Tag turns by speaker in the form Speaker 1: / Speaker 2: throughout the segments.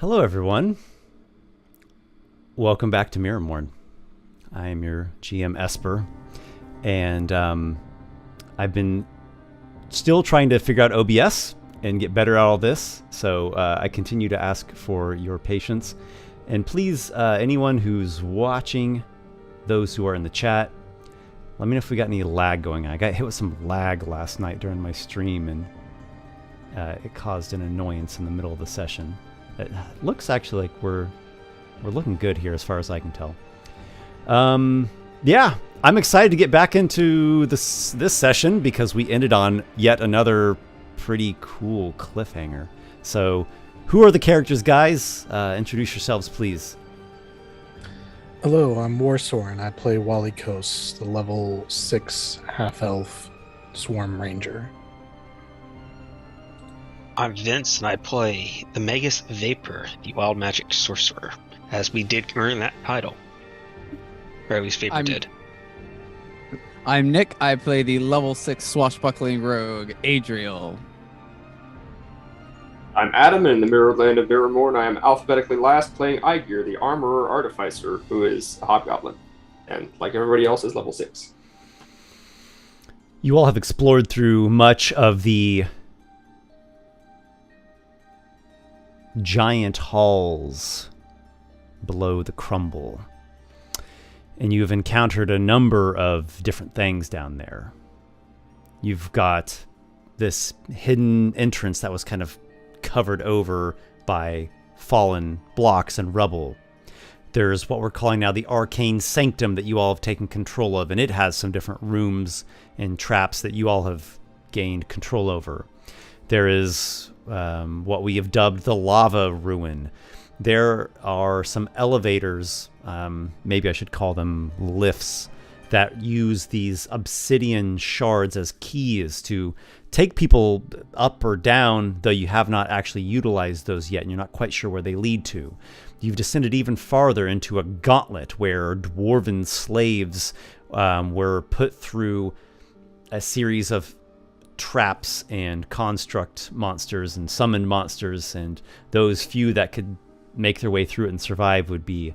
Speaker 1: Hello, everyone. Welcome back to MIRRORMOURN. I am your GM Esper, and I've been still trying to figure out OBS and get better at all this, so I continue to ask for your patience. And please, anyone who's watching, those who are in the chat, let me know if we got any lag going on. I got hit with some lag last night during my stream, and it caused an annoyance in the middle of the session. It looks actually like we're looking good here as far as I can tell. Yeah, I'm excited to get back into this session because we ended on yet another pretty cool cliffhanger. So, who are the characters, guys? Introduce yourselves, please.
Speaker 2: Hello, I'm Warsor, and I play Walykos, the level 6 half-elf swarm ranger.
Speaker 3: I'm Vince, and I play the Magus Vapor, the wild magic sorcerer, as we did earn that title. Or at least Vapor did.
Speaker 4: I'm Nick. I play the level 6 swashbuckling rogue, Adriel.
Speaker 5: I'm Adam, and in the mirrored land of MIRRORMOURN, I am alphabetically last, playing Aygir, the armorer artificer, who is a hobgoblin, and like everybody else is level 6.
Speaker 1: You all have explored through much of the giant halls below the crumble, and you have encountered a number of different things down there. You've got this hidden entrance that was kind of covered over by fallen blocks and rubble. There's what we're calling now the arcane sanctum that you all have taken control of, and it has some different rooms and traps that you all have gained control over. There is what we have dubbed the lava ruin. There are some elevators, maybe I should call them lifts, that use these obsidian shards as keys to take people up or down, though you have not actually utilized those yet, and you're not quite sure where they lead to. You've descended even farther into a gauntlet where dwarven slaves were put through a series of traps and construct monsters and summoned monsters, and those few that could make their way through it and survive would be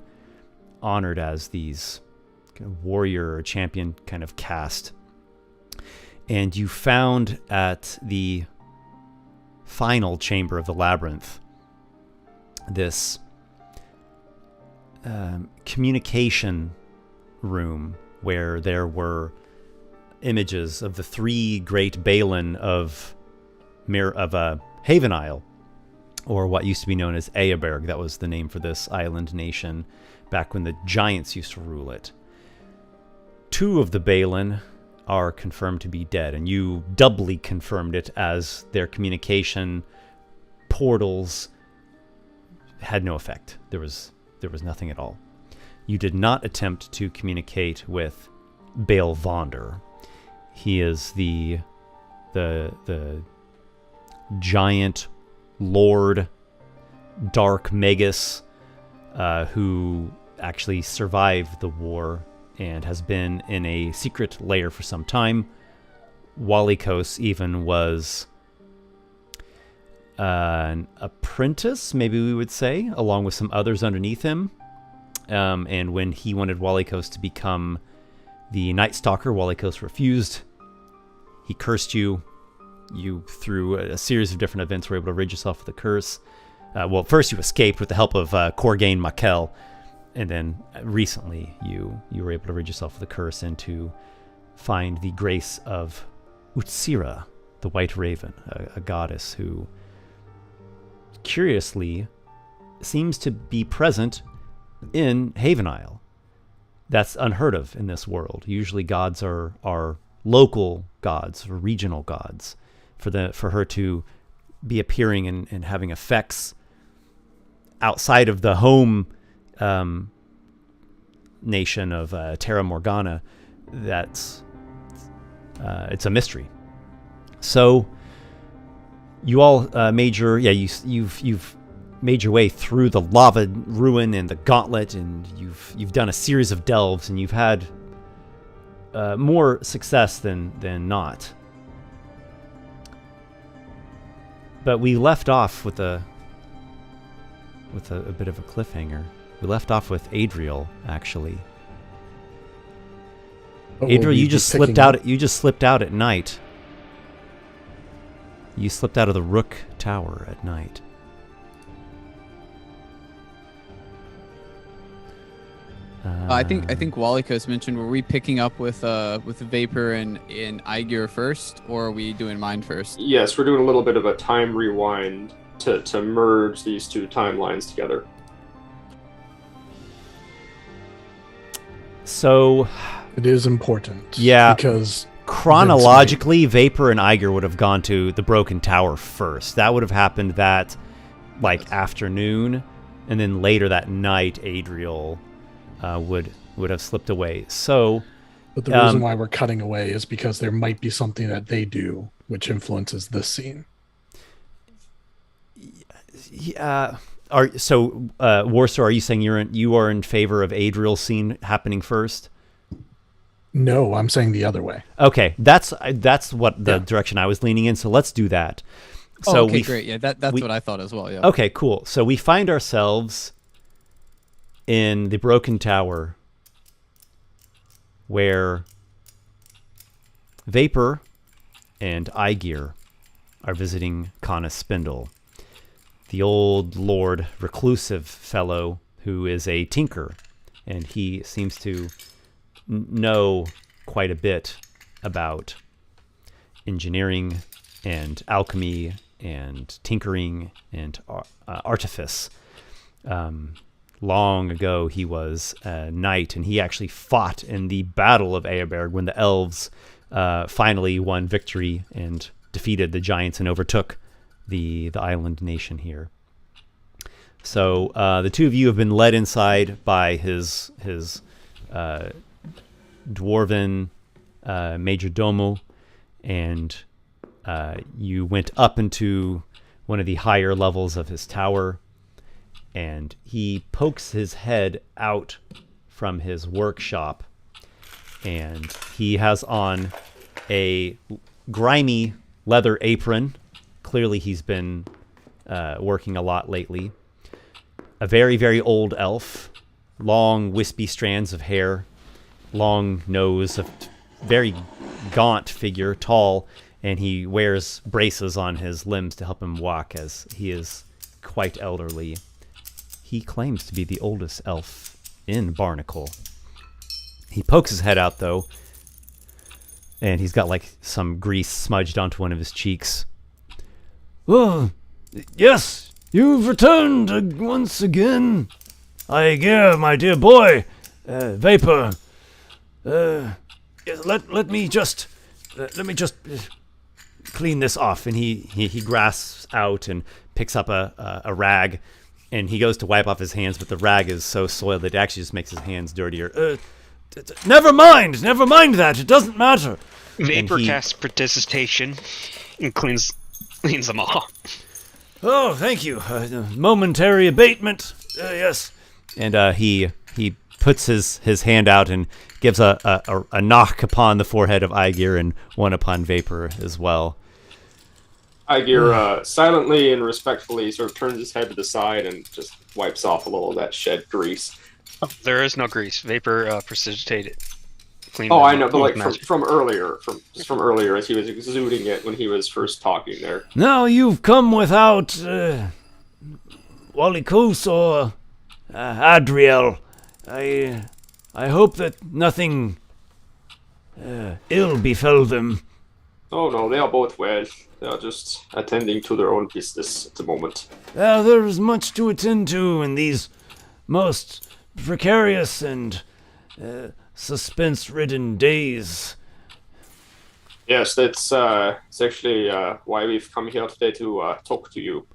Speaker 1: honored as these kind of warrior or champion kind of caste. And you found at the final chamber of the labyrinth this communication room where there were images of the three great Balin of Haven Isle, or what used to be known as Eyaberg. That was the name for this island nation back when the giants used to rule it. Two of the Balin are confirmed to be dead, and you doubly confirmed it as their communication portals had no effect. There was nothing at all. You did not attempt to communicate with Baal Vonder. He is the giant lord, dark magus, who actually survived the war and has been in a secret lair for some time. Walykos even was an apprentice, maybe we would say, along with some others underneath him. And when he wanted Walykos to become the Night Stalker, Walykos refused. He cursed you. You, through a series of different events, were able to rid yourself of the curse. Well, first you escaped with the help of Corgain Makel, and then recently you were able to rid yourself of the curse and to find the grace of Utsira, the White Raven, a goddess who curiously seems to be present in Haven Isle. That's unheard of in this world. Usually gods are local gods or regional gods. For her to be appearing and having effects outside of the home nation of Terra Morgana, it's a mystery. So you all you've made your way through the lava ruin and the gauntlet, and you've done a series of delves, and you've had more success than not. But we left off with with a bit of a cliffhanger. We left off with Adriel, actually. Adriel, you just slipped out. You just slipped out at night. You slipped out of the Rook Tower at night.
Speaker 4: I think Walykos mentioned, were we picking up with Vapor and Aygir first, or are we doing mine first?
Speaker 5: Yes, we're doing a little bit of a time rewind to merge these two timelines together.
Speaker 1: So
Speaker 2: it is important.
Speaker 1: Yeah.
Speaker 2: Because
Speaker 1: chronologically, Vapor and Aygir would have gone to the Broken Tower first. That would have happened that afternoon, and then later that night, Adriel would have slipped away. So,
Speaker 2: but the reason why we're cutting away is because there might be something that they do which influences this scene.
Speaker 1: Yeah. Warsor, are you saying you are in favor of Adriel's scene happening first?
Speaker 2: No, I'm saying the other way.
Speaker 1: Okay, that's what the direction I was leaning in. So let's do that. So
Speaker 4: okay, great. Yeah, that's what I thought as well. Yeah.
Speaker 1: Okay, cool. So we find ourselves in the Broken Tower, where Vapor and Aygir are visiting Kana Spindle, the old lord, reclusive fellow who is a tinker, and he seems to know quite a bit about engineering and alchemy and tinkering and artifice. Long ago, he was a knight, and he actually fought in the Battle of Eoberg when the elves finally won victory and defeated the giants and overtook the island nation here. So the two of you have been led inside by his dwarven major domo, and you went up into one of the higher levels of his tower, and he pokes his head out from his workshop, and he has on a grimy leather apron. Clearly he's been working a lot lately. A very, very old elf, long wispy strands of hair, long nose, a very gaunt figure, tall, and he wears braces on his limbs to help him walk, as he is quite elderly. He claims to be the oldest elf in Barnacle. He pokes his head out, though, and he's got like some grease smudged onto one of his cheeks. "Oh, yes, you've returned once again. Aygir, my dear boy. Vapor. Let me just clean this off." And he grasps out and picks up a rag, and he goes to wipe off his hands, but the rag is so soiled that it actually just makes his hands dirtier. Never mind that. It doesn't matter.
Speaker 3: Vapor casts prestidigitation and cleans them all.
Speaker 1: "Oh, thank you. Momentary abatement. Yes." And he puts his hand out and gives a knock upon the forehead of Aygir and one upon Vapor as well.
Speaker 5: Aygir silently and respectfully sort of turns his head to the side and just wipes off a little of that shed grease.
Speaker 3: Oh, there is no grease. Vapor prestidigitated.
Speaker 5: Oh, I know, but like from earlier, from earlier, as he was exuding it when he was first talking there.
Speaker 1: "Now you've come without Walykos or Adriel. I hope that nothing ill befell them."
Speaker 5: "Oh no, they are both well. They are just attending to their own business at the moment."
Speaker 1: There is much to attend to in these most precarious and suspense-ridden days.
Speaker 5: Yes, that's actually why we've come here today to talk to you.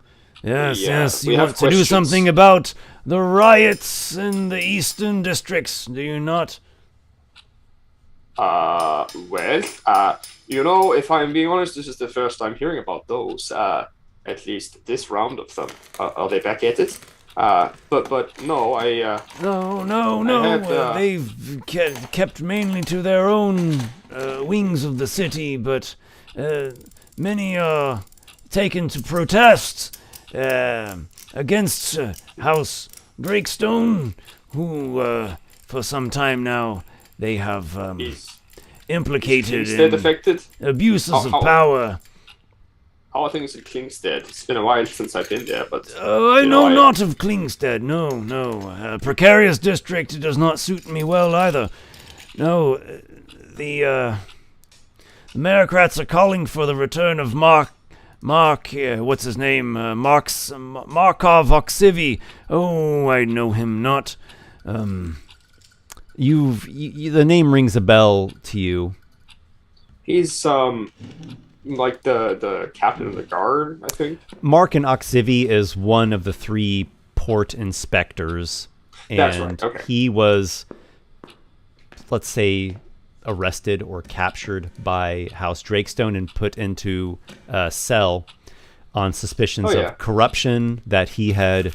Speaker 1: Yes,
Speaker 5: we
Speaker 1: you
Speaker 5: have
Speaker 1: have to do something about the riots in the eastern districts, do you not?
Speaker 5: Well, if I'm being honest, this is the first I'm hearing about those. At least this round of them. Are they back at it? But no,
Speaker 1: No. They've kept mainly to their own wings of the city, but many are taken to protest against House Drakestone, who, for some time now, they have implicated
Speaker 5: Klingstead
Speaker 1: in
Speaker 5: affected?
Speaker 1: abuses of
Speaker 5: How-
Speaker 1: power.
Speaker 5: How are things at Klingstead? It's been a while since I've been there, but
Speaker 1: I
Speaker 5: you
Speaker 1: know
Speaker 5: I-
Speaker 1: not of Klingstead, no. Precarious district does not suit me well either. No, the Merocrats are calling for the return of what's his name? Markov Oxivi. Oh, I know him not. The name rings a bell to you.
Speaker 5: he's like the captain of the guard, I think.
Speaker 1: Mark and Oxivi is one of the 3 port inspectors. And
Speaker 5: That's right, okay.
Speaker 1: he was, let's say, arrested or captured by House Drakestone and put into a cell on suspicions of corruption, that he had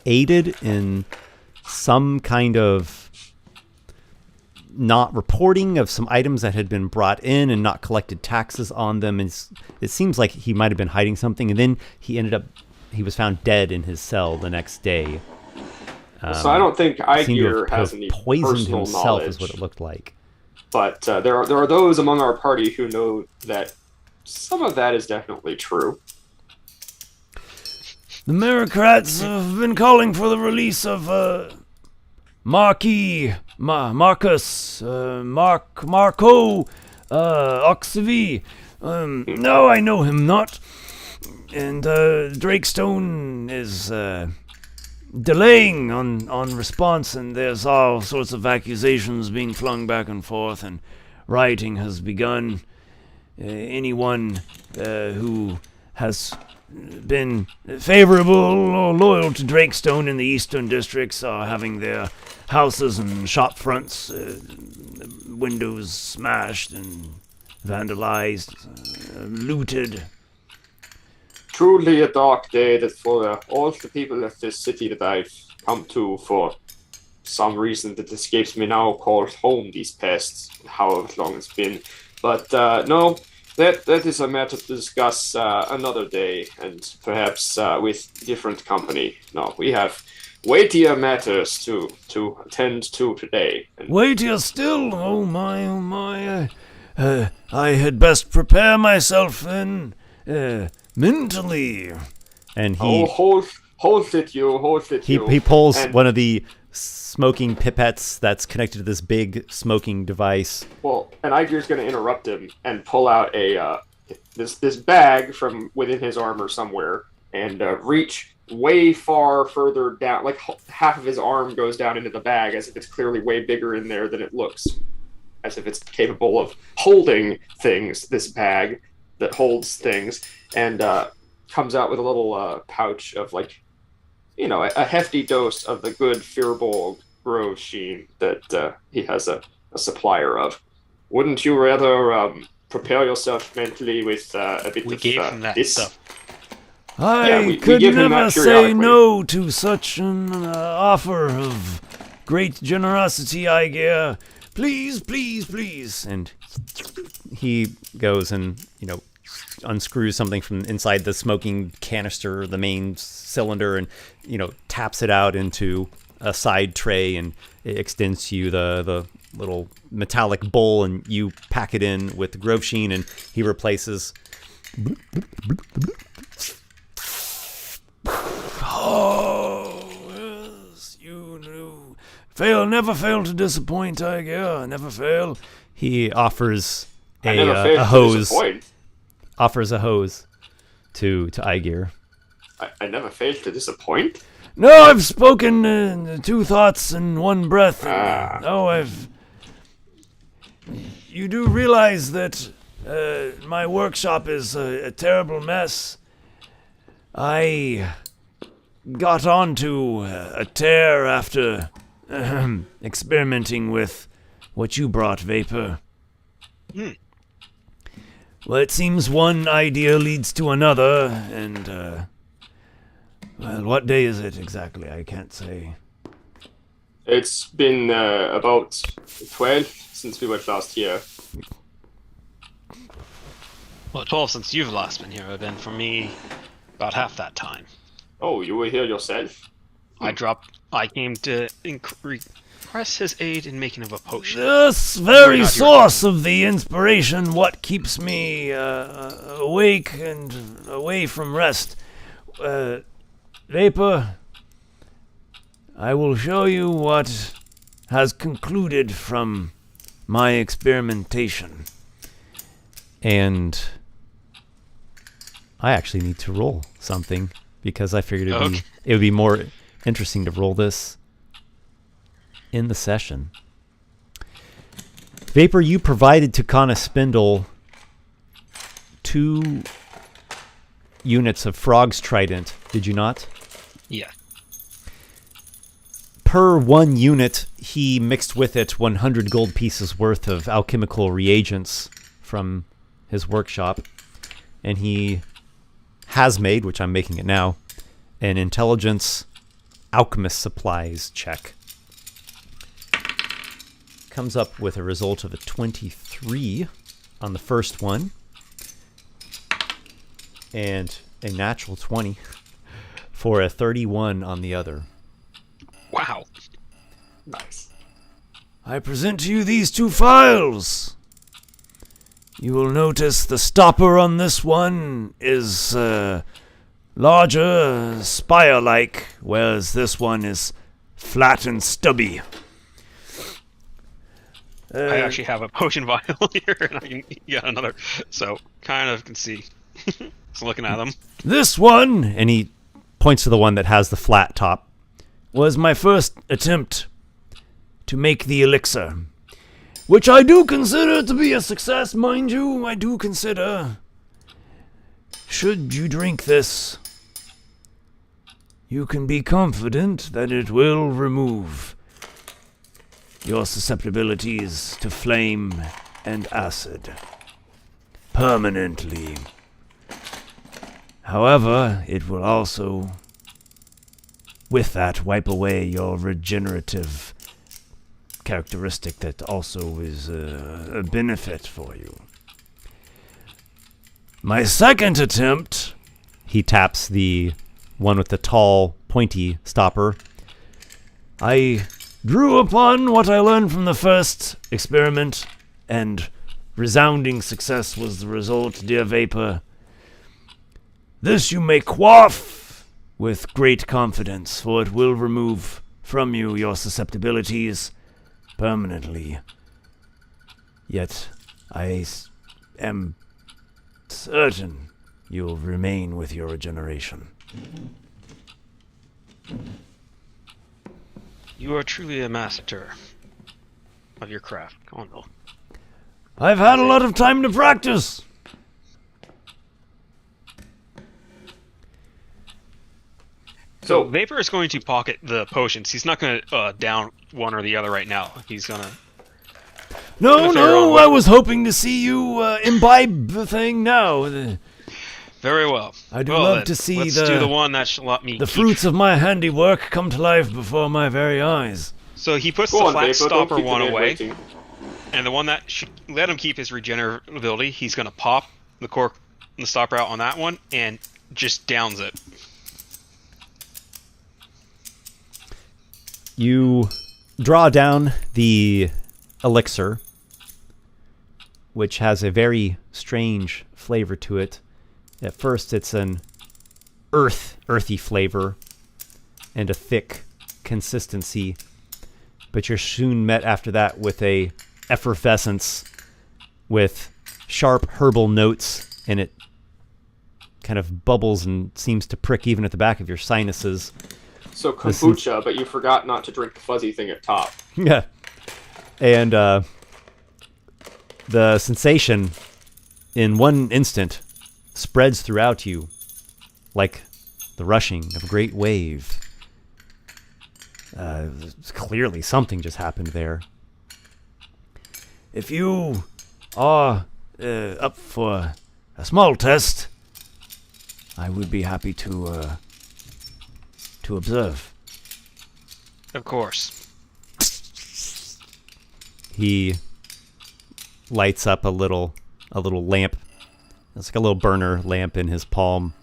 Speaker 1: aided in some kind of not reporting of some items that had been brought in and not collected taxes on them. And it seems like he might have been hiding something, and then he was found dead in his cell the next day.
Speaker 5: So I don't think
Speaker 1: Seemed to
Speaker 5: Aygir
Speaker 1: have
Speaker 5: has any
Speaker 1: poisoned
Speaker 5: personal
Speaker 1: himself
Speaker 5: knowledge.
Speaker 1: is what it looked like.
Speaker 5: But there are those among our party who know that some of that is definitely true.
Speaker 1: The Merocrats have been calling for the release of Marco Oxivi. No, I know him not. And Drakestone is delaying on response, and there's all sorts of accusations being flung back and forth, and rioting has begun. Anyone who has been favorable or loyal to Drakestone in the eastern districts are having their houses and shop fronts windows smashed and vandalized, looted.
Speaker 5: Truly a dark day that for all the people of this city that I've come to for some reason that escapes me now called home these past however long it's been. But no, that is a matter to discuss another day, and perhaps with different company. No, we have weightier matters to attend to today. And
Speaker 1: Weightier still? Oh my. I had best prepare myself then, mentally. And he
Speaker 5: hold it, you.
Speaker 1: he pulls
Speaker 5: And-
Speaker 1: one of the smoking pipettes that's connected to this big smoking device.
Speaker 5: Well, and Aygir's going to interrupt him and pull out a this bag from within his armor somewhere and reach way far further down, like half of his arm goes down into the bag, as if it's clearly way bigger in there than it looks, as if it's capable of holding things. This bag that holds things, and comes out with a little pouch of a hefty dose of the good Firbolg Grove Sheen that he has a supplier of. Wouldn't you rather prepare yourself mentally with a bit
Speaker 3: We
Speaker 5: of
Speaker 3: gave him that
Speaker 5: this?
Speaker 3: stuff.
Speaker 1: I
Speaker 5: we
Speaker 1: could
Speaker 5: give him
Speaker 1: never
Speaker 5: that
Speaker 1: say
Speaker 5: periodically.
Speaker 1: no to such an offer of great generosity, Aygir. Please. And he goes and, unscrews something from inside the smoking canister, the main cylinder, and, taps it out into a side tray, and it extends to you the little metallic bowl, and you pack it in with the Grove Sheen, and he replaces. Oh, yes, you knew. Never fail to disappoint, Aygir. Never fail. He offers
Speaker 5: I never failed
Speaker 1: a
Speaker 5: to
Speaker 1: hose.
Speaker 5: disappoint.
Speaker 1: Offers a hose to Aygir.
Speaker 5: I never failed to disappoint.
Speaker 1: No, I've spoken 2 thoughts in one breath. You do realize that my workshop is a terrible mess. I got onto a tear after experimenting with what you brought, Vapor. Well, it seems one idea leads to another, and, what day is it exactly? I can't say.
Speaker 5: It's been about 12 since we were last here.
Speaker 3: Well, 12 since you've last been here, have been for me about half that time.
Speaker 5: Oh, you were here yourself?
Speaker 3: I came to request his aid in making of a potion.
Speaker 6: This very source of the inspiration, what keeps me awake and away from rest. Vapor, I will show you what has concluded from my experimentation.
Speaker 1: And I actually need to roll something because I figured it would be more interesting to roll this in the session. Vapor, you provided to Kana Spindle 2 units of Frog's Trident, did you not?
Speaker 3: Yeah.
Speaker 1: Per 1 unit, he mixed with it 100 gold pieces worth of alchemical reagents from his workshop, and he has made, which I'm making it now, an intelligence alchemist supplies check. Comes up with a result of a 23 on the first one, and a natural 20 for a 31 on the other.
Speaker 3: Wow.
Speaker 5: Nice.
Speaker 6: I present to you these 2 files. You will notice the stopper on this one is larger, spire-like, whereas this one is flat and stubby.
Speaker 3: I actually have a potion vial here, and I can get another, so kind of can see. Just looking at them.
Speaker 6: This one,
Speaker 1: And he points to the one that has the flat top.
Speaker 6: was my first attempt to make the elixir, which I do consider to be a success, mind you. I do consider, should you drink this, you can be confident that it will remove your susceptibilities to flame and acid permanently. However, it will also, with that, wipe away your regenerative characteristic that also is a benefit for you. My second attempt,
Speaker 1: He taps the one with the tall, pointy stopper.
Speaker 6: I drew upon what I learned from the first experiment, and resounding success was the result, dear Vapor. This you may quaff with great confidence, for it will remove from you your susceptibilities permanently. Yet I am certain you'll remain with your regeneration.
Speaker 3: You are truly a master of your craft. Go on, Bill.
Speaker 6: I've had a lot of time to practice.
Speaker 3: So Vapor is going to pocket the potions. He's not going to down one or the other right now. He's going to...
Speaker 6: No, I was hoping to see you imbibe the thing now.
Speaker 3: Very well.
Speaker 6: I do
Speaker 3: well,
Speaker 6: love
Speaker 3: then,
Speaker 6: to see
Speaker 3: let's do the one that shall let me
Speaker 6: the
Speaker 3: keep.
Speaker 6: fruits of my handiwork come to life before my very eyes.
Speaker 3: So he puts
Speaker 5: Go
Speaker 3: the
Speaker 5: on,
Speaker 3: flat
Speaker 5: Vapor, don't
Speaker 3: stopper
Speaker 5: keep the
Speaker 3: one
Speaker 5: man
Speaker 3: away,
Speaker 5: waiting.
Speaker 3: and the one that should let him keep his regenerability, he's going to pop the cork and the stopper out on that one and just downs it.
Speaker 1: You draw down the elixir, which has a very strange flavor to it. At first, it's an earthy flavor and a thick consistency, but you're soon met after that with a effervescence with sharp herbal notes, and it kind of bubbles and seems to prick even at the back of your sinuses.
Speaker 5: So kombucha, but you forgot not to drink the fuzzy thing at top.
Speaker 1: Yeah. And the sensation in one instant spreads throughout you like the rushing of a great wave. Clearly something just happened there.
Speaker 6: If you are up for a small test, I would be happy to observe.
Speaker 3: Of course.
Speaker 1: He lights up a little lamp. It's like a little burner lamp in his palm.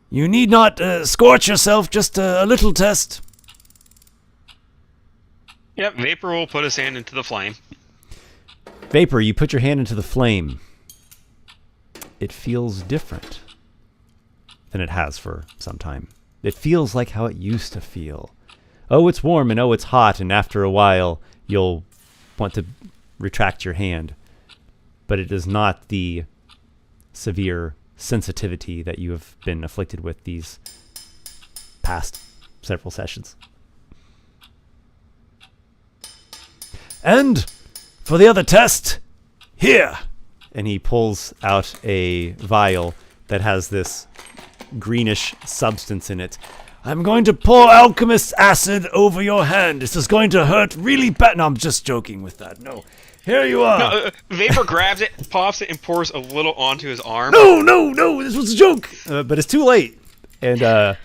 Speaker 6: You need not scorch yourself, just a little test.
Speaker 3: Yep, Vapor will put his hand into the flame.
Speaker 1: Vapor, you put your hand into the flame. It feels different than it has for some time. It feels like how it used to feel. Oh, it's warm and oh, it's hot, and after a while, you'll want to retract your hand. But it is not the severe sensitivity that you have been afflicted with these past several sessions.
Speaker 6: And for the other test, here.
Speaker 1: And he pulls out a vial that has this greenish substance in it.
Speaker 6: I'm going to pour alchemist's acid over your hand. This is going to hurt really bad. No, I'm just joking with that. No. Here you are.
Speaker 3: No, Vapor grabs it, pops it, and pours a little onto his arm.
Speaker 6: No, this was a joke.
Speaker 1: But it's too late. And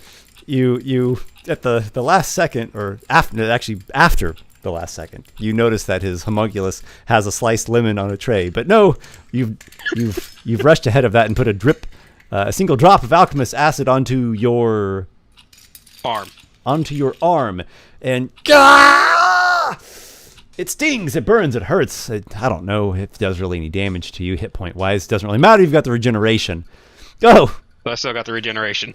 Speaker 1: you at the last second, or after the last second, you notice that his homunculus has a sliced lemon on a tray. But no, you've rushed ahead of that and put a single drop of alchemist's acid onto your
Speaker 3: Arm.
Speaker 1: And it stings, it burns, it hurts. I don't know if it does really any damage to you hit point wise. It doesn't really matter. You've got the regeneration. Go.
Speaker 3: But I still got the regeneration.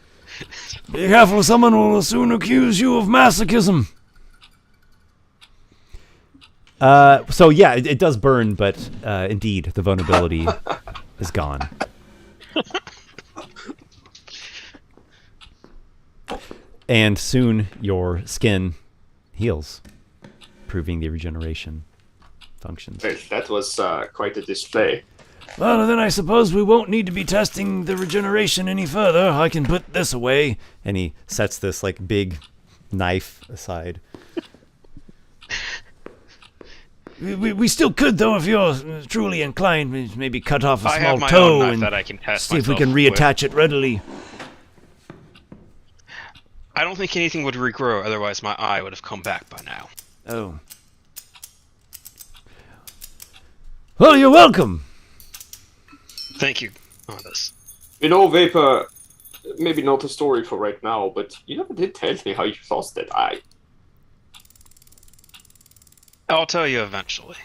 Speaker 6: Be careful, someone will soon accuse you of masochism.
Speaker 1: So yeah, it does burn, but indeed the vulnerability is gone. And soon your skin heals, proving the regeneration functions.
Speaker 5: Well, that was quite a display.
Speaker 6: Well, then I suppose we won't need to be testing the regeneration any further. I can put this away.
Speaker 1: And he sets this like big knife aside.
Speaker 6: We still could, though, if you're truly inclined, maybe cut off a
Speaker 3: I
Speaker 6: small
Speaker 3: have my
Speaker 6: toe
Speaker 3: own knife
Speaker 6: and
Speaker 3: that I can test
Speaker 6: see if we
Speaker 3: myself
Speaker 6: can reattach it readily.
Speaker 3: I don't think anything would regrow, otherwise my eye would have come back by now.
Speaker 6: Oh. Well, you're welcome.
Speaker 3: Thank you on this.
Speaker 5: You know, Vapor, maybe not a story for right now, but you never did tell me how you lost that eye.
Speaker 3: I'll tell you eventually.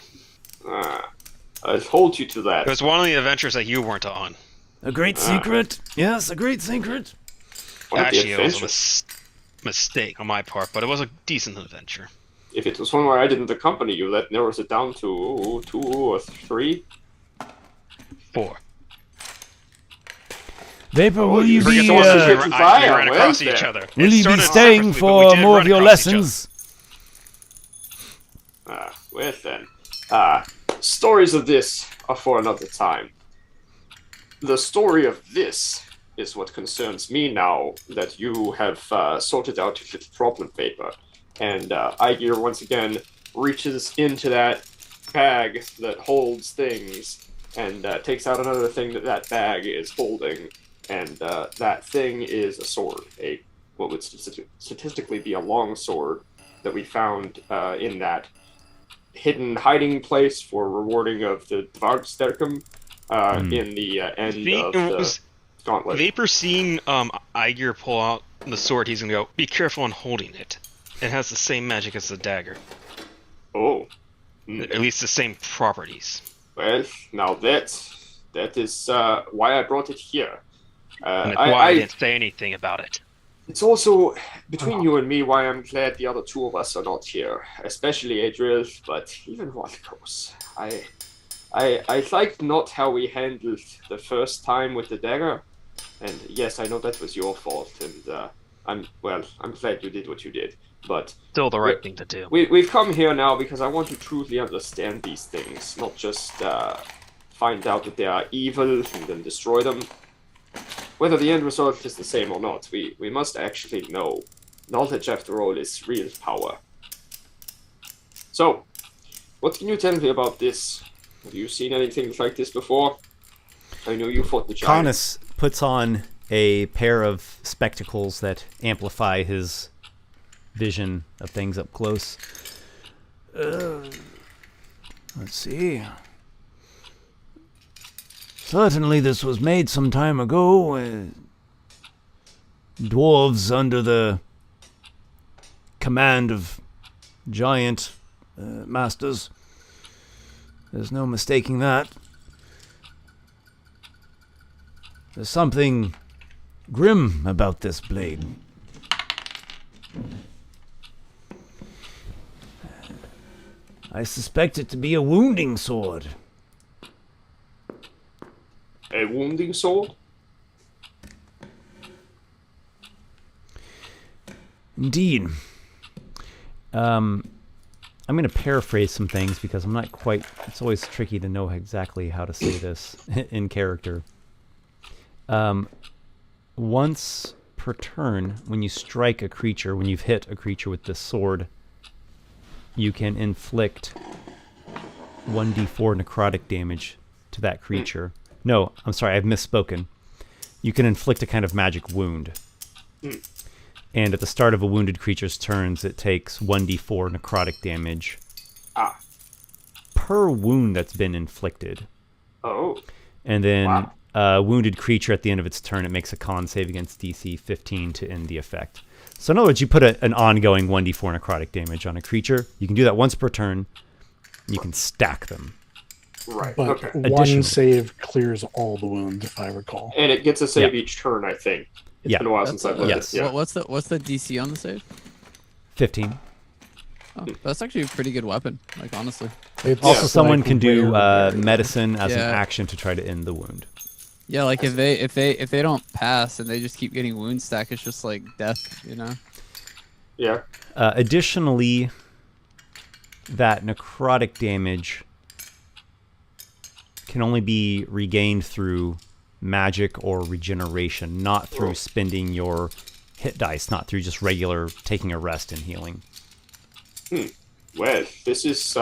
Speaker 5: I'll hold you to that.
Speaker 3: It was one of the adventures that you weren't on.
Speaker 6: A great secret? Yes, a great secret.
Speaker 5: One of the
Speaker 3: Actually, it was a
Speaker 5: adventures.
Speaker 3: mistake on my part, but it was a decent adventure.
Speaker 5: If it was one where I didn't accompany you, that narrows it down to 2 or 3.
Speaker 3: 4.
Speaker 6: Vapor, will you
Speaker 5: forget
Speaker 6: be
Speaker 5: the ones who hit
Speaker 3: We
Speaker 5: the fire,
Speaker 3: ran across
Speaker 5: Wednesday.
Speaker 3: each other.
Speaker 6: will
Speaker 3: It
Speaker 6: you be
Speaker 3: started
Speaker 6: staying
Speaker 3: separately, but we
Speaker 6: for
Speaker 3: did
Speaker 6: more
Speaker 3: run
Speaker 6: of your
Speaker 3: across each other.
Speaker 6: lessons?
Speaker 5: Well then. Stories of this are for another time. The story of this is what concerns me now that you have sorted out your little problem, Vapor. And Aygir once again reaches into that bag that holds things and takes out another thing that bag is holding. And that thing is a sword, what would statistically be a long sword that we found in that hidden hiding place for rewarding of the Dvargsterkum in the end of the gauntlet.
Speaker 3: Vapor seeing Aygir pull out the sword, he's gonna go, be careful on holding it. It has the same magic as the dagger.
Speaker 5: Oh.
Speaker 3: At least the same properties.
Speaker 5: Well, now that is why I brought it here.
Speaker 3: And it's why I didn't say anything about it.
Speaker 5: It's also, between you and me, why I'm glad the other 2 of us are not here. Especially Adriel, but even Walykos. I liked not how we handled the first time with the dagger. And yes, I know that was your fault, and I'm glad you did what you did. But
Speaker 3: Still the right thing to do.
Speaker 5: we've come here now because I want to truly understand these things, not just find out that they are evil and then destroy them. Whether the end result is the same or not, we must actually know. Knowledge, after all, is real power. So, what can you tell me about this? Have you seen anything like this before? I know you fought the giant.
Speaker 1: Canis puts on a pair of spectacles that amplify his vision of things up close.
Speaker 6: Let's see. Certainly this was made some time ago. dwarves under the command of giant masters. There's no mistaking that. There's something grim about this blade. I suspect it to be a wounding sword.
Speaker 5: A wounding sword?
Speaker 6: Indeed.
Speaker 1: I'm going to paraphrase some things because I'm not quite... It's always tricky to know exactly how to say this in character. Once per turn, when you strike a creature, when you've hit a creature with this sword, you can inflict 1d4 necrotic damage to that creature. No, I'm sorry, I've misspoken. You can inflict a kind of magic wound. And at the start of a wounded creature's turns, it takes 1d4 necrotic damage per wound that's been inflicted.
Speaker 5: Oh.
Speaker 1: And then
Speaker 5: Wow.
Speaker 1: a wounded creature at the end of its turn, it makes a con save against DC 15 to end the effect. So in other words, you put an ongoing 1d4 necrotic damage on a creature. You can do that once per turn. You can stack them.
Speaker 5: Right.
Speaker 2: But
Speaker 5: Okay.
Speaker 2: one
Speaker 1: Additionally.
Speaker 2: save clears all the wounds, if I recall.
Speaker 5: And it gets a save
Speaker 1: Yeah.
Speaker 5: each turn, I think. It's
Speaker 1: Yeah.
Speaker 5: been a while since I've played
Speaker 1: yes.
Speaker 5: it. Yeah.
Speaker 4: What's the DC on the save?
Speaker 1: 15.
Speaker 4: Oh, that's actually a pretty good weapon. Like honestly.
Speaker 2: It's
Speaker 1: Also,
Speaker 2: like
Speaker 1: someone can do
Speaker 2: rare.
Speaker 1: medicine as an
Speaker 4: Yeah.
Speaker 1: action to try to end the wound.
Speaker 4: Yeah, like if they don't pass and they just keep getting wound stack, it's just like death, you know.
Speaker 5: Yeah.
Speaker 1: Additionally, that necrotic damage can only be regained through magic or regeneration, not through spending your hit dice, not through just regular taking a rest and healing.
Speaker 5: Well, this is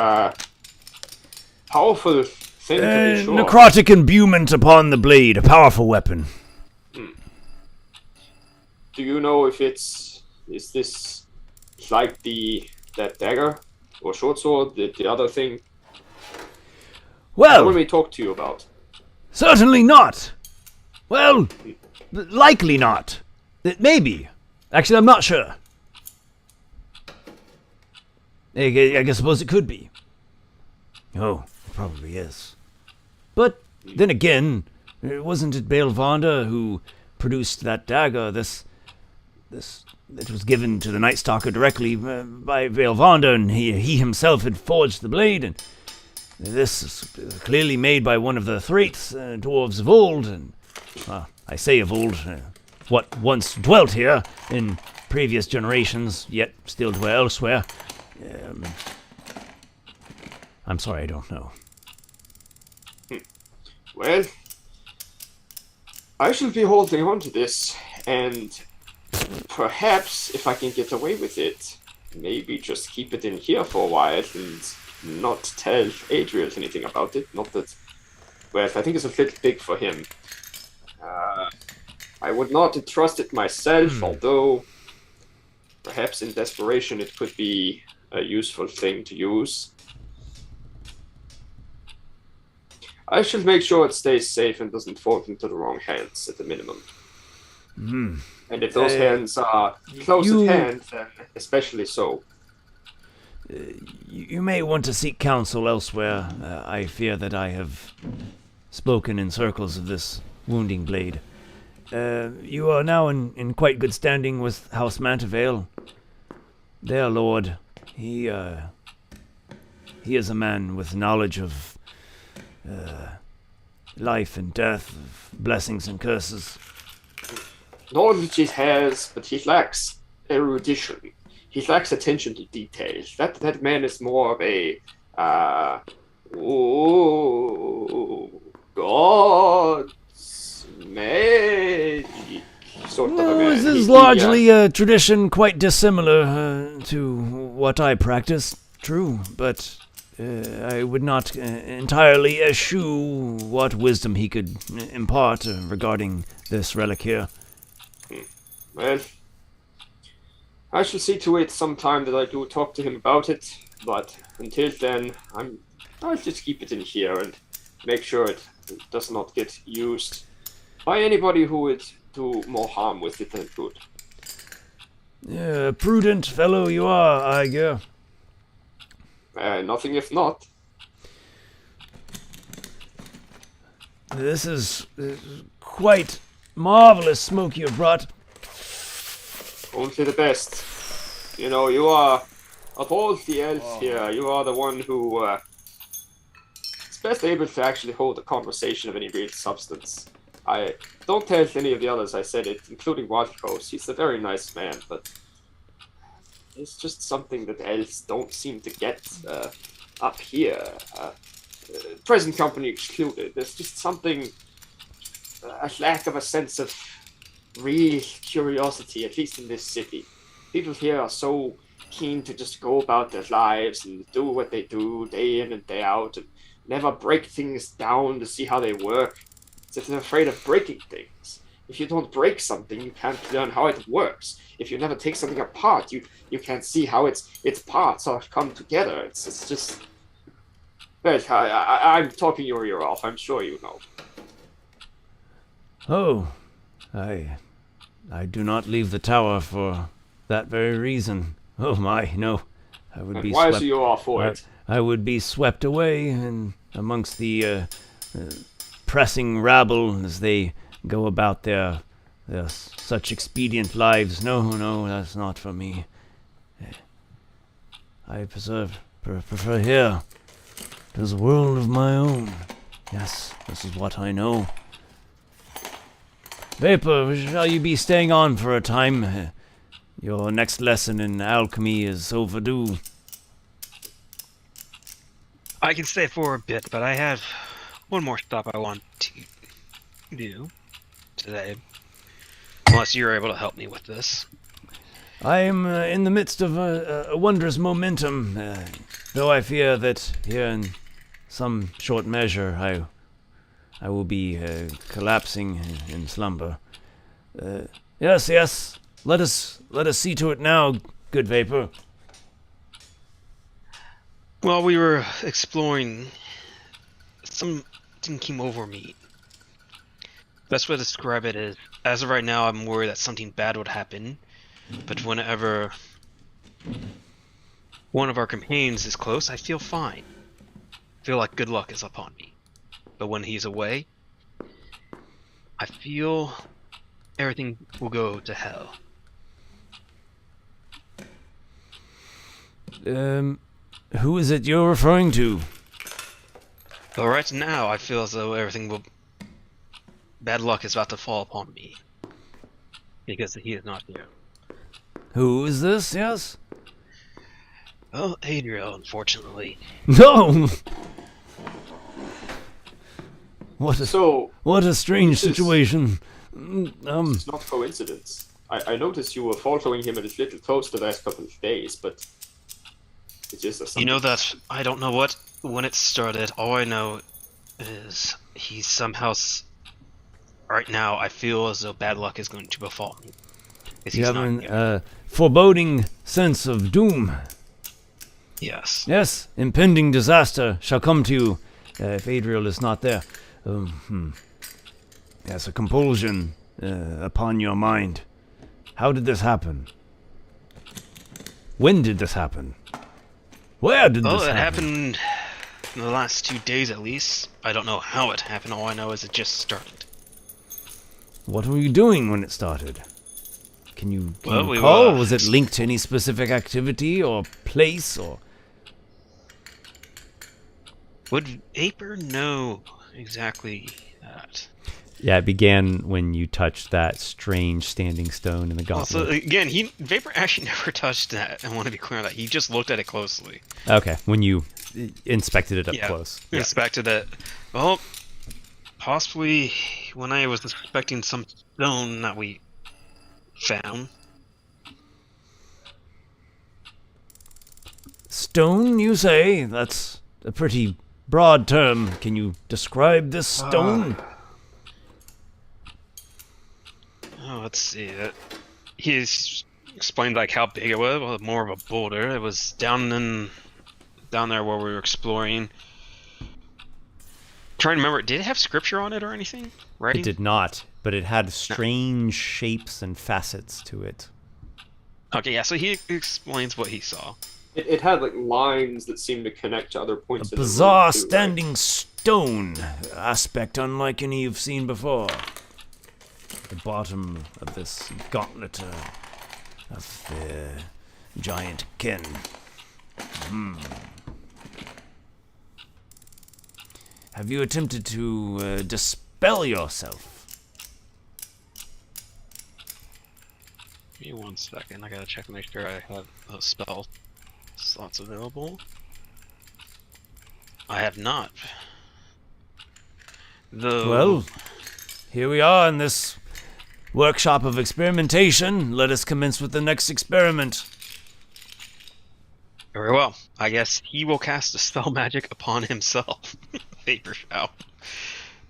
Speaker 5: powerful thing to be sure.
Speaker 6: Necrotic imbuement upon the blade, a powerful weapon.
Speaker 5: Do you know if is this like that dagger or short sword, the other thing? What
Speaker 6: Well,
Speaker 5: will we talk to you about?
Speaker 6: certainly not. Well, likely not. It may be. Actually, I'm not sure. I suppose it could be. Oh, it probably is. But then again, wasn't it Belvanda who produced that dagger? This it was given to the Night Stalker directly by Belvanda, and he himself had forged the blade. And this is clearly made by one of the Thraiths, dwarves of old, and I say of old, what once dwelt here in previous generations, yet still dwell elsewhere. I'm sorry, I don't know.
Speaker 5: Well, I shall be holding on to this, and perhaps if I can get away with it, maybe just keep it in here for a while and not tell Adriel anything about it. Not that, well, I think it's a bit big for him. I would not entrust it myself, although perhaps in desperation it could be a useful thing to use. I shall make sure it stays safe and doesn't fall into the wrong hands at the minimum. And if those hands are close at hand, then especially so.
Speaker 6: You may want to seek counsel elsewhere. I fear that I have spoken in circles of this wounding blade. You are now in quite good standing with House Mantevale. Their lord, he is a man with knowledge of life and death, of blessings and curses.
Speaker 5: Knowledge he has, but he lacks erudition. He lacks attention to details. That man is more of a God's magic sort of a man.
Speaker 6: This is
Speaker 5: He,
Speaker 6: largely a tradition quite dissimilar to what I practice, true, but I would not entirely eschew what wisdom he could impart regarding this relic here.
Speaker 5: well, I shall see to it sometime that I do talk to him about it, but until then, I'll just keep it in here and make sure it does not get used by anybody who would do more harm with it than good.
Speaker 6: Yeah, prudent fellow you are, Aygir.
Speaker 5: Nothing if not.
Speaker 6: This is quite marvelous smoke you have brought.
Speaker 5: Only the best. You know, you are, of all the elves here, you are the one who is best able to actually hold a conversation of any real substance. I don't tell any of the others I said it, including Walykos. He's a very nice man, but it's just something that elves don't seem to get up here. Present company excluded. There's just something, a lack of a sense of real curiosity, at least in this city. People here are so keen to just go about their lives and do what they do day in and day out and never break things down to see how they work. As if they're afraid of breaking things. If you don't break something, you can't learn how it works. If you never take something apart, you can't see how its parts all come together. It's just... Well, I'm talking your ear off, I'm sure you know.
Speaker 6: Oh, I do not leave the tower for that very reason. Oh my, no. I would
Speaker 5: And
Speaker 6: be
Speaker 5: why
Speaker 6: swept.
Speaker 5: are you all for it?
Speaker 6: I would be swept away and amongst the pressing rabble as they go about their such expedient lives. No, that's not for me. I prefer here. There's a world of my own. Yes, this is what I know. Vapor, shall you be staying on for a time? Your next lesson in alchemy is overdue.
Speaker 3: I can stay for a bit, but I have one more stop I want to do today. Unless you're able to help me with this.
Speaker 6: I am in the midst of a wondrous momentum, though I fear that here in some short measure I will be collapsing in slumber. Yes, let us see to it now, good Vapor.
Speaker 3: While we were exploring, something came over me. Best way to describe it is, as of right now, I'm worried that something bad would happen. But whenever one of our companions is close, I feel fine. I feel like good luck is upon me. But when he's away, I feel everything will go to hell.
Speaker 6: Who is it you're referring to?
Speaker 3: But right now, I feel as though bad luck is about to fall upon me. Because he is not here.
Speaker 6: Who is this, yes?
Speaker 3: Well, Adriel, unfortunately.
Speaker 6: No! What a strange
Speaker 5: this is-
Speaker 6: situation.
Speaker 5: It's not coincidence. I noticed you were following him a little close the last couple of days, but it's just a
Speaker 3: You know that I don't know when it started. All I know is he's somehow. Right now, I feel as though bad luck is going to befall me.
Speaker 6: You have a foreboding sense of doom.
Speaker 3: Yes.
Speaker 6: Yes, impending disaster shall come to you if Adriel is not there. Yes, a compulsion upon your mind. How did this happen? When did this happen? Where did this happen?
Speaker 3: It happened in the last 2 days at least. I don't know how it happened. All I know is it just started.
Speaker 6: What were you doing when it started? Can you
Speaker 3: Well, we
Speaker 6: recall?
Speaker 3: were-
Speaker 6: Was it linked to any specific activity or place or...
Speaker 3: Would Aper know exactly that?
Speaker 1: Yeah, it began when you touched that strange standing stone in the gauntlet.
Speaker 3: Also, again, Vapor actually never touched that. I want to be clear on that. He just looked at it closely.
Speaker 1: Okay, when you inspected it up close. Yeah.
Speaker 3: Inspected it. Well, possibly when I was inspecting some stone that we found.
Speaker 6: Stone, you say? That's a pretty broad term. Can you describe this stone?
Speaker 3: Let's see. He's explained like how big it was. Well, more of a boulder. It was down there where we were exploring. Trying to remember, did it have scripture on it or anything? Right?
Speaker 1: It did not. but it had strange shapes and facets to it.
Speaker 3: Okay, yeah, so he explains what he saw.
Speaker 5: It had like lines that seemed to connect to other points.
Speaker 6: A
Speaker 5: in the room,
Speaker 6: bizarre
Speaker 5: too, right?
Speaker 6: standing stone aspect unlike any you've seen before. The bottom of this gauntlet of the giant kin. Have you attempted to dispel yourself?
Speaker 3: Give me 1 second. I gotta check and make sure I have those spell slots available. I have not.
Speaker 6: Well, here we are in this workshop of experimentation. Let us commence with the next experiment.
Speaker 3: Very well. I guess he will cast a spell magic upon himself. Vapor shout.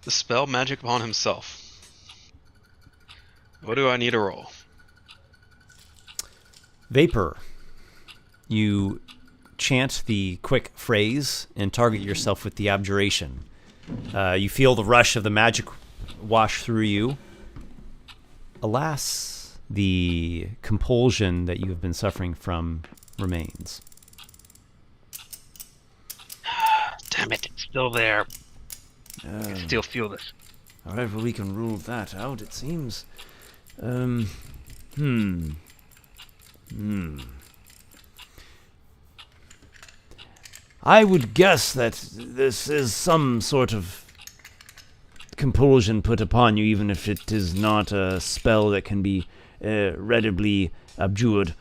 Speaker 3: The spell magic upon himself. What do I need to roll?
Speaker 1: Vapor. You chant the quick phrase and target yourself with the abjuration. You feel the rush of the magic wash through you. Alas, the compulsion that you have been suffering from remains.
Speaker 3: Damn it, it's still there. I
Speaker 6: Uh,
Speaker 3: can still feel this.
Speaker 6: all right, well, we can rule that out, it seems. I would guess that this is some sort of compulsion put upon you, even if it is not a spell that can be readily abjured.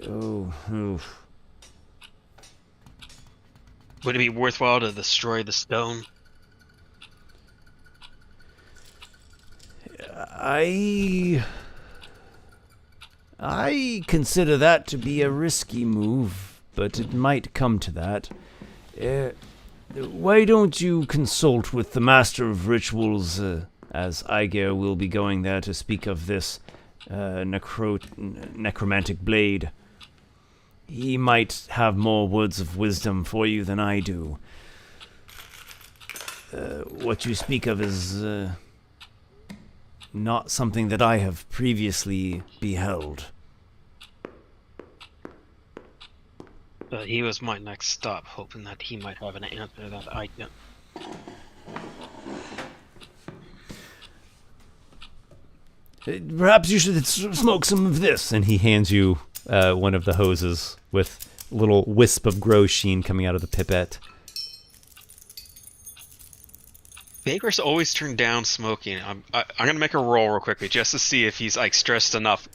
Speaker 6: Oh.
Speaker 3: Would it be worthwhile to destroy the stone?
Speaker 6: I consider that to be a risky move, but it might come to that. Why don't you consult with the Master of Rituals, as Aygir will be going there to speak of this necromantic blade. He might have more words of wisdom for you than I do. What you speak of is not something that I have previously beheld.
Speaker 3: But he was my next stop, hoping that he might have an answer that I don't.
Speaker 1: Perhaps you should smoke some of this. And he hands you one of the hoses with a little wisp of grow sheen coming out of the pipette.
Speaker 3: Baker's always turned down smoking. I'm gonna make a roll real quickly just to see if he's like stressed enough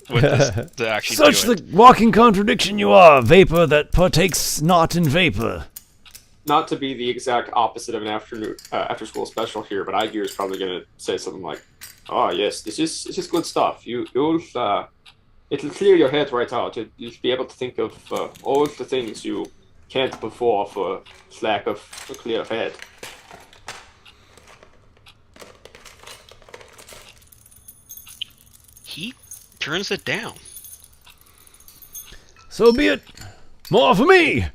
Speaker 3: with this to actually
Speaker 6: Such
Speaker 3: do it.
Speaker 6: the walking contradiction you are, vapor that partakes not in vapor.
Speaker 5: Not to be the exact opposite of an after school special here, but Aygir is probably going to say something like, "Oh yes, this is good stuff. It'll clear your head right out. You'll be able to think of all the things you can't before for lack of a clear head."
Speaker 3: He turns it down.
Speaker 6: So be it. More for me.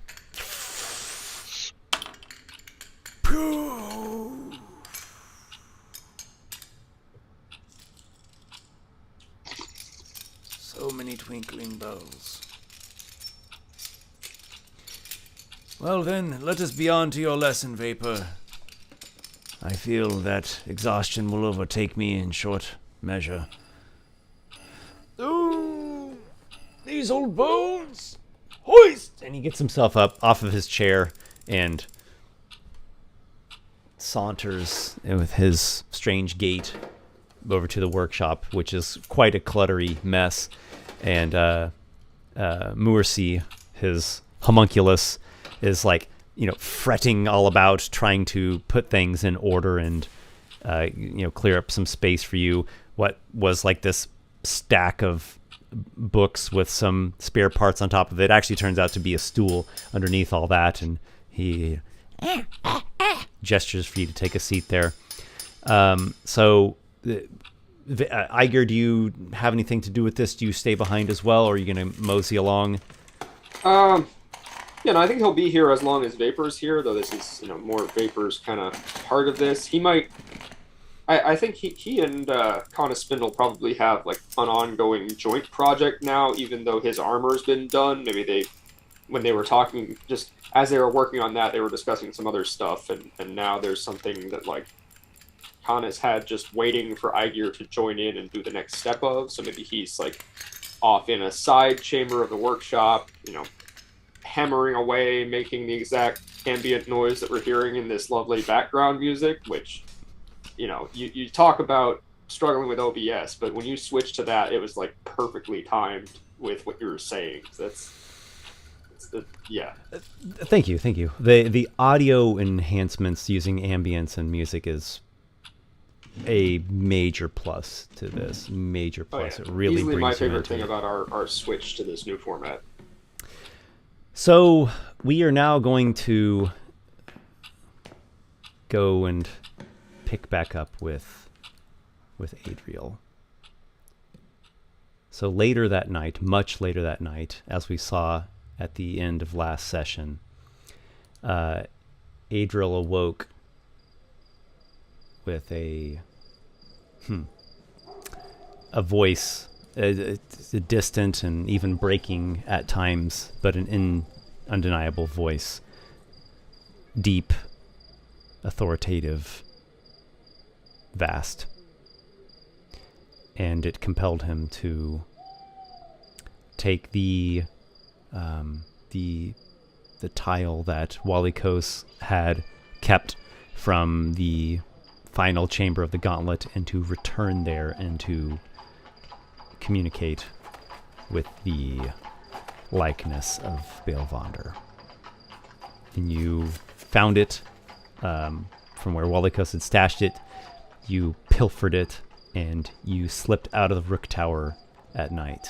Speaker 6: So many twinkling bells. Well then, let us be on to your lesson, Vapor. I feel that exhaustion will overtake me in short measure.
Speaker 1: Ooh, these old bones! Hoist! And he gets himself up off of his chair and saunters with his strange gait over to the workshop, which is quite a cluttery mess. And Moorsi, his homunculus, is like, fretting all about trying to put things in order and, clear up some space for you. What was like this stack of books with some spare parts on top of it actually turns out to be a stool underneath all that, and he gestures for you to take a seat there. Aygir, do you have anything to do with this? Do you stay behind as well, or are you going to mosey along?
Speaker 5: I think he'll be here as long as Vapor's here, though this is, more Vapor's kind of part of this. He might... I think he and Connor Spindle probably have like an ongoing joint project now, even though his armor's been done. Maybe when they were talking, just as they were working on that, they were discussing some other stuff, and now there's something that like Connor's had just waiting for Aygir to join in and do the next step of. So maybe he's like off in a side chamber of the workshop, hammering away, making the exact ambient noise that we're hearing in this lovely background music, which, you talk about struggling with OBS, but when you switch to that, it was like perfectly timed with what you were saying. Yeah.
Speaker 1: Thank you. The audio enhancements using ambience and music is a major plus to this. Major plus.
Speaker 5: Oh, yeah.
Speaker 1: It really
Speaker 5: easily
Speaker 1: brings
Speaker 5: my
Speaker 1: you
Speaker 5: favorite
Speaker 1: into
Speaker 5: thing
Speaker 1: it.
Speaker 5: about our switch to this new format.
Speaker 1: So we are now going to go and pick back up with Adriel. So later that night, much later that night, as we saw at the end of last session, Adriel awoke with a voice, a distant and even breaking at times, but an undeniable voice, deep, authoritative, vast, and it compelled him to take the tile that Walykos had kept from the final chamber of the gauntlet and to return there and to communicate with the likeness of Balvander. And you found it from where Walykos had stashed it. You pilfered it, and you slipped out of the Rook Tower at night.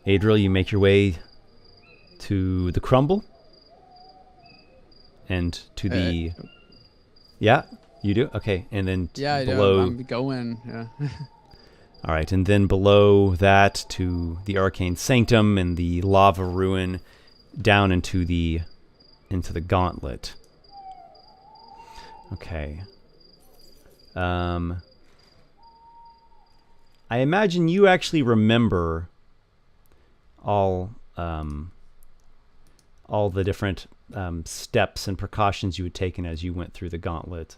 Speaker 1: Adriel, you make your way to the crumble and to the... Yeah, you do? Okay, and then
Speaker 4: Yeah,
Speaker 1: below...
Speaker 4: I'm going, yeah.
Speaker 1: All right, and then below that to the Arcane Sanctum and the Lava Ruin, down into the Gauntlet. Okay. I imagine you actually remember all the different steps and precautions you had taken as you went through the Gauntlet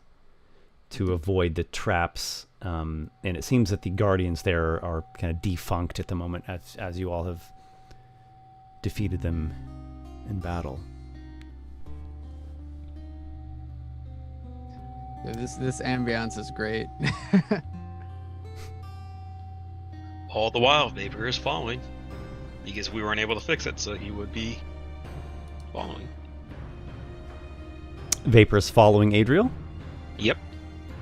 Speaker 1: to avoid the traps. And it seems that the Guardians there are kind of defunct at the moment as you all have defeated them in battle.
Speaker 4: Yeah, this ambiance is great.
Speaker 3: All the while, Vapor is following. Because we weren't able to fix it, so he would be following.
Speaker 1: Vapor's following Adriel?
Speaker 3: Yep.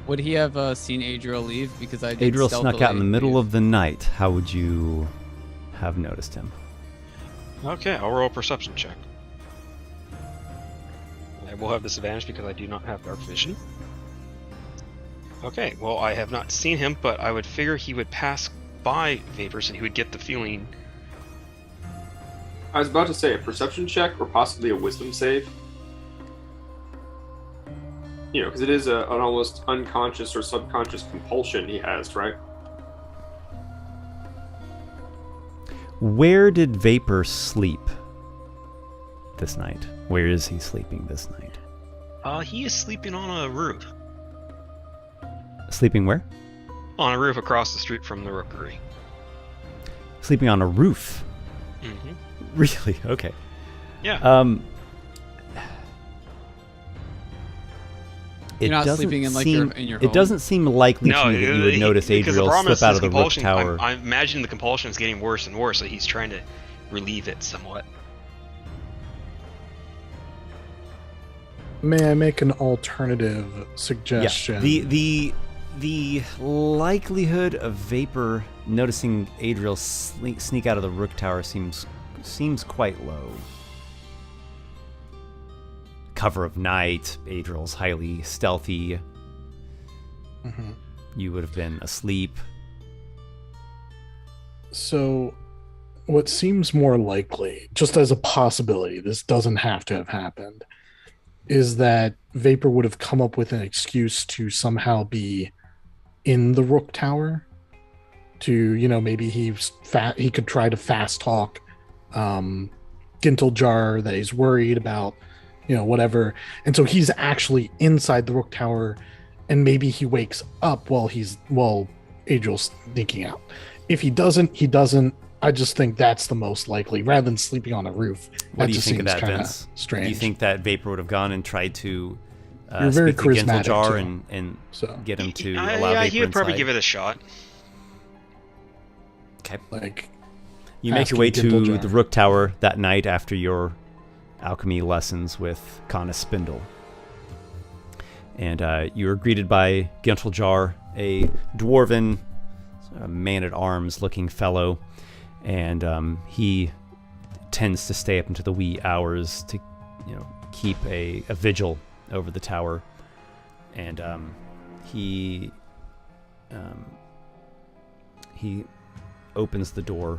Speaker 4: Would he have seen Adriel leave? Because I did
Speaker 1: Adriel snuck out in the middle
Speaker 4: leave.
Speaker 1: of the night. How would you have noticed him?
Speaker 3: Okay, I'll roll a perception check. I will have disadvantage because I do not have dark vision. Okay, well, I have not seen him, but I would figure he would pass by Vapor, so he would get the feeling.
Speaker 5: I was about to say a perception check or possibly a wisdom save. Because it is an almost unconscious or subconscious compulsion he has, right?
Speaker 1: Where did Vapor sleep this night? Where is he sleeping this night?
Speaker 3: He is sleeping on a roof.
Speaker 1: Sleeping where?
Speaker 3: On a roof across the street from the rookery.
Speaker 1: Sleeping on a roof?
Speaker 3: Mm-hmm.
Speaker 1: Really? Okay.
Speaker 3: Yeah.
Speaker 4: You're not sleeping in your home?
Speaker 1: It doesn't seem likely to me that you would notice Adriel slip out of the Rook Tower.
Speaker 3: I imagine the compulsion is getting worse and worse, so he's trying to relieve it somewhat.
Speaker 2: May I make an alternative suggestion?
Speaker 1: Yeah. The likelihood of Vapor noticing Adriel sneak out of the Rook Tower seems quite low. Cover of night, Adriel's highly stealthy.
Speaker 2: Mm-hmm.
Speaker 1: You would have been asleep.
Speaker 2: So, what seems more likely, just as a possibility, this doesn't have to have happened, is that Vapor would have come up with an excuse to somehow be in the Rook Tower. To, maybe he could try to fast talk Ginteljar that he's worried about, whatever. And so he's actually inside the Rook Tower, and maybe he wakes up while Adriel's sneaking out. If he doesn't, he doesn't. I just think that's the most likely, rather than sleeping on a roof.
Speaker 1: What do you think of that, Vince?
Speaker 2: Strange.
Speaker 1: Do you think that Vapor would have gone and tried to
Speaker 2: You're very
Speaker 1: speak to
Speaker 2: charismatic,
Speaker 1: Ginteljar
Speaker 2: too.
Speaker 1: and
Speaker 2: So,
Speaker 1: get him to
Speaker 3: Yeah,
Speaker 1: allow Vapor
Speaker 3: he would probably
Speaker 1: inside?
Speaker 3: give it a shot.
Speaker 1: Okay.
Speaker 2: like,
Speaker 1: You make your
Speaker 2: asking
Speaker 1: way to
Speaker 2: Ginteljar.
Speaker 1: the Rook Tower that night after your alchemy lessons with Kana Spindle. And you are greeted by Ginteljar, a dwarven man-at-arms looking fellow. And he tends to stay up into the wee hours to, keep a vigil over the tower. And he opens the door.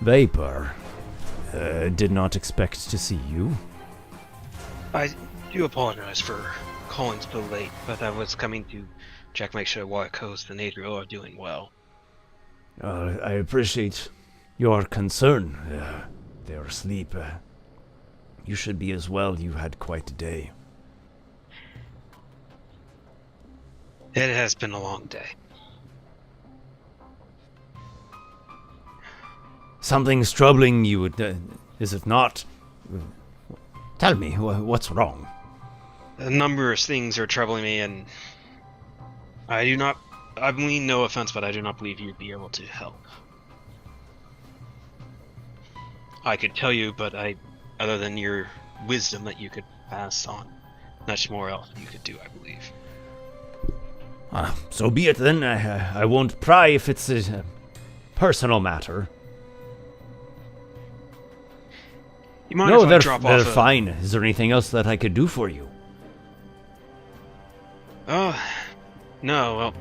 Speaker 1: Vapor, did not expect to see you.
Speaker 3: I do apologize for calling so late, but I was coming to check, make sure Walykos and Adriel are doing well.
Speaker 6: I appreciate your concern. They are asleep. You should be as well. You had quite a day.
Speaker 3: It has been a long day.
Speaker 6: Something's troubling you, is it not? Tell me, what's wrong?
Speaker 3: A number of things are troubling me, and I mean no offense, but I do not believe you'd be able to help. I could tell you, but other than your wisdom that you could pass on, much more else you could do, I believe.
Speaker 6: So be it then. I won't pry if it's a personal matter.
Speaker 3: You mind
Speaker 6: No,
Speaker 3: if I drop
Speaker 6: they're
Speaker 3: off
Speaker 6: fine. Is there anything else that I could do for you?
Speaker 3: Oh, no, well,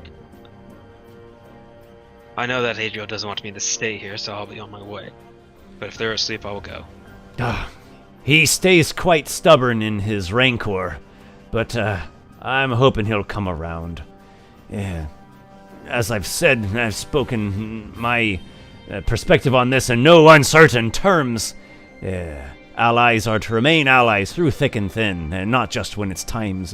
Speaker 3: I know that Adriel doesn't want me to stay here, so I'll be on my way. But if they're asleep, I will go.
Speaker 6: He stays quite stubborn in his rancor, but I'm hoping he'll come around. Yeah. As I've said, I've spoken my perspective on this in no uncertain terms. Allies are to remain allies through thick and thin, and not just when it's times,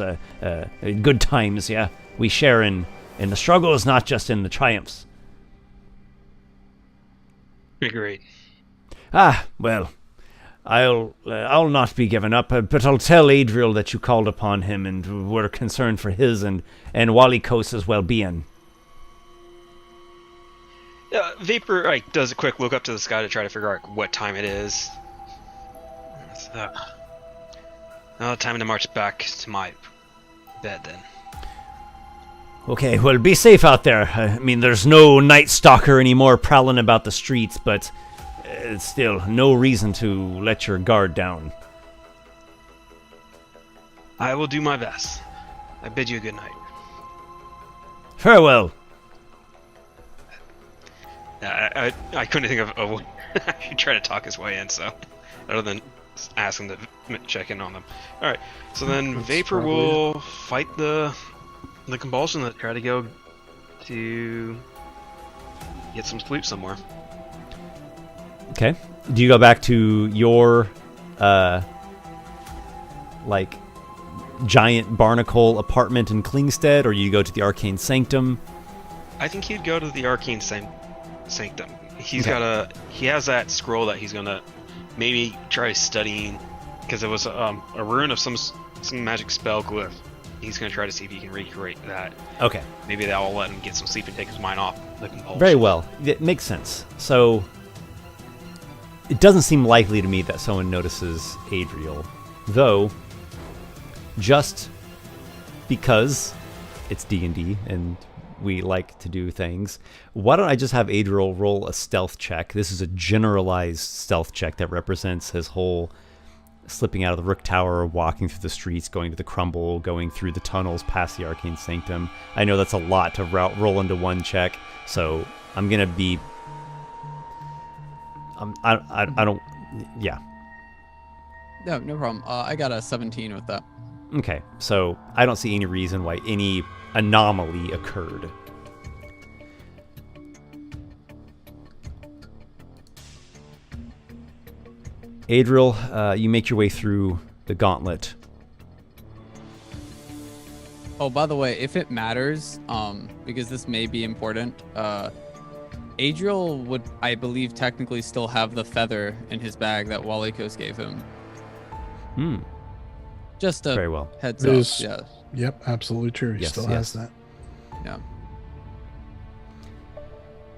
Speaker 6: good times, yeah. We share in the struggles, not just in the triumphs.
Speaker 3: Agreed.
Speaker 6: Well, I'll not be given up, but I'll tell Adriel that you called upon him and were concerned for his and Walykos' well-being.
Speaker 3: Vapor does a quick look up to the sky to try to figure out what time it is. Now time to march back to my bed then.
Speaker 6: Okay, well, be safe out there. I mean, there's no Night Stalker anymore prowling about the streets, but still, no reason to let your guard down.
Speaker 3: I will do my best. I bid you a good night.
Speaker 6: Farewell.
Speaker 3: I couldn't think of a way I should try to talk his way in, so other than ask him to check in on them. Alright, so then
Speaker 2: That's
Speaker 3: Vapor
Speaker 2: probably
Speaker 3: will fight the compulsion that try to go to get some sleep somewhere.
Speaker 1: Okay. Do you go back to your, giant barnacle apartment in Klingstead, or you go to the Arcane Sanctum?
Speaker 3: I think he'd go to the Arcane Sanctum. He's
Speaker 1: Okay.
Speaker 3: he has that scroll that he's gonna maybe try studying, because it was a rune of some magic spell glyph. He's gonna try to see if he can recreate that.
Speaker 1: Okay.
Speaker 3: Maybe that will let him get some sleep and take his mind off the compulsion.
Speaker 1: Very well. It makes sense. So, it doesn't seem likely to me that someone notices Adriel, though, just because it's D&D and we like to do things, why don't I just have Adriel roll a stealth check? This is a generalized stealth check that represents his whole slipping out of the Rook Tower, walking through the streets, going to the Crumble, going through the tunnels past the Arcane Sanctum. I know that's a lot to roll into one check, so I'm gonna be. I don't. Yeah.
Speaker 4: No, no problem. I got a 17 with that.
Speaker 1: Okay, so I don't see any reason why any anomaly occurred. Adriel, you make your way through the gauntlet.
Speaker 4: Oh, by the way, if it matters, because this may be important, Adriel would, I believe, technically still have the feather in his bag that Walykos gave him.
Speaker 1: Hmm.
Speaker 4: Just a
Speaker 1: Very well.
Speaker 4: heads
Speaker 2: It
Speaker 4: up.
Speaker 2: is-
Speaker 4: Yeah.
Speaker 2: Yep, absolutely true. He
Speaker 1: Yes,
Speaker 2: still
Speaker 1: yes.
Speaker 2: has that.
Speaker 4: Yeah.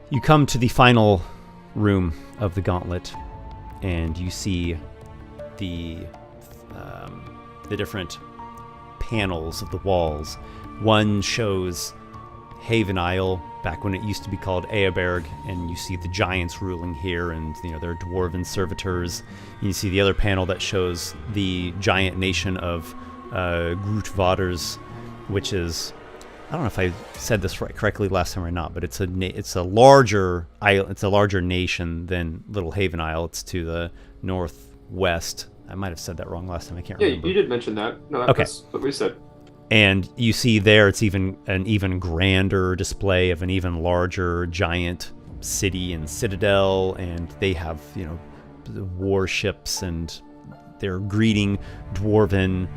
Speaker 1: You come to the final room of the gauntlet, and you see the different panels of the walls. One shows Haven Isle, back when it used to be called Eaberg, and you see the giants ruling here, and their dwarven servitors. And you see the other panel that shows the giant nation of Grootvaarders, which is, I don't know if I said this correctly last time or not, but it's a larger isle. It's a larger nation than Little Haven Isle. It's to the northwest. I might have said that wrong last time. I can't
Speaker 5: Yeah,
Speaker 1: remember.
Speaker 5: you did mention that. No,
Speaker 1: Okay.
Speaker 5: that's what we said.
Speaker 1: And you see there, it's an even grander display of an even larger giant city and citadel, and they have warships, and they're greeting dwarven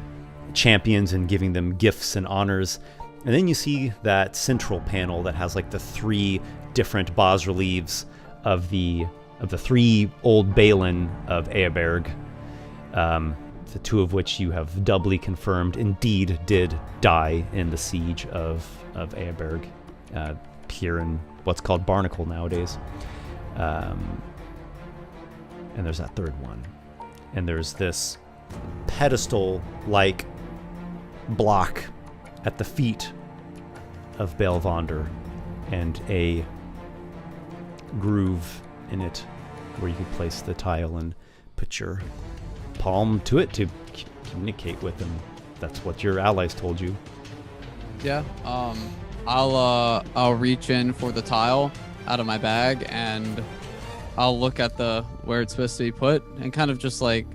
Speaker 1: champions and giving them gifts and honors. And then you see that central panel that has like the 3 different bas-reliefs of the 3 old Balin of Eaberg, the 2 of which you have doubly confirmed indeed did die in the siege of Eaberg, here in what's called Barnacle nowadays. And there's that 3rd one. And there's this pedestal-like block at the feet of Belvander, and a groove in it where you can place the tile and put your palm to it to communicate with them. That's what your allies told you.
Speaker 4: Yeah. I'll reach in for the tile out of my bag, and I'll look at where it's supposed to be put, and kind of just take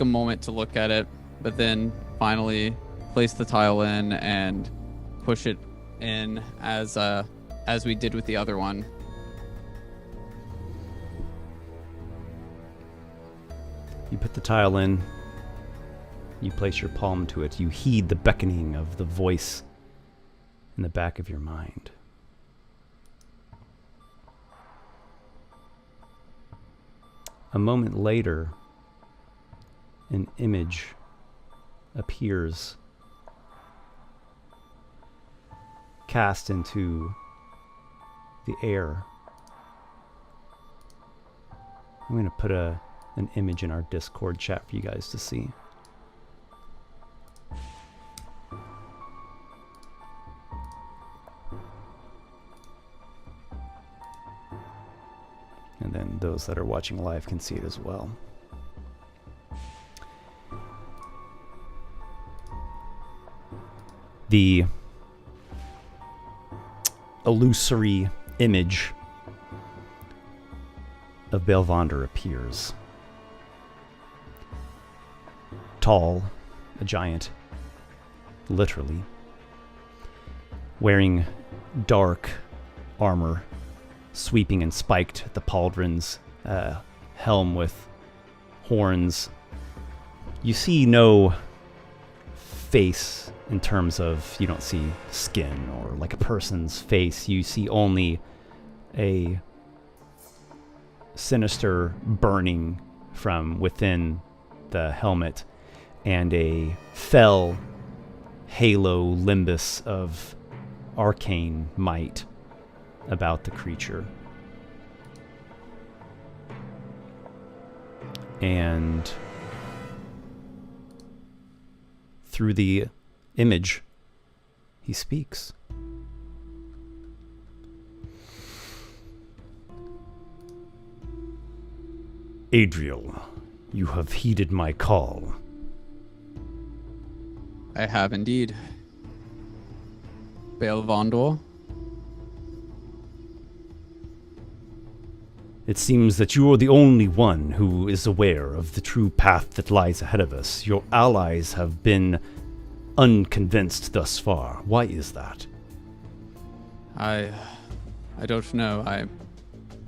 Speaker 4: a moment to look at it, but then finally place the tile in and push it in as we did with the other one.
Speaker 1: You put the tile in, you place your palm to it, you heed the beckoning of the voice in the back of your mind. A moment later, an image appears, cast into the air. I'm going to put an image in our Discord chat for you guys to see. And then those that are watching live can see it as well. The illusory image of Belvander appears. Tall, a giant, literally, wearing dark armor, sweeping and spiked at the pauldrons, helm with horns. You see no face in terms of, you don't see skin or like a person's face. You see only a sinister burning from within the helmet and a fell halo limbus of arcane might about the creature. And through the image, he speaks. Adriel, you have heeded my call.
Speaker 4: I have indeed. Belvander,
Speaker 1: It seems that you are the only one who is aware of the true path that lies ahead of us. Your allies have been unconvinced thus far. Why is that?
Speaker 4: I don't know.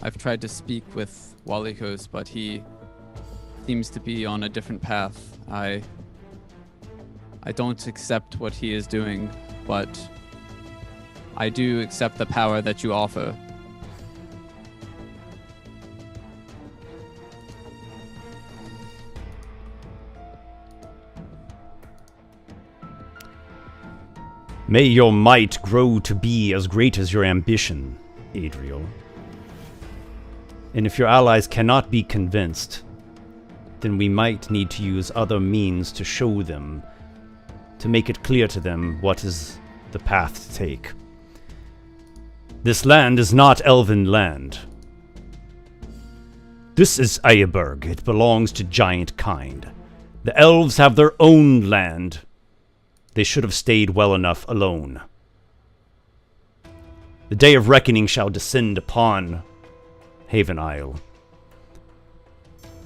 Speaker 4: I've tried to speak with Walykos, but he seems to be on a different path. I don't accept what he is doing, but I do accept the power that you offer.
Speaker 1: May your might grow to be as great as your ambition, Adriel. And if your allies cannot be convinced, then we might need to use other means to show them, to make it clear to them what is the path to take. This land is not elven land. This is Aygir. It belongs to giant kind. The elves have their own land. They should have stayed well enough alone. The day of reckoning shall descend upon Haven Isle.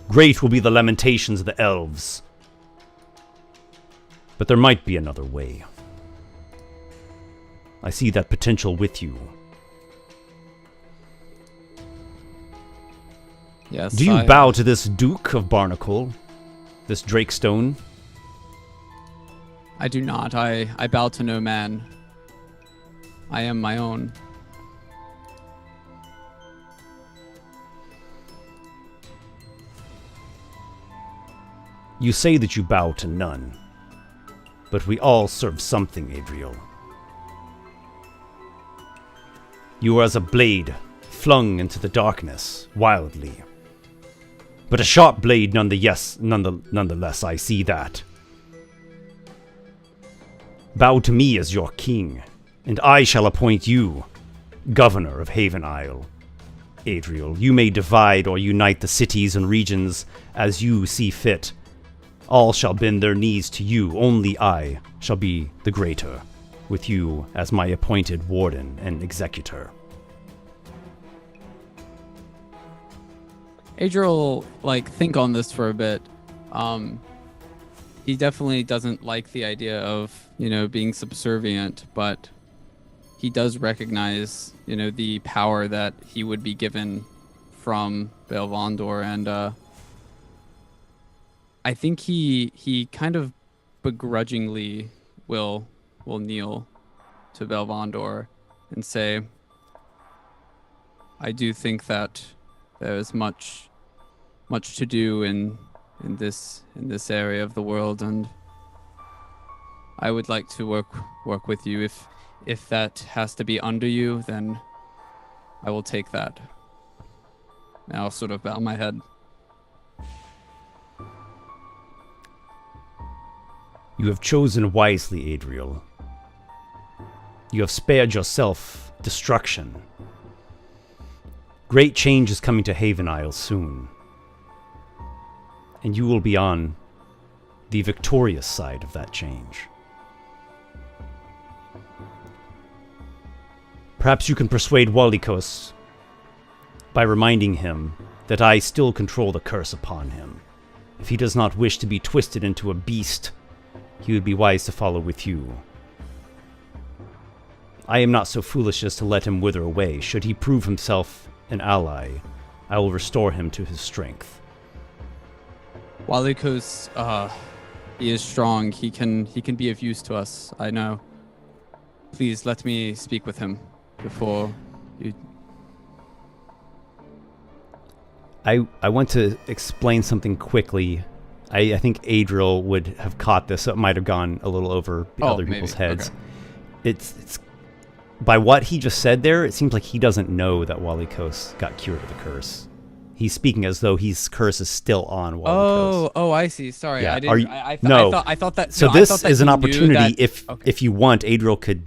Speaker 1: Great will be the lamentations of the elves. But there might be another way. I see that potential with you.
Speaker 4: Yes.
Speaker 1: Do you bow to this Duke of Barnacle? This Drakestone?
Speaker 4: I do not. I bow to no man. I am my own.
Speaker 1: You say that you bow to none, but we all serve something, Adriel. You are as a blade flung into the darkness, wildly. But a sharp blade nonetheless, I see that. Bow to me as your king, and I shall appoint you governor of Haven Isle. Adriel, you may divide or unite the cities and regions as you see fit. All shall bend their knees to you, only I shall be the greater, with you as my appointed warden and executor.
Speaker 4: Adriel, think on this for a bit. He definitely doesn't like the idea of, being subservient, but he does recognize, the power that he would be given from Belvandor, and I think he kind of begrudgingly will kneel to Belvandor and say, I do think that there is much to do in this area of the world, and I would like to work with you. If that has to be under you, then I will take that. And I'll sort of bow my head.
Speaker 1: You have chosen wisely, Adriel. You have spared yourself destruction. Great change is coming to Haven Isle soon. And you will be on the victorious side of that change. Perhaps you can persuade Walykos by reminding him that I still control the curse upon him. If he does not wish to be twisted into a beast, he would be wise to follow with you. I am not so foolish as to let him wither away. Should he prove himself an ally, I will restore him to his strength.
Speaker 4: Walykos, he is strong. He can be of use to us. I know. Please let me speak with him before you.
Speaker 1: I want to explain something quickly. I think Adriel would have caught this, so it might have gone a little over other people's heads.
Speaker 4: Okay.
Speaker 1: It's by what he just said there, it seems like he doesn't know that Walykos got cured of the curse. He's speaking as though his curse is still on Walykos.
Speaker 4: Oh, I see. Sorry,
Speaker 1: Yeah.
Speaker 4: I didn't. I thought that.
Speaker 1: So
Speaker 4: no,
Speaker 1: this
Speaker 4: I thought that
Speaker 1: is an
Speaker 4: he knew
Speaker 1: opportunity.
Speaker 4: that-
Speaker 1: If you want, Adriel could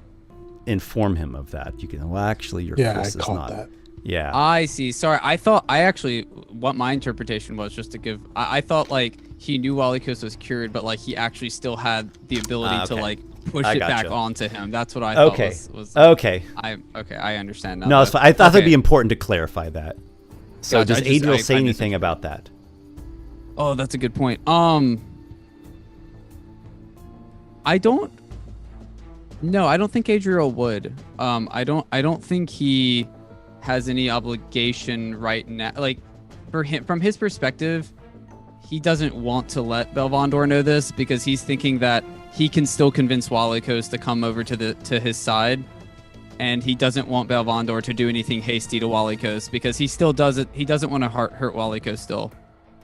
Speaker 1: inform him of that. You can. Well, actually, your
Speaker 2: Yeah, I
Speaker 1: curse is
Speaker 2: caught
Speaker 1: not.
Speaker 2: that.
Speaker 1: Yeah.
Speaker 4: I see. Sorry, what my interpretation was, just to give. I thought he knew Walykos was cured, but he actually still had the ability
Speaker 1: okay.
Speaker 4: to push
Speaker 1: I
Speaker 4: it back
Speaker 1: gotcha.
Speaker 4: onto him. That's what I thought
Speaker 1: Okay.
Speaker 4: was.
Speaker 1: Okay.
Speaker 4: I understand now.
Speaker 1: No, it's fine. I thought it'd
Speaker 4: okay.
Speaker 1: be important to clarify that. So
Speaker 4: Gotcha,
Speaker 1: does Adriel say anything about that?
Speaker 4: Oh, that's a good point. I don't. No, I don't think Adriel would. I don't think he has any obligation right now. Like, for him, from his perspective, he doesn't want to let Belvandor know this because he's thinking that he can still convince Walykos to come over to his side, and he doesn't want Belvandor to do anything hasty to Walykos because he still doesn't. He doesn't want to hurt Walykos still,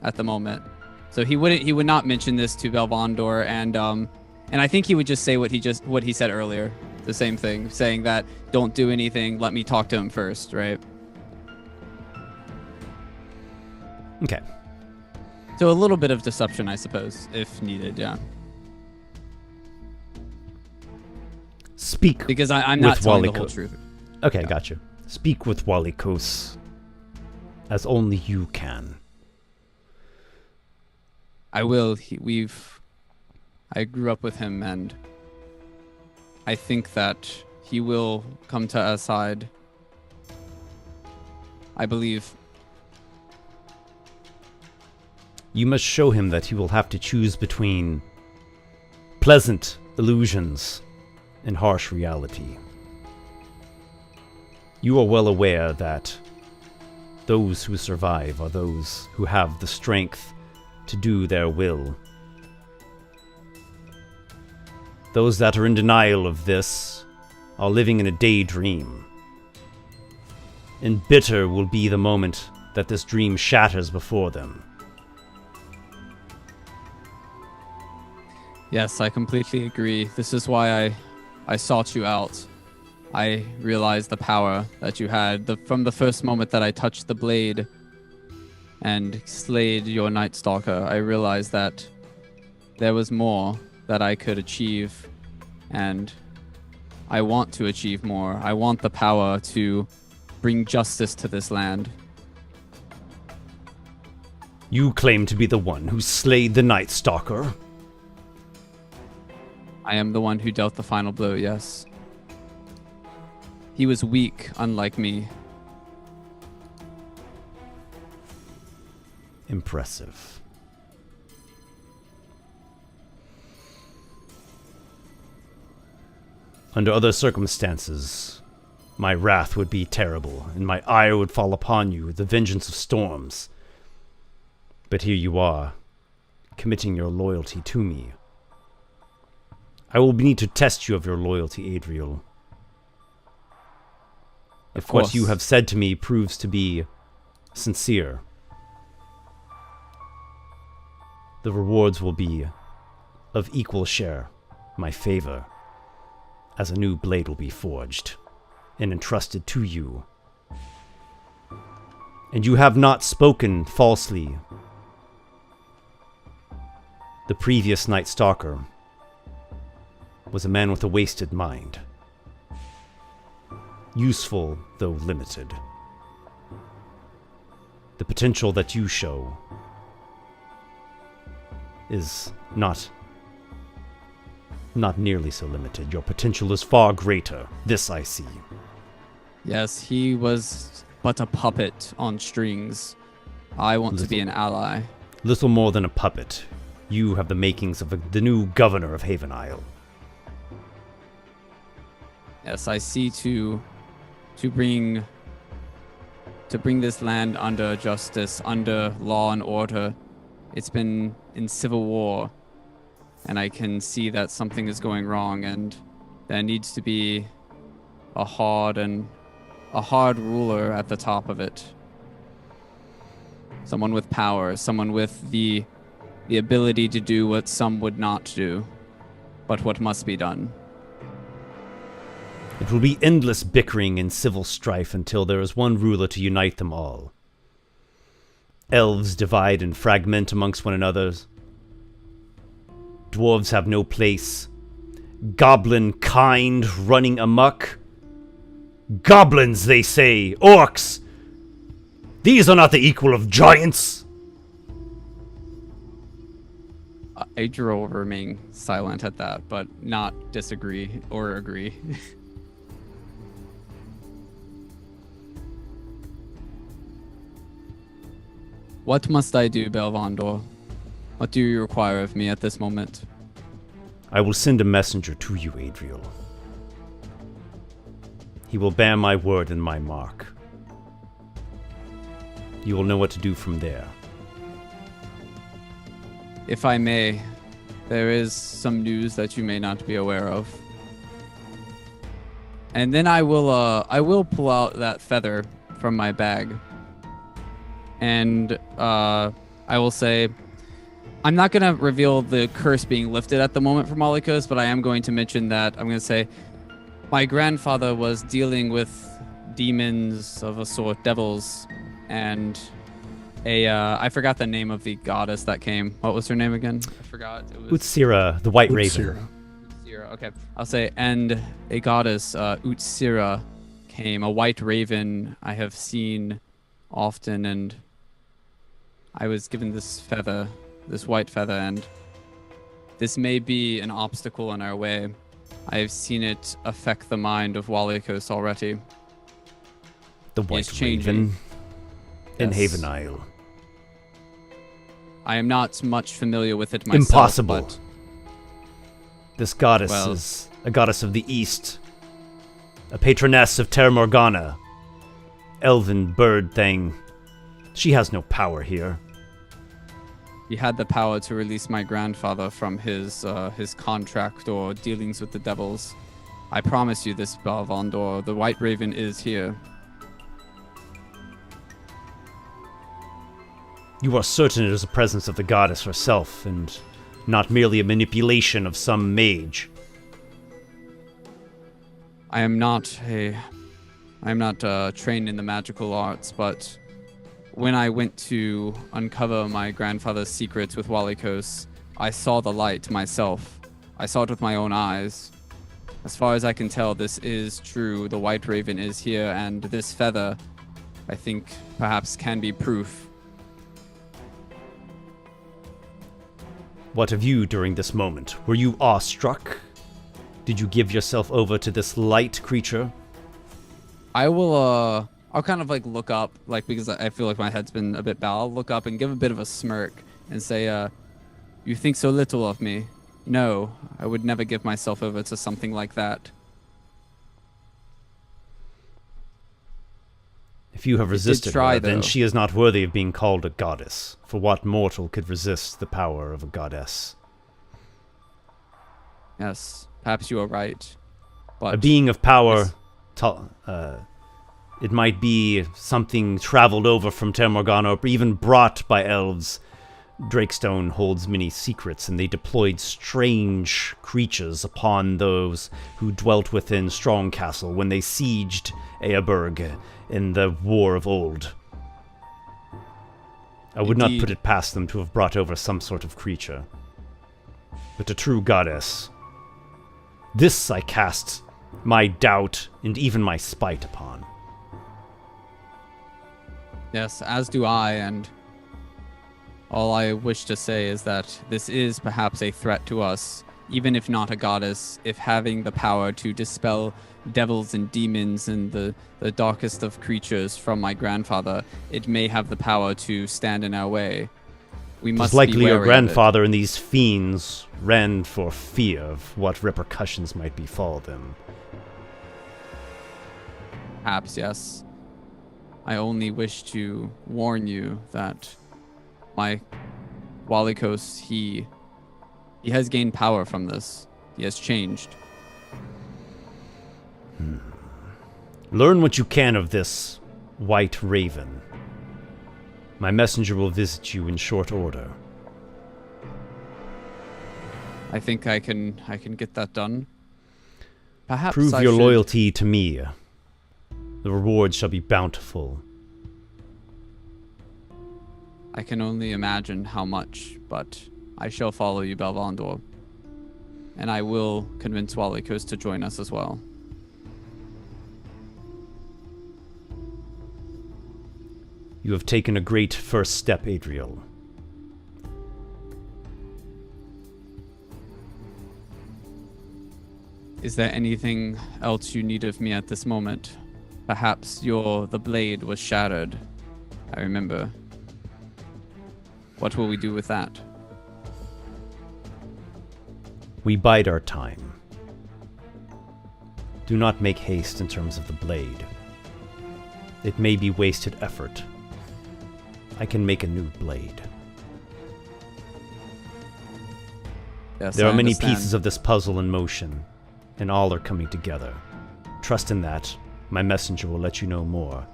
Speaker 4: at the moment. So he would not mention this to Belvandor, and I think he would just say what he said earlier, the same thing, saying that don't do anything, let me talk to him first, right?
Speaker 1: Okay.
Speaker 4: So a little bit of deception, I suppose, if needed, yeah.
Speaker 1: Speak
Speaker 4: because I'm not
Speaker 1: with
Speaker 4: telling the whole
Speaker 1: Walykos.
Speaker 4: truth.
Speaker 1: Okay,
Speaker 4: Yeah.
Speaker 1: gotcha. Speak with Walykos as only you can.
Speaker 4: I will. I grew up with him, and I think that he will come to our side. I believe.
Speaker 1: You must show him that he will have to choose between pleasant illusions and harsh reality. You are well aware that those who survive are those who have the strength to do their will. Those that are in denial of this are living in a daydream. And bitter will be the moment that this dream shatters before them.
Speaker 4: Yes, I completely agree. This is why I sought you out. I realized the power that you had from the first moment that I touched the blade and slayed your Night Stalker. I realized that there was more that I could achieve, and I want to achieve more. I want the power to bring justice to this land.
Speaker 1: You claim to be the one who slayed the Night Stalker.
Speaker 4: I am the one who dealt the final blow, yes. He was weak, unlike me.
Speaker 1: Impressive. Under other circumstances, my wrath would be terrible, and my ire would fall upon you with the vengeance of storms. But here you are, committing your loyalty to me. I will need to test you of your loyalty, Adriel. If what you have said to me proves to be sincere, the rewards will be of equal share, my favor, as a new blade will be forged and entrusted to you. And you have not spoken falsely. The previous Night Stalker was a man with a wasted mind. Useful, though limited. The potential that you show is not nearly so limited. Your potential is far greater. This I see.
Speaker 4: Yes, he was but a puppet on strings. I want to be an ally.
Speaker 1: Little more than a puppet. You have the makings of the new governor of Haven Isle.
Speaker 4: Yes, I see to bring this land under justice, under law and order. It's been in civil war, and I can see that something is going wrong, and there needs to be a hard ruler at the top of it. Someone with power, someone with the ability to do what some would not do, but what must be done.
Speaker 1: It will be endless bickering and civil strife until there is one ruler to unite them all. Elves divide and fragment amongst one another. Dwarves have no place. Goblin kind running amok. Goblins, they say! Orcs! These are not the equal of giants!
Speaker 4: Adriel will remain silent at that, but not disagree or agree. What must I do, Belvandor? What do you require of me at this moment?
Speaker 1: I will send a messenger to you, Adriel. He will bear my word and my mark. You will know what to do from there.
Speaker 4: If I may, there is some news that you may not be aware of. And then I will pull out that feather from my bag. And I will say, I'm not going to reveal the curse being lifted at the moment from Walykos, but I am going to mention that I'm going to say my grandfather was dealing with demons of a sort, devils, and I forgot the name of the goddess that came. What was her name again? I forgot. It was
Speaker 1: Utsira, the White
Speaker 2: Utsira.
Speaker 1: Raven.
Speaker 4: Utsira, okay. I'll say, and a goddess, Utsira, came, a white raven I have seen often, and I was given this feather, this white feather, and this may be an obstacle in our way. I have seen it affect the mind of Walykos already.
Speaker 1: The
Speaker 4: He is
Speaker 1: White
Speaker 4: changing.
Speaker 1: Raven in
Speaker 4: Yes.
Speaker 1: Haven Isle.
Speaker 4: I am not much familiar with it myself.
Speaker 1: Impossible.
Speaker 4: But
Speaker 1: This goddess
Speaker 4: Well-
Speaker 1: is a goddess of the East, a patroness of Terra Morgana, elven bird thing. She has no power here.
Speaker 4: he had the power to release my grandfather from his contract or dealings with the devils. I promise you this, Belvandor. The White Raven is here.
Speaker 1: You are certain it is the presence of the goddess herself, and not merely a manipulation of some mage.
Speaker 4: I am not trained in the magical arts, but when I went to uncover my grandfather's secrets with Walykos, I saw the light myself. I saw it with my own eyes. As far as I can tell, this is true. The White Raven is here, and this feather, I think, perhaps can be proof.
Speaker 1: What of you during this moment? Were you awestruck? Did you give yourself over to this light creature?
Speaker 4: I'll kind of like look up, like, because I feel like my head's been a bit bowed. I'll look up and give a bit of a smirk and say, you think so little of me. No, I would never give myself over to something like that.
Speaker 1: If you have resisted
Speaker 4: try,
Speaker 1: her, then
Speaker 4: though.
Speaker 1: she is not worthy of being called a goddess. For what mortal could resist the power of a goddess?
Speaker 4: Yes, perhaps you are right. But
Speaker 1: A being of power,
Speaker 4: Yes.
Speaker 1: it might be something traveled over from Terra Morgana, or even brought by elves. Drakestone holds many secrets, and they deployed strange creatures upon those who dwelt within Strongcastle when they sieged Eaberg in the War of Old. I would not
Speaker 4: Indeed.
Speaker 1: put it past them to have brought over some sort of creature. But a true goddess. This I cast my doubt and even my spite upon.
Speaker 4: yes, as do I, and all I wish to say is that this is perhaps a threat to us, even if not a goddess, if having the power to dispel devils and demons and the darkest of creatures from my grandfather, it may have the power to stand in our way. We
Speaker 1: It
Speaker 4: must
Speaker 1: was likely
Speaker 4: be
Speaker 1: your
Speaker 4: wary of it.
Speaker 1: grandfather and these fiends ran for fear of what repercussions might befall them.
Speaker 4: Perhaps, yes. I only wish to warn you that my Walykos, he has gained power from this. He has changed.
Speaker 1: Learn what you can of this White Raven. My messenger will visit you in short order.
Speaker 4: I think I can get that done. Perhaps
Speaker 1: Prove
Speaker 4: I
Speaker 1: your
Speaker 4: should-
Speaker 1: loyalty to me. The reward shall be bountiful.
Speaker 4: I can only imagine how much, but I shall follow you, Belvandor. And I will convince Walykos to join us as well.
Speaker 1: You have taken a great first step, Adriel.
Speaker 4: Is there anything else you need of me at this moment? Perhaps the blade was shattered. I remember. what will we do with that?
Speaker 1: We bide our time. Do not make haste in terms of the blade. It may be wasted effort. I can make a new blade.
Speaker 4: Yes,
Speaker 1: There
Speaker 4: I
Speaker 1: are many
Speaker 4: understand.
Speaker 1: pieces of this puzzle in motion, and all are coming together. Trust in that. My messenger will let you know more.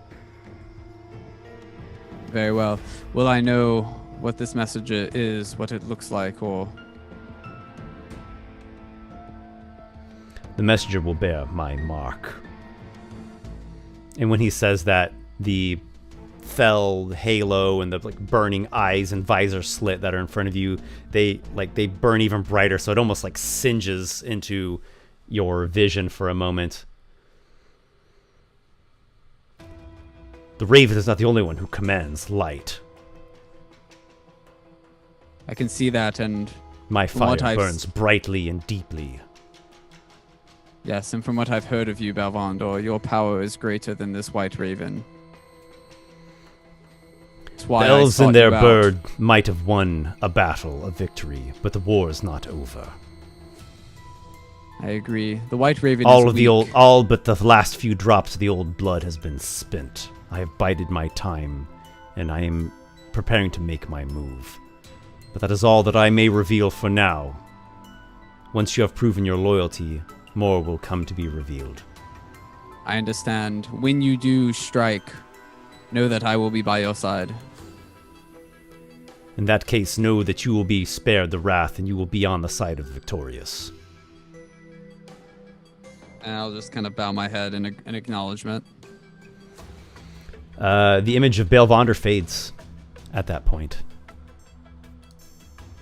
Speaker 4: Very well. Will I know what this message is, what it looks like, or...
Speaker 1: The messenger will bear my mark. And when he says that, the fell halo and the burning eyes and visor slit that are in front of you, they burn even brighter, so it almost singes into your vision for a moment. The Raven is not the only one who commands light.
Speaker 4: I can see that, and
Speaker 1: My
Speaker 4: From
Speaker 1: fire
Speaker 4: what I've
Speaker 1: burns brightly and deeply.
Speaker 4: yes, and from what I've heard of you, Balvandor, your power is greater than this white raven. That's why
Speaker 1: The elves
Speaker 4: I sought
Speaker 1: and their
Speaker 4: you out.
Speaker 1: bird might have won a battle, a victory, but the war is not over.
Speaker 4: I agree. The white raven
Speaker 1: All
Speaker 4: is
Speaker 1: of the
Speaker 4: weak.
Speaker 1: all but the last few drops of the old blood has been spent. I have bided my time, and I am preparing to make my move. But that is all that I may reveal for now. Once you have proven your loyalty, more will come to be revealed.
Speaker 4: I understand. When you do strike, know that I will be by your side.
Speaker 1: In that case, know that you will be spared the wrath, and you will be on the side of victorious.
Speaker 4: And I'll just kind of bow my head in acknowledgement.
Speaker 1: The image of Belvander fades at that point,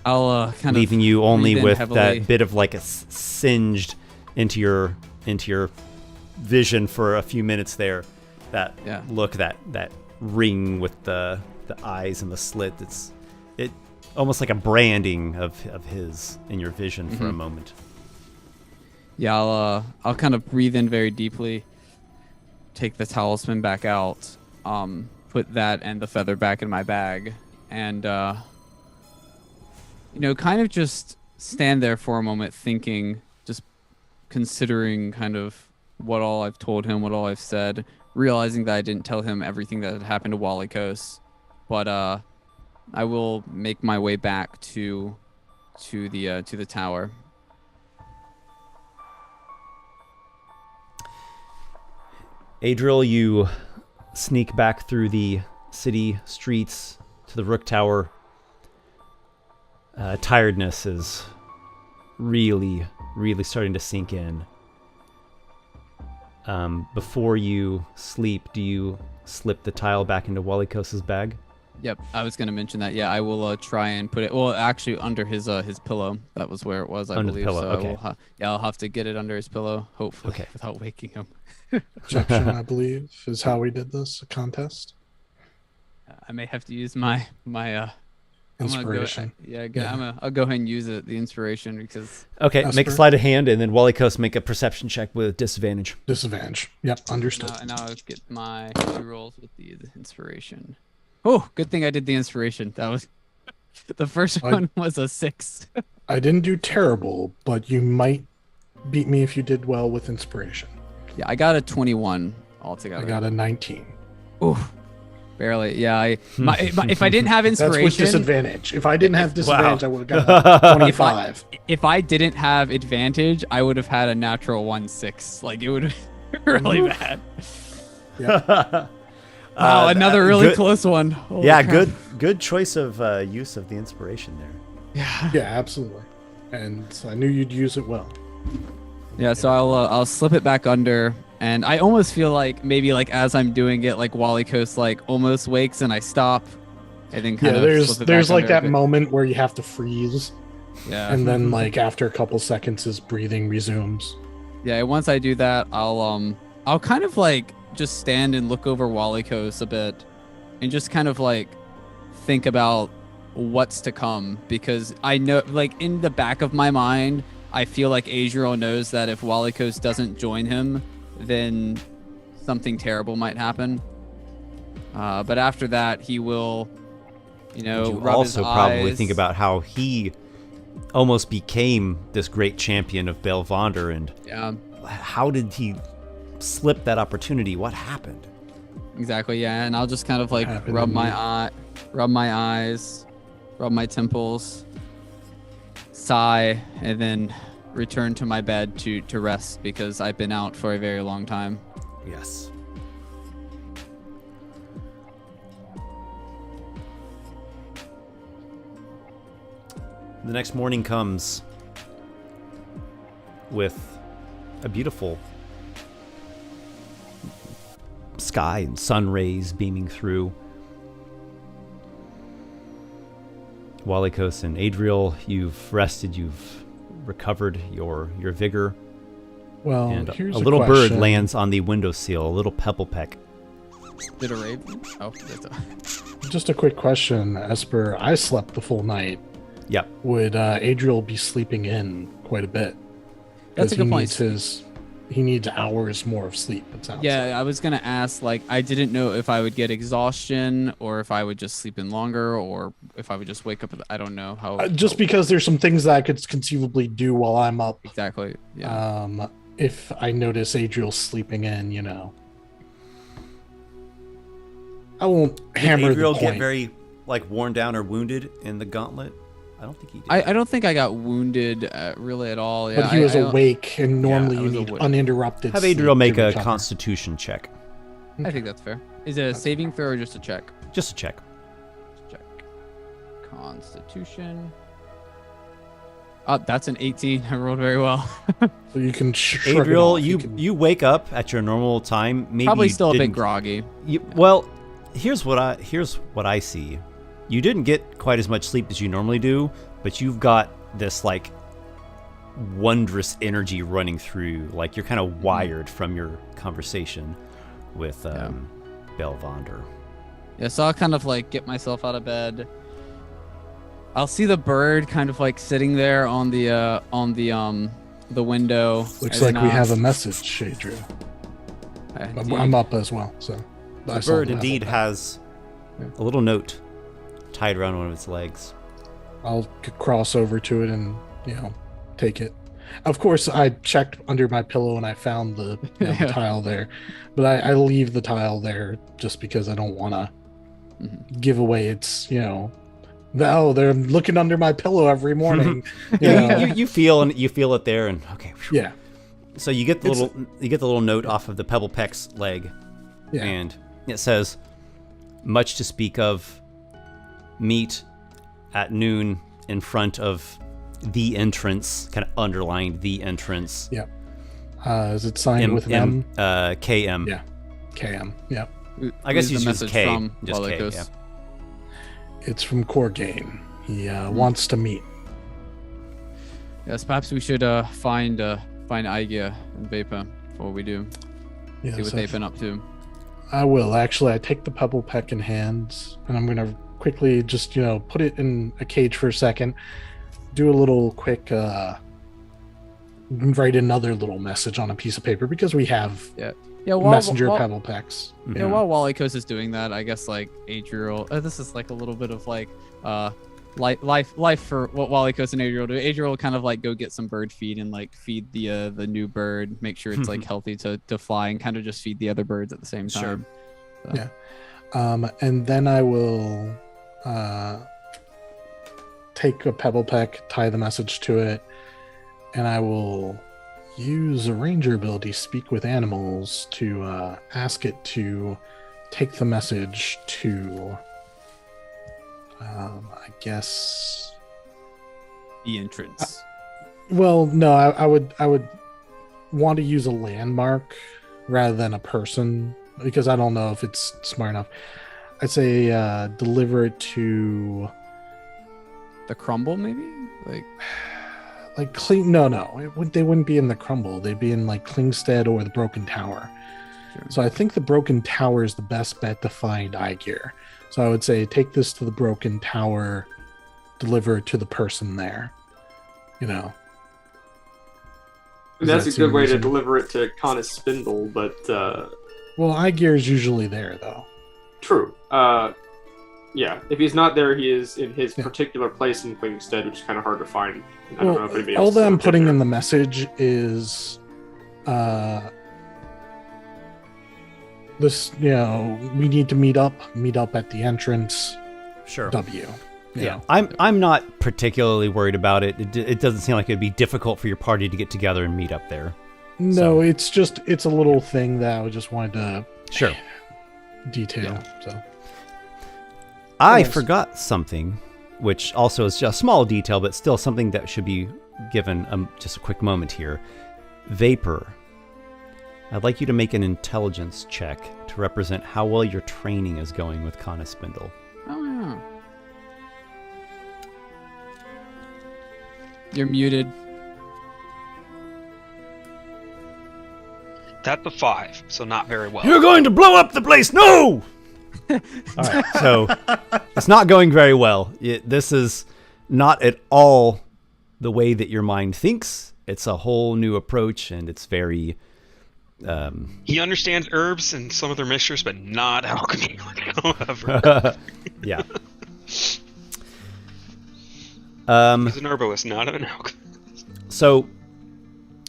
Speaker 4: I'll kind
Speaker 1: leaving
Speaker 4: of
Speaker 1: you only
Speaker 4: breathe in
Speaker 1: with
Speaker 4: heavily.
Speaker 1: that bit of singed into your vision for a few minutes there. That
Speaker 4: Yeah.
Speaker 1: look, that ring with the eyes and the slit. It almost like a branding of his in your vision for a moment.
Speaker 4: Yeah, I'll kind of breathe in very deeply, take the talisman back out, put that and the feather back in my bag, and kind of just stand there for a moment thinking, just considering kind of what all I've told him, what all I've said, realizing that I didn't tell him everything that had happened to Walykos, but I will make my way back to the tower.
Speaker 1: Adriel, you sneak back through the city streets to the Rook Tower. Tiredness is really starting to sink in. Before you sleep, do you slip the tile back into Walykos's bag?
Speaker 4: Yep, I was gonna mention that. Yeah, I will try and put it. Well, actually, under his pillow. That was where it was, I
Speaker 1: Under the
Speaker 4: believe.
Speaker 1: pillow,
Speaker 4: So
Speaker 1: okay.
Speaker 4: I'll have to get it under his pillow, hopefully,
Speaker 1: Okay.
Speaker 4: without waking him.
Speaker 2: Objection, I believe, is how we did this, a contest.
Speaker 4: I may have to use my I'm gonna
Speaker 2: Inspiration.
Speaker 4: I'll go ahead and use it, the inspiration, because
Speaker 1: Okay, make a
Speaker 2: Esper?
Speaker 1: sleight of hand, and then Walykos make a perception check with disadvantage.
Speaker 2: Disadvantage. Yep, understood.
Speaker 4: now I'll get my 2 rolls with the inspiration. Oh, good thing I did the inspiration. That was the first one was a 6.
Speaker 2: I didn't do terrible, but you might beat me if you did well with inspiration.
Speaker 4: Yeah, I got a 21 altogether.
Speaker 2: I got a 19.
Speaker 4: Oof, barely. Yeah, if I didn't have
Speaker 2: That's
Speaker 4: inspiration,
Speaker 2: with disadvantage. If I didn't have disadvantage, I would have got a 25.
Speaker 4: if I didn't have advantage, I would have had a natural 1-6. Like, it would have been really bad.
Speaker 2: Yep.
Speaker 4: Wow, another really
Speaker 1: good-
Speaker 4: close one. Holy
Speaker 1: Yeah,
Speaker 4: crap.
Speaker 1: good choice of use of the inspiration there.
Speaker 4: Yeah.
Speaker 2: Yeah, absolutely. And I knew you'd use it well.
Speaker 4: Yeah, so I'll slip it back under, and I almost feel like maybe as I'm doing it, Walykos almost wakes and I stop, and then kind
Speaker 2: Yeah,
Speaker 4: of
Speaker 2: there's
Speaker 4: slip it
Speaker 2: there's
Speaker 4: back under a
Speaker 2: that
Speaker 4: bit.
Speaker 2: moment where you have to freeze,
Speaker 4: Yeah.
Speaker 2: and then after a couple seconds, his breathing resumes.
Speaker 4: Yeah, once I do that, I'll kind of just stand and look over Walykos a bit, and just kind of think about what's to come, because I know in the back of my mind, I feel like Adriel knows that if Walykos doesn't join him, then something terrible might happen. But after that, he will You know,
Speaker 1: you
Speaker 4: rub his
Speaker 1: also probably
Speaker 4: eyes.
Speaker 1: think about how he almost became this great champion of Belvander, and
Speaker 4: Yeah,
Speaker 1: how did he slip that opportunity? What happened?
Speaker 4: exactly. Yeah, and I'll just kind of like
Speaker 2: Happened
Speaker 4: rub
Speaker 2: to
Speaker 4: my
Speaker 2: me.
Speaker 4: rub my eyes, rub my temples, sigh, and then return to my bed to rest because I've been out for a very long time.
Speaker 1: Yes. The next morning comes with a beautiful sky and sun rays beaming through. Walykos and Adriel, you've rested, you've recovered your vigor,
Speaker 2: Well,
Speaker 1: and
Speaker 2: here's
Speaker 1: a little bird
Speaker 2: question.
Speaker 1: lands on the windowsill, a little pebble peck.
Speaker 4: Did a raven? Oh, that's a...
Speaker 2: Just a quick question, Esper. I slept the full night.
Speaker 1: Yep.
Speaker 2: Would Adriel be sleeping in quite a bit?
Speaker 4: That's a
Speaker 2: 'Cause
Speaker 4: good point.
Speaker 2: He needs hours more of sleep. It sounds like.
Speaker 4: Yeah, I was gonna ask. Like, I didn't know if I would get exhaustion, or if I would just sleep in longer, or if I would just wake up. I don't know how.
Speaker 2: Just because there's some things that I could conceivably do while I'm up.
Speaker 4: Exactly. Yeah.
Speaker 2: If I notice Adriel sleeping in, I won't hammer
Speaker 1: Did Adriel
Speaker 2: the point.
Speaker 1: get very worn down or wounded in the gauntlet? I don't think he did.
Speaker 4: I don't think I got wounded really at all. Yeah,
Speaker 2: But he was
Speaker 4: I don't-
Speaker 2: awake, and normally
Speaker 4: I
Speaker 2: you
Speaker 4: was
Speaker 2: need
Speaker 4: awake.
Speaker 2: uninterrupted.
Speaker 1: Have
Speaker 2: sleep
Speaker 1: Adriel
Speaker 2: to
Speaker 1: make a
Speaker 2: recover.
Speaker 1: Constitution check.
Speaker 4: I think that's fair. Is it a saving throw or just a check?
Speaker 1: Just a check.
Speaker 4: Check. Constitution. Oh, that's an 18. I rolled very well.
Speaker 2: So you can shrug it
Speaker 1: Adriel,
Speaker 2: off.
Speaker 1: you wake up at your normal time. Maybe
Speaker 4: Probably
Speaker 1: you
Speaker 4: still a bit
Speaker 1: didn't-
Speaker 4: groggy.
Speaker 1: Well, here's what I see. You didn't get quite as much sleep as you normally do, but you've got this wondrous energy running through. Like you're kind of wired from your conversation with Belvander.
Speaker 4: Yeah, so I'll kind of get myself out of bed. I'll see the bird kind of sitting there on the window.
Speaker 2: Looks
Speaker 4: and
Speaker 2: like
Speaker 4: then
Speaker 2: we have a message, Adriel.
Speaker 4: indeed.
Speaker 2: I'm up as well, so. I
Speaker 1: The
Speaker 2: saw
Speaker 1: bird
Speaker 2: that.
Speaker 1: indeed has a little note tied around one of its legs.
Speaker 2: I'll cross over to it and take it. Of course, I checked under my pillow and I found the
Speaker 4: Yeah.
Speaker 2: tile there, but I leave the tile there just because I don't want to
Speaker 4: Mhm.
Speaker 2: give away its they're looking under my pillow every morning.
Speaker 1: Yeah, you feel it there, and okay. Whew.
Speaker 2: Yeah.
Speaker 1: So you get the little note off of the Pebble Peck's leg,
Speaker 2: Yeah.
Speaker 1: and it says, "Much to speak of. Meet at noon in front of the entrance." Kind of underlined the entrance.
Speaker 2: Yeah. Is it signed with them?
Speaker 1: KM.
Speaker 2: Yeah. KM. Yeah.
Speaker 1: I guess
Speaker 4: Who's
Speaker 1: you
Speaker 4: the
Speaker 1: use
Speaker 4: message
Speaker 1: K.
Speaker 4: from
Speaker 1: Just K.
Speaker 4: Walykos?
Speaker 1: Yeah.
Speaker 2: It's from Corgain. He wants to meet.
Speaker 4: Yes, perhaps we should find Aygir and Vapor before we do. See
Speaker 2: Yes,
Speaker 4: what they've been up to.
Speaker 2: I will. Actually, I take the pebble peck in hand, and I'm going to quickly just, put it in a cage for a second, do a little quick, write another little message on a piece of paper because we have
Speaker 4: Yeah,
Speaker 2: messenger pebble pecks.
Speaker 1: Mhm.
Speaker 4: Yeah, while Walykos is doing that, I guess Adriel. This is a little bit of life for what Walykos and Adriel do. Adriel will kind of go get some bird feed and feed the new bird, make sure it's healthy to fly, and kind of just feed the other birds at the same
Speaker 1: Sure.
Speaker 4: time. So.
Speaker 2: Yeah. And then I will take a pebble peck, tie the message to it, and I will use a ranger ability, Speak with Animals, to ask it to take the message to, I guess.
Speaker 4: The entrance.
Speaker 2: Well, no, I would want to use a landmark rather than a person because I don't know if it's smart enough. I'd say deliver it to
Speaker 4: The crumble, maybe?
Speaker 2: Cling. No, they wouldn't be in the crumble. They'd be in Klingstead or the Broken Tower.
Speaker 4: Sure.
Speaker 2: So I think the Broken Tower is the best bet to find Aygir. So I would say take this to the Broken Tower, deliver it to the person there. Does
Speaker 5: That's
Speaker 2: that
Speaker 5: a
Speaker 2: seem
Speaker 5: good way to
Speaker 2: reasonable?
Speaker 5: deliver it to Conus Spindle, but
Speaker 2: Well, Aygir is usually there though.
Speaker 5: true. Yeah, if he's not there, he is in his particular place in Klingstead, which is kind of hard to find. I don't know if anybody
Speaker 2: all
Speaker 5: else
Speaker 2: that I'm
Speaker 5: has
Speaker 2: putting
Speaker 5: there.
Speaker 2: in the message is, this, we need to meet up at the entrance.
Speaker 1: Sure.
Speaker 2: W.
Speaker 1: Yeah, I'm not particularly worried about it. It doesn't seem like it'd be difficult for your party to get together and meet up there.
Speaker 2: No, it's a little thing that I just wanted to detail. So
Speaker 1: I
Speaker 2: Yes.
Speaker 1: forgot something, which also is just a small detail, but still something that should be given just a quick moment here. Vapor, I'd like you to make an intelligence check to represent how well your training is going with Spindle.
Speaker 4: Oh, yeah. You're muted.
Speaker 3: That's a 5, so not very well.
Speaker 6: You're going to blow up the place! No!
Speaker 1: All right, so it's not going very well. This is not at all the way that your mind thinks. It's a whole new approach, and it's very...
Speaker 3: He understands herbs and some of their mixtures, but not alchemy. However,
Speaker 1: yeah.
Speaker 3: he's an herbalist, not an alchemist.
Speaker 1: So,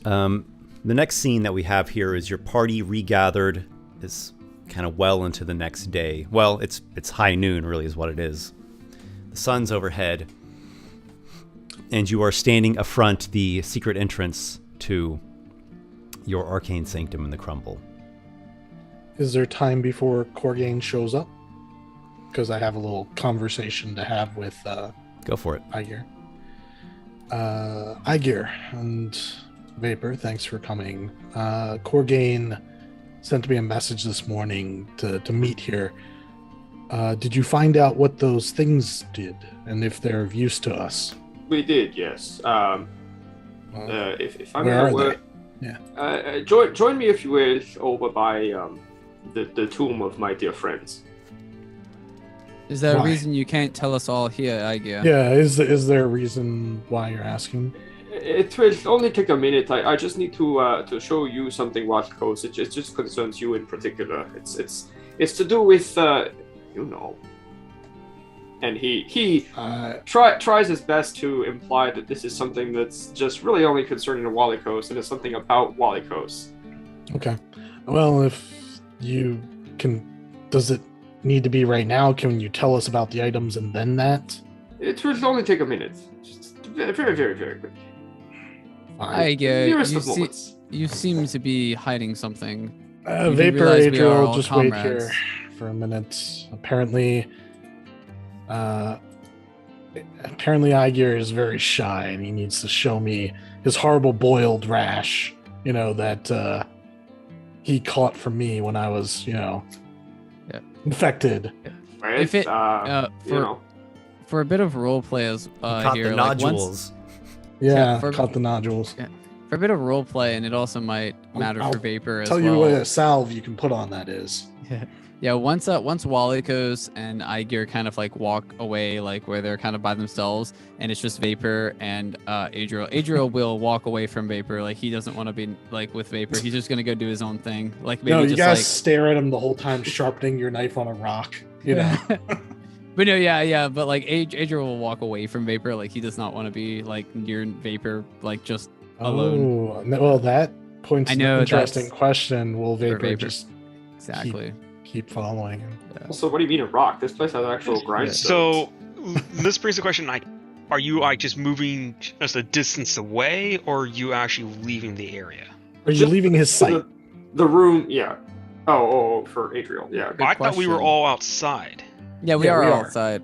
Speaker 1: the next scene that we have here is your party regathered. Is kind of well into the next day. Well, it's high noon, really, is what it is. The sun's overhead, and you are standing affront the secret entrance to your arcane sanctum in the crumble.
Speaker 2: is there time before Corgain shows up? Because I have a little conversation to have with
Speaker 1: Go for it.
Speaker 2: Aygir. Aygir and Vapor, thanks for coming. Corgain sent me a message this morning to meet here. Did you find out what those things did and if they're of use to us?
Speaker 5: We did, yes. If I'm
Speaker 2: where are
Speaker 5: aware,
Speaker 2: they? Yeah.
Speaker 5: join me if you will over by the tomb of my dear friends.
Speaker 4: Is there a
Speaker 2: Why?
Speaker 4: reason you can't tell us all here, Aygir?
Speaker 2: Yeah, is there a reason why you're asking?
Speaker 5: It will only take a minute. I just need to show you something, Walykos. It just concerns you in particular. It's to do with And he tries his best to imply that this is something that's just really only concerning the Walykos and it's something about Walykos.
Speaker 2: Okay. Well, if you can, does it need to be right now? Can you tell us about the items and then that?
Speaker 5: It will only take a minute. Just very, very, very quick.
Speaker 2: Fine.
Speaker 4: Aygir,
Speaker 5: Nearest of moments.
Speaker 4: you seem to be hiding something. You do
Speaker 2: Vapor
Speaker 4: realize we are
Speaker 2: Adriel,
Speaker 4: all
Speaker 2: just
Speaker 4: comrades.
Speaker 2: wait here for a minute. Apparently Aygir is very shy and he needs to show me his horrible boiled rash, that he caught from me when I was, infected.
Speaker 5: Right?
Speaker 4: If it,
Speaker 5: you know.
Speaker 4: For a bit of role play as
Speaker 1: Caught
Speaker 4: here,
Speaker 1: the
Speaker 4: like
Speaker 1: nodules.
Speaker 2: Yeah,
Speaker 4: for-
Speaker 2: caught the nodules.
Speaker 4: for a bit of role play, and it also might matter
Speaker 2: I'll
Speaker 4: for Vapor as
Speaker 2: Tell
Speaker 4: well.
Speaker 2: you what a salve you can put on that is.
Speaker 4: Yeah, once Walykos and Aygir kind of like walk away, like where they're kind of by themselves, and it's just Vapor and Adriel. Adriel will walk away from Vapor, like he doesn't want to be like with Vapor. He's just gonna go do his own thing, like maybe
Speaker 2: No, you
Speaker 4: just
Speaker 2: guys
Speaker 4: like.
Speaker 2: stare at him the whole time, sharpening your knife on a rock.
Speaker 4: But no, yeah, but like Adriel will walk away from Vapor, like he does not want to be like near Vapor, like just alone.
Speaker 2: Oh, well, that points
Speaker 4: I
Speaker 2: to
Speaker 4: know,
Speaker 2: an interesting
Speaker 4: that's-
Speaker 2: question. Will Vapor
Speaker 4: Vapor.
Speaker 2: just
Speaker 4: Exactly.
Speaker 2: keep following him?
Speaker 5: Also, what do you mean a rock? This place has actual grindstones.
Speaker 3: So this brings the question: like, are you like just moving just a distance away, or are you actually leaving the area?
Speaker 2: Are you
Speaker 5: Just
Speaker 2: leaving his sight?
Speaker 5: The room, yeah. Oh, for Adriel, yeah.
Speaker 4: Good
Speaker 3: I thought we were
Speaker 4: question.
Speaker 3: all outside.
Speaker 4: Yeah, we
Speaker 2: Yeah,
Speaker 4: are
Speaker 2: we are.
Speaker 4: outside.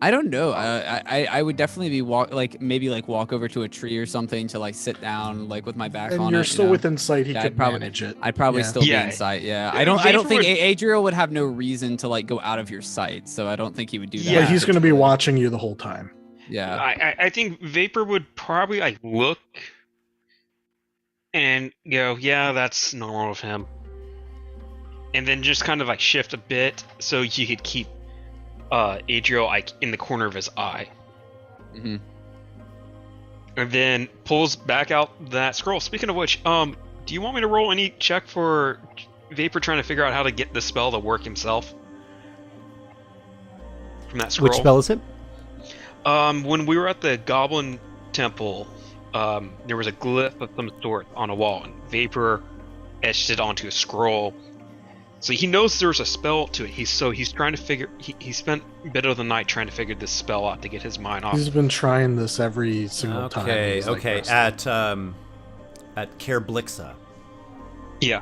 Speaker 4: I don't know. I would definitely be walk over to a tree or something to like sit down like with my back
Speaker 2: And
Speaker 4: on
Speaker 2: you're
Speaker 4: it.
Speaker 2: still within sight. He
Speaker 4: Yeah,
Speaker 2: could
Speaker 4: I'd probably-
Speaker 2: manage it.
Speaker 4: I'd probably
Speaker 2: Yeah.
Speaker 4: still
Speaker 3: Yeah.
Speaker 4: be in sight. Yeah,
Speaker 3: Yeah,
Speaker 4: I don't
Speaker 3: Vapor
Speaker 4: think
Speaker 3: would-
Speaker 4: Adriel would have no reason to like go out of your sight, so I don't think he would do that.
Speaker 3: Yeah.
Speaker 2: But he's going to be watching you the whole time.
Speaker 4: Yeah.
Speaker 3: I think Vapor would probably like look and go, yeah, that's normal with him, and then just kind of like shift a bit so you could keep Adriel like in the corner of his eye,
Speaker 4: hmm
Speaker 3: and then pulls back out that scroll. Speaking of which, do you want me to roll any check for Vapor trying to figure out how to get the spell to work himself? from that scroll.
Speaker 1: Which spell is it?
Speaker 3: When we were at the Goblin Temple, there was a glyph of some sort on a wall, and Vapor etched it onto a scroll. So he knows there's a spell to it. He's trying to figure. He spent a bit of the night trying to figure this spell out to get his mind off.
Speaker 2: He's been trying this every single time.
Speaker 1: Okay,
Speaker 2: he's, like,
Speaker 1: okay.
Speaker 2: resting.
Speaker 1: At Kerblixa.
Speaker 3: Yeah.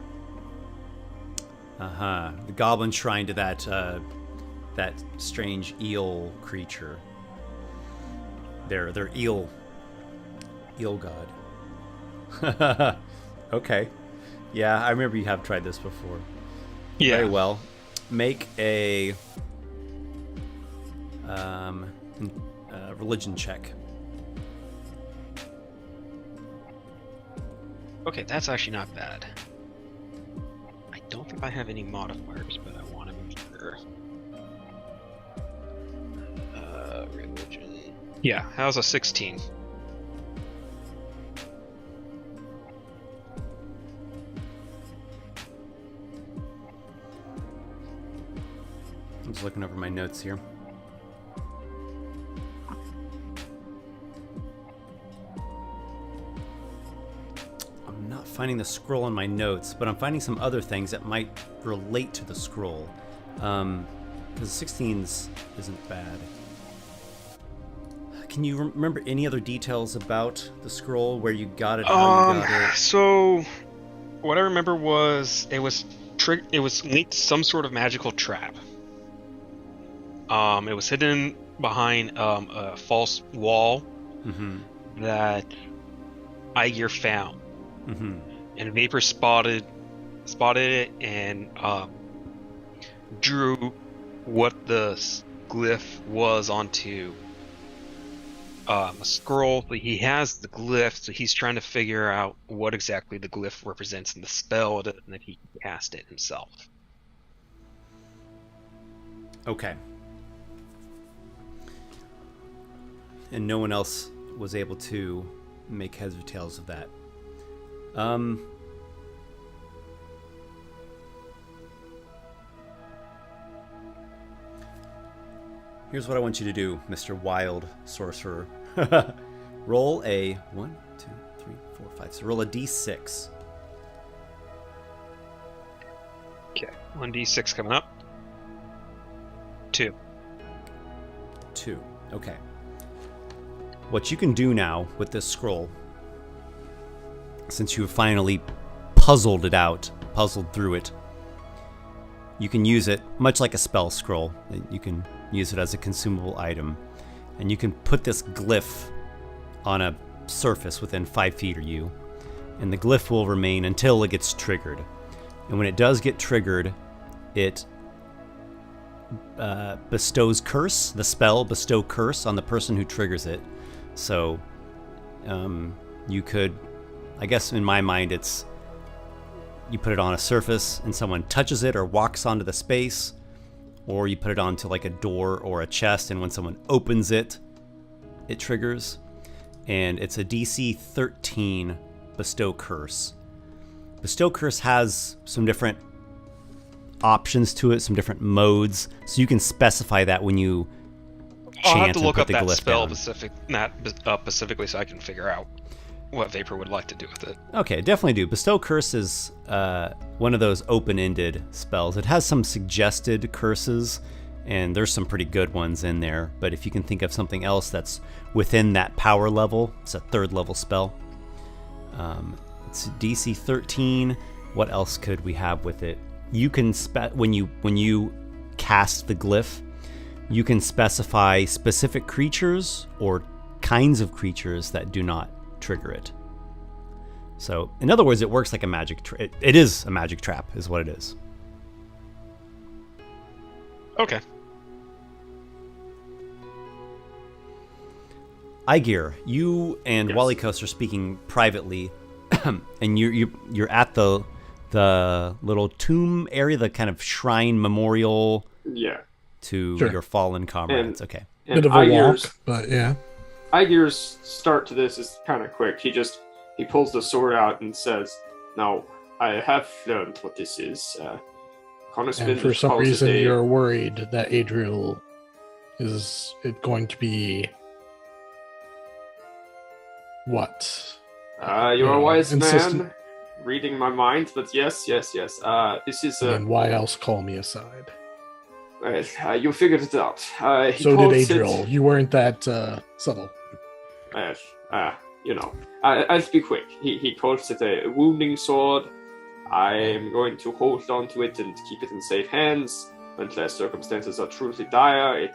Speaker 1: The goblin shrine to that strange eel creature. Their eel god. Okay. Yeah, I remember you have tried this before.
Speaker 3: Yeah.
Speaker 1: Very well. Make a religion check.
Speaker 3: Okay, that's actually not bad. I don't think I have any modifiers, but I want to make sure. Religion. Yeah, how's a 16?
Speaker 1: I'm just looking over my notes here. I'm not finding the scroll in my notes, but I'm finding some other things that might relate to the scroll. Because 16s isn't bad. Can you remember any other details about the scroll, where you got it, how you got it?
Speaker 3: So what I remember was it was linked to some sort of magical trap. It was hidden behind a false wall that Aygir found. And Vapor spotted it and drew what the glyph was onto a scroll. But he has the glyph, so he's trying to figure out what exactly the glyph represents in the spell, and if he can cast it himself.
Speaker 1: Okay. And no one else was able to make heads or tails of that. Here's what I want you to do, Mr. Wild Sorcerer. Roll a 1, 2, 3, 4, 5. So roll a d6.
Speaker 3: Okay, 1d6 coming up. 2.
Speaker 1: 2. Okay. What you can do now with this scroll, since you have finally puzzled through it, you can use it much like a spell scroll. You can use it as a consumable item, and you can put this glyph on a surface within 5 feet of you, and the glyph will remain until it gets triggered. And when it does get triggered, it bestows curse. The spell bestow curse on the person who triggers it. So you could, I guess in my mind, it's you put it on a surface and someone touches it or walks onto the space, or you put it onto like a door or a chest, and when someone opens it, it triggers. And it's a DC 13 bestow curse. Bestow curse has some different options to it, some different modes, so you can specify that when you
Speaker 3: I'll have to look up
Speaker 1: the
Speaker 3: that spell
Speaker 1: down.
Speaker 3: specifically so I can figure out what Vapor would like to do with it.
Speaker 1: Okay, definitely do. Bestow curse is one of those open-ended spells. It has some suggested curses, and there's some pretty good ones in there. But if you can think of something else that's within that power level, it's a 3rd level spell. It's DC 13. What else could we have with it? You can when you cast the glyph, you can specify specific creatures or kinds of creatures that do not trigger it. So, in other words, it works like a magic trap. It is a magic trap, is what it is.
Speaker 3: Okay.
Speaker 1: Aygir, you and
Speaker 5: Yes.
Speaker 1: Walykos are speaking privately, and you're at the little tomb area, the kind of shrine memorial
Speaker 5: Yeah.
Speaker 1: to
Speaker 2: Sure.
Speaker 1: your fallen comrades. Okay.
Speaker 5: And
Speaker 2: Bit of a
Speaker 5: Aygir's,
Speaker 2: walk, but yeah.
Speaker 5: Aygir's start to this is kind of quick. He pulls the sword out and says, "Now, I have learned what this is.
Speaker 2: And for some reason, you're worried that Adriel Is it going to be what?
Speaker 5: You're a
Speaker 2: Yeah,
Speaker 5: wise
Speaker 2: insistent-
Speaker 5: man, reading my mind, but yes. This is
Speaker 2: I mean, why else call me aside?
Speaker 5: you figured it out. He
Speaker 2: So did
Speaker 5: calls
Speaker 2: Adriel.
Speaker 5: it-
Speaker 2: You weren't that subtle.
Speaker 5: I'll be quick. He calls it a wounding sword. I am going to hold on to it and keep it in safe hands unless circumstances are truly dire.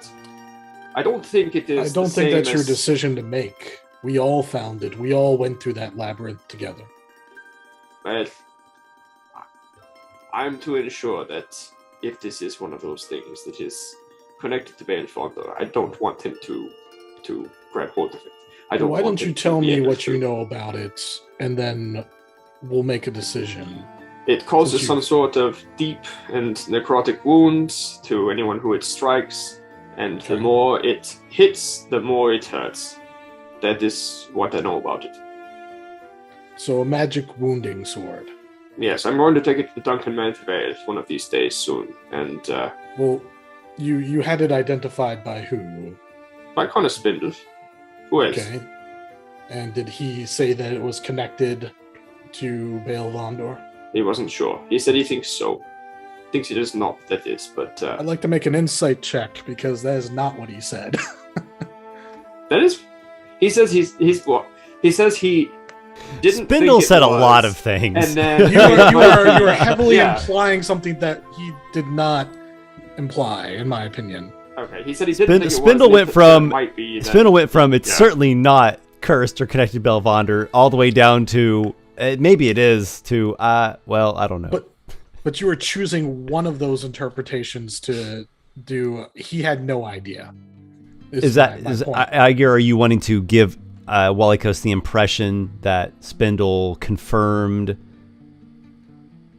Speaker 5: I don't think it is.
Speaker 2: I don't
Speaker 5: the
Speaker 2: think
Speaker 5: same
Speaker 2: that's your
Speaker 5: as-
Speaker 2: decision to make. We all found it. We all went through that labyrinth together.
Speaker 5: Well, I'm to ensure that if this is one of those things that is connected to Balefonder, I don't want him to grab hold of it. I don't.
Speaker 2: Why
Speaker 5: want
Speaker 2: don't you
Speaker 5: him to
Speaker 2: tell
Speaker 5: be
Speaker 2: me
Speaker 5: able
Speaker 2: what you
Speaker 5: to-
Speaker 2: know about it, and then we'll make a decision.
Speaker 5: It causes
Speaker 2: Since you-
Speaker 5: some sort of deep and necrotic wounds to anyone who it strikes, and the
Speaker 2: Okay.
Speaker 5: more it hits, the more it hurts. That is what I know about it.
Speaker 2: So a magic wounding sword.
Speaker 5: Yes, I'm going to take it to the Duncan Manvale one of these days soon, and
Speaker 2: Well, you had it identified by who?
Speaker 5: by Connor Spindle. Who else?
Speaker 2: Okay. And did he say that it was connected to Bale Vondor?
Speaker 5: He wasn't sure. He said he thinks so. Thinks it is not, that is, but
Speaker 2: I'd like to make an insight check because that is not what he said.
Speaker 5: that is. He says he's what? He says he didn't.
Speaker 1: Spindle
Speaker 5: think it
Speaker 1: said a
Speaker 5: was,
Speaker 1: lot of things.
Speaker 5: and then
Speaker 2: you are heavily
Speaker 5: Yeah.
Speaker 2: implying something that he did not imply, in my opinion.
Speaker 5: Okay, he said he didn't think it
Speaker 1: Spindle
Speaker 5: was.
Speaker 1: went
Speaker 5: It
Speaker 1: from
Speaker 5: might be that-
Speaker 1: Spindle went from it's
Speaker 5: Yeah.
Speaker 1: certainly not cursed or connected to Belvonder all the way down to maybe it is to well, I don't know.
Speaker 2: But you were choosing one of those interpretations to do. He had no idea.
Speaker 1: is that
Speaker 2: my
Speaker 1: is
Speaker 2: point.
Speaker 1: Aygir, are you wanting to give Walykos the impression that Spindle confirmed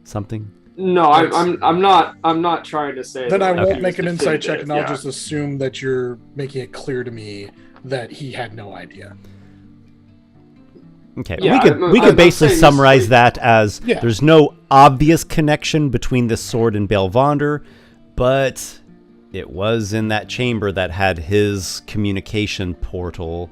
Speaker 1: something?
Speaker 5: No, I'm not trying to say.
Speaker 2: Then I
Speaker 5: that
Speaker 2: won't
Speaker 5: he
Speaker 2: make
Speaker 5: was
Speaker 2: an insight check,
Speaker 5: definitive,
Speaker 2: and I'll
Speaker 5: yeah.
Speaker 2: just assume that you're making it clear to me that he had no idea.
Speaker 1: Okay,
Speaker 5: Yeah,
Speaker 1: we could
Speaker 5: I'm
Speaker 1: basically
Speaker 5: saying
Speaker 1: summarize
Speaker 5: this,
Speaker 1: that as
Speaker 2: Yeah.
Speaker 1: there's no obvious connection between this sword and Belvonder, but it was in that chamber that had his communication portal,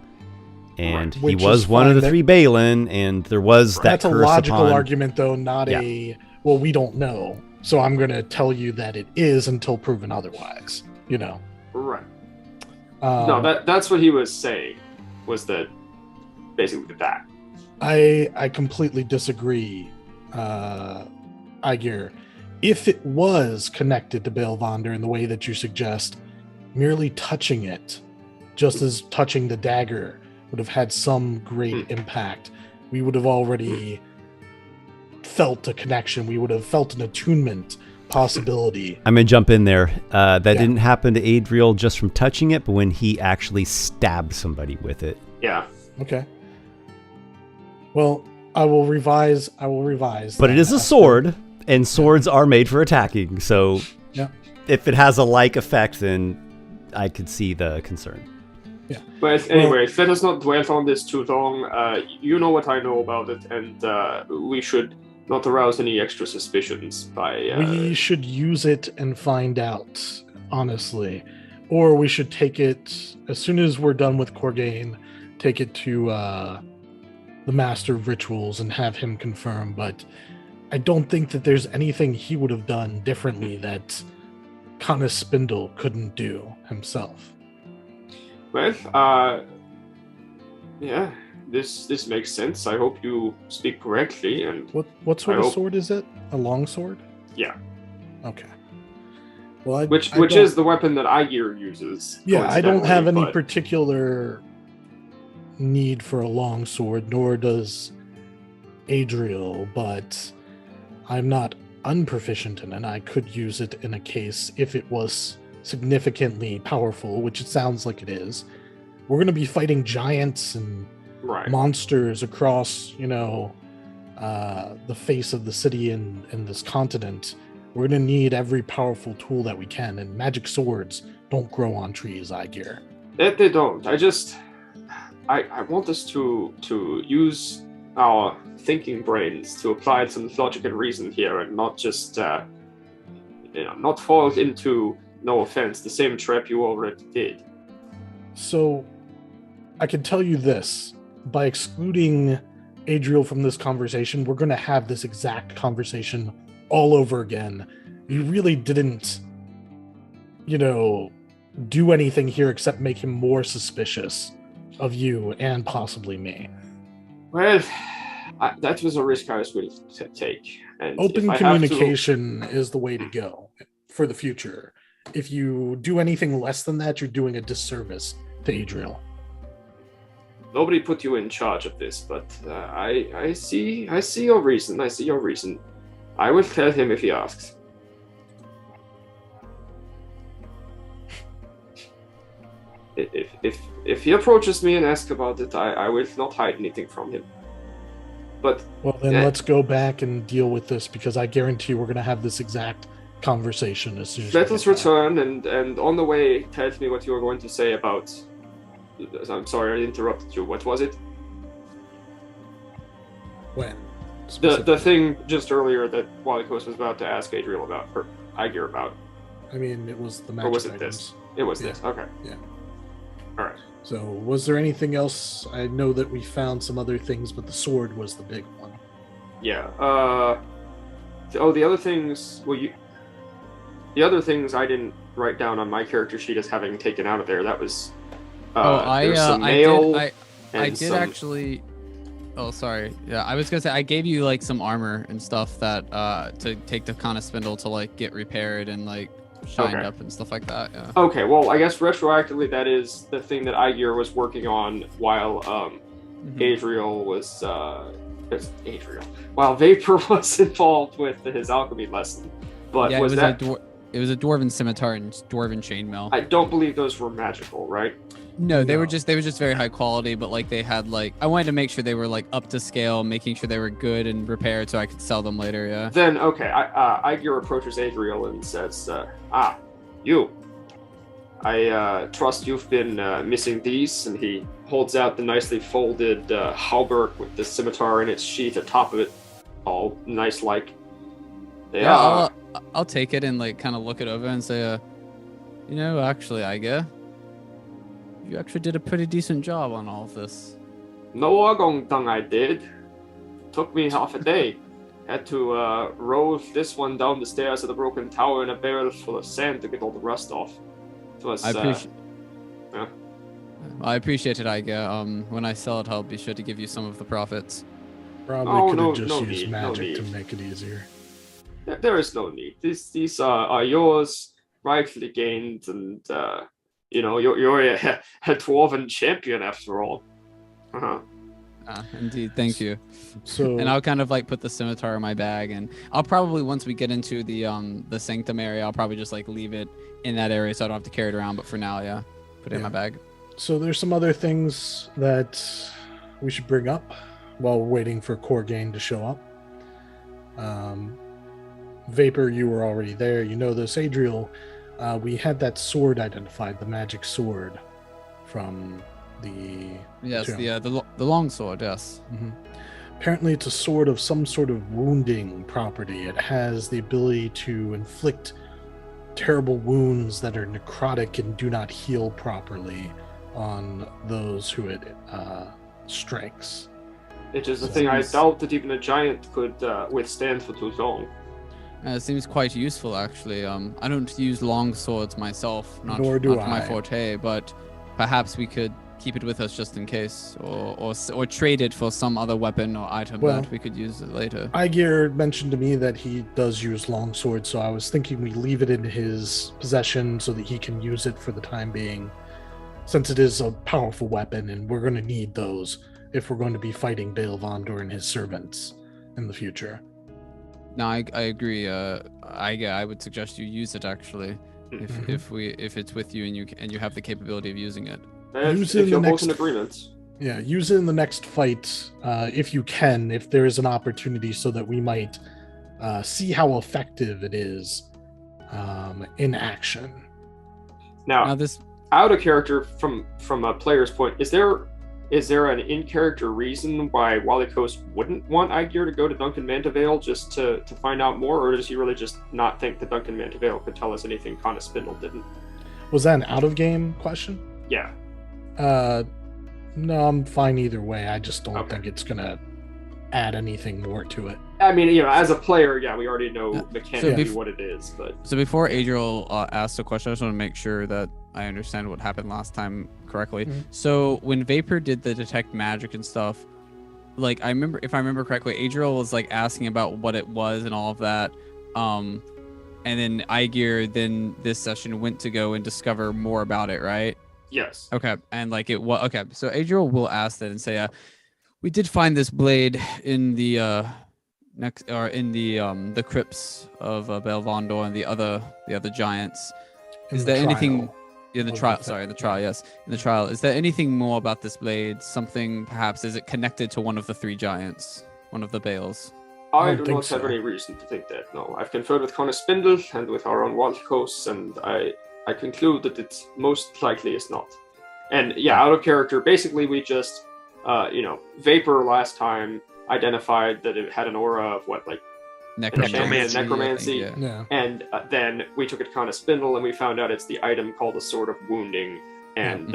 Speaker 1: and
Speaker 2: Which
Speaker 1: he was
Speaker 2: is
Speaker 1: one of
Speaker 2: fine
Speaker 1: the
Speaker 2: that-
Speaker 1: three Balin, and there was that
Speaker 2: That's a
Speaker 1: curse
Speaker 2: logical
Speaker 1: upon...
Speaker 2: argument, though, not a. Well, we don't know, so I'm going to tell you that it is until proven otherwise. You know.
Speaker 5: Right.
Speaker 2: Um,
Speaker 5: No, that's what he was saying. Was that basically that?
Speaker 2: I completely disagree, Aygir. If it was connected to Balevonder in the way that you suggest, merely touching it, just as touching the dagger, would have had some great impact. We would have already felt a connection. We would have felt an attunement possibility.
Speaker 1: I'm gonna jump in there. That
Speaker 2: Yeah.
Speaker 1: didn't happen to Adriel just from touching it, but when he actually stabbed somebody with it.
Speaker 5: Yeah.
Speaker 2: Okay. Well, I will revise.
Speaker 1: But it
Speaker 2: that
Speaker 1: is a
Speaker 2: aspect.
Speaker 1: sword, and swords are made for attacking. So
Speaker 2: Yeah.
Speaker 1: if it has a like effect, then I could see the concern.
Speaker 5: But anyway, let us not dwell on this too long. You know what I know about it, and we should not arouse any extra suspicions by.
Speaker 2: We should use it and find out, honestly. Or we should take it, as soon as we're done with Corgain, take it to the Master of Rituals and have him confirm. But I don't think that there's anything he would have done differently that Connor Spindle couldn't do himself.
Speaker 5: Well, yeah, this makes sense. I hope you speak correctly, and
Speaker 2: What sort
Speaker 5: I
Speaker 2: of
Speaker 5: hope-
Speaker 2: sword is it? A long sword?
Speaker 5: yeah,
Speaker 2: Okay. Well,
Speaker 5: which
Speaker 2: don't-
Speaker 5: is the weapon that Aygir uses.
Speaker 2: Yeah, I don't have any
Speaker 5: coincidentally, but-
Speaker 2: particular need for a long sword, nor does Adriel, but I'm not unproficient in it. I could use it in a case if it was significantly powerful, which it sounds like it is. We're going to be fighting giants and
Speaker 5: Right.
Speaker 2: monsters across, the face of the city and this continent. We're going to need every powerful tool that we can, and magic swords don't grow on trees, Aygir.
Speaker 5: They don't. I want us to use our thinking brains to apply some logic and reason here, and not just not fall into no offense, the same trap you already did.
Speaker 2: So, I can tell you this. By excluding Adriel from this conversation, we're going to have this exact conversation all over again. You really didn't, do anything here except make him more suspicious of you and possibly me.
Speaker 5: Well, that was a risk I was willing to take. And
Speaker 2: Open
Speaker 5: if I
Speaker 2: communication is the way to go for the future. If you do anything less than that, you're doing a disservice to Adriel.
Speaker 5: Nobody put you in charge of this, but I see your reason. I see your reason. I will tell him if he asks. If he approaches me and asks about it, I will not hide anything from him. But
Speaker 2: well, then let's go back and deal with this, because I guarantee we're going to have this exact conversation as soon as
Speaker 5: let us return, and on the way, tell me what you were going to say about. I'm sorry, I interrupted you. What was it?
Speaker 2: When?
Speaker 5: The thing just earlier that Walykos was about to ask Adriel about, or Aygir about.
Speaker 2: I mean, it was the magic
Speaker 5: Or was it
Speaker 2: items.
Speaker 5: this? It was this. Okay.
Speaker 2: Yeah.
Speaker 5: All right.
Speaker 2: So, was there anything else? I know that we found some other things, but the sword was the big one.
Speaker 5: Yeah. The other things. Well, the other things I didn't write down on my character sheet as having taken out of there. That was.
Speaker 4: I did actually. Oh, sorry. Yeah, I was gonna say I gave you like some armor and stuff that to take to kind of spindle to like get repaired and like shined up and stuff like that. Yeah.
Speaker 5: Okay, well, I guess retroactively that is the thing that Aygir was working on while Adriel was Adriel. While Vapor was involved with his alchemy lesson. But
Speaker 4: yeah,
Speaker 5: was that
Speaker 4: it was a dwarven scimitar and dwarven chainmail.
Speaker 5: I don't believe those were magical, right?
Speaker 4: No, they were just very high quality, but like they had like I wanted to make sure they were like up to scale, making sure they were good and repaired so I could sell them later. Yeah.
Speaker 5: Then okay, Aygir approaches Adriel and says, you. I trust you've been missing these, and he holds out the nicely folded halberd with the scimitar in its sheath atop of it, all nice like.
Speaker 4: I'll take it and like kind of look it over and say, actually, Aygir, you actually did a pretty decent job on all of this.
Speaker 5: No agong dang I did. Took me half a day. Had to roll this one down the stairs of the broken tower in a barrel full of sand to get all the rust off. It was,
Speaker 4: I appreciate it, Aygir. When I sell it, I'll be sure to give you some of the profits.
Speaker 2: Probably could have just used magic to make it easier.
Speaker 5: There is no need. These are yours, rightfully gained, and you're a dwarven champion after all.
Speaker 4: Indeed, thank you.
Speaker 2: So,
Speaker 4: and I'll kind of like put the scimitar in my bag, and I'll probably once we get into the sanctum area, I'll probably just like leave it in that area so I don't have to carry it around. But for now, yeah, put it in my bag.
Speaker 2: So there's some other things that we should bring up while we're waiting for Corgain to show up. Vapor, you were already there. You know this. Adriel, we had that sword identified, the magic sword from the...
Speaker 4: Yes, the long sword, yes.
Speaker 2: Mm-hmm. Apparently it's a sword of some sort of wounding property. It has the ability to inflict terrible wounds that are necrotic and do not heal properly on those who it strikes.
Speaker 5: It is a thing I doubt that even a giant could withstand for too long.
Speaker 4: It seems quite useful, actually. I don't use long swords myself, not my forte, but perhaps we could keep it with us just in case, or trade it for some other weapon or item that we could use later.
Speaker 2: Aygir mentioned to me that he does use long swords, so I was thinking we leave it in his possession so that he can use it for the time being, since it is a powerful weapon, and we're going to need those if we're going to be fighting Baal Vondur and his servants in the future.
Speaker 4: No, I agree. I would suggest you use it actually, if it's with you and you have the capability of using it.
Speaker 2: Use it if you're both in agreement. Yeah, use it in the next fight if you can, if there is an opportunity, so that we might see how effective it is in action.
Speaker 5: Now this out of character from a player's point, is there is there an in-character reason why Walykos wouldn't want Aygir to go to Duncan Mantevale just to find out more, or does he really just not think that Duncan Mantevale could tell us anything Kana Spindle didn't?
Speaker 2: Was that an out-of-game question?
Speaker 5: Yeah.
Speaker 2: No, I'm fine either way. I just don't
Speaker 5: Okay.
Speaker 2: think it's gonna add anything more to it.
Speaker 5: I mean, as a player, yeah, we already know
Speaker 4: So
Speaker 5: mechanically what it is, but
Speaker 4: So before Adriel asks the question, I just want to make sure that I understand what happened last time correctly.
Speaker 2: Mhm.
Speaker 4: So when Vapor did the detect magic and stuff, like if I remember correctly, Adriel was like asking about what it was and all of that. And then Aygir then this session went to go and discover more about it, right?
Speaker 5: yes.
Speaker 4: Okay. And like it was okay. So Adriel will ask that and say, we did find this blade in the the crypts of Belvondor and the other giants. Is there anything in the trial? Sorry, in the trial. Yes, in the trial. Is there anything more about this blade? Something perhaps? Is it connected to one of the three giants? One of the Bales?
Speaker 5: I
Speaker 2: don't
Speaker 5: do
Speaker 2: think
Speaker 5: not have
Speaker 2: so.
Speaker 5: any reason to think that, no. I've conferred with Kana Spindle and with our own Walykos, and I conclude that it's most likely is not. And yeah, out of character, basically we just, Vapor last time identified that it had an aura of necromancy.
Speaker 4: I think,
Speaker 2: Yeah.
Speaker 5: And then we took it to Kana Spindle and we found out it's the item called the Sword of Wounding. And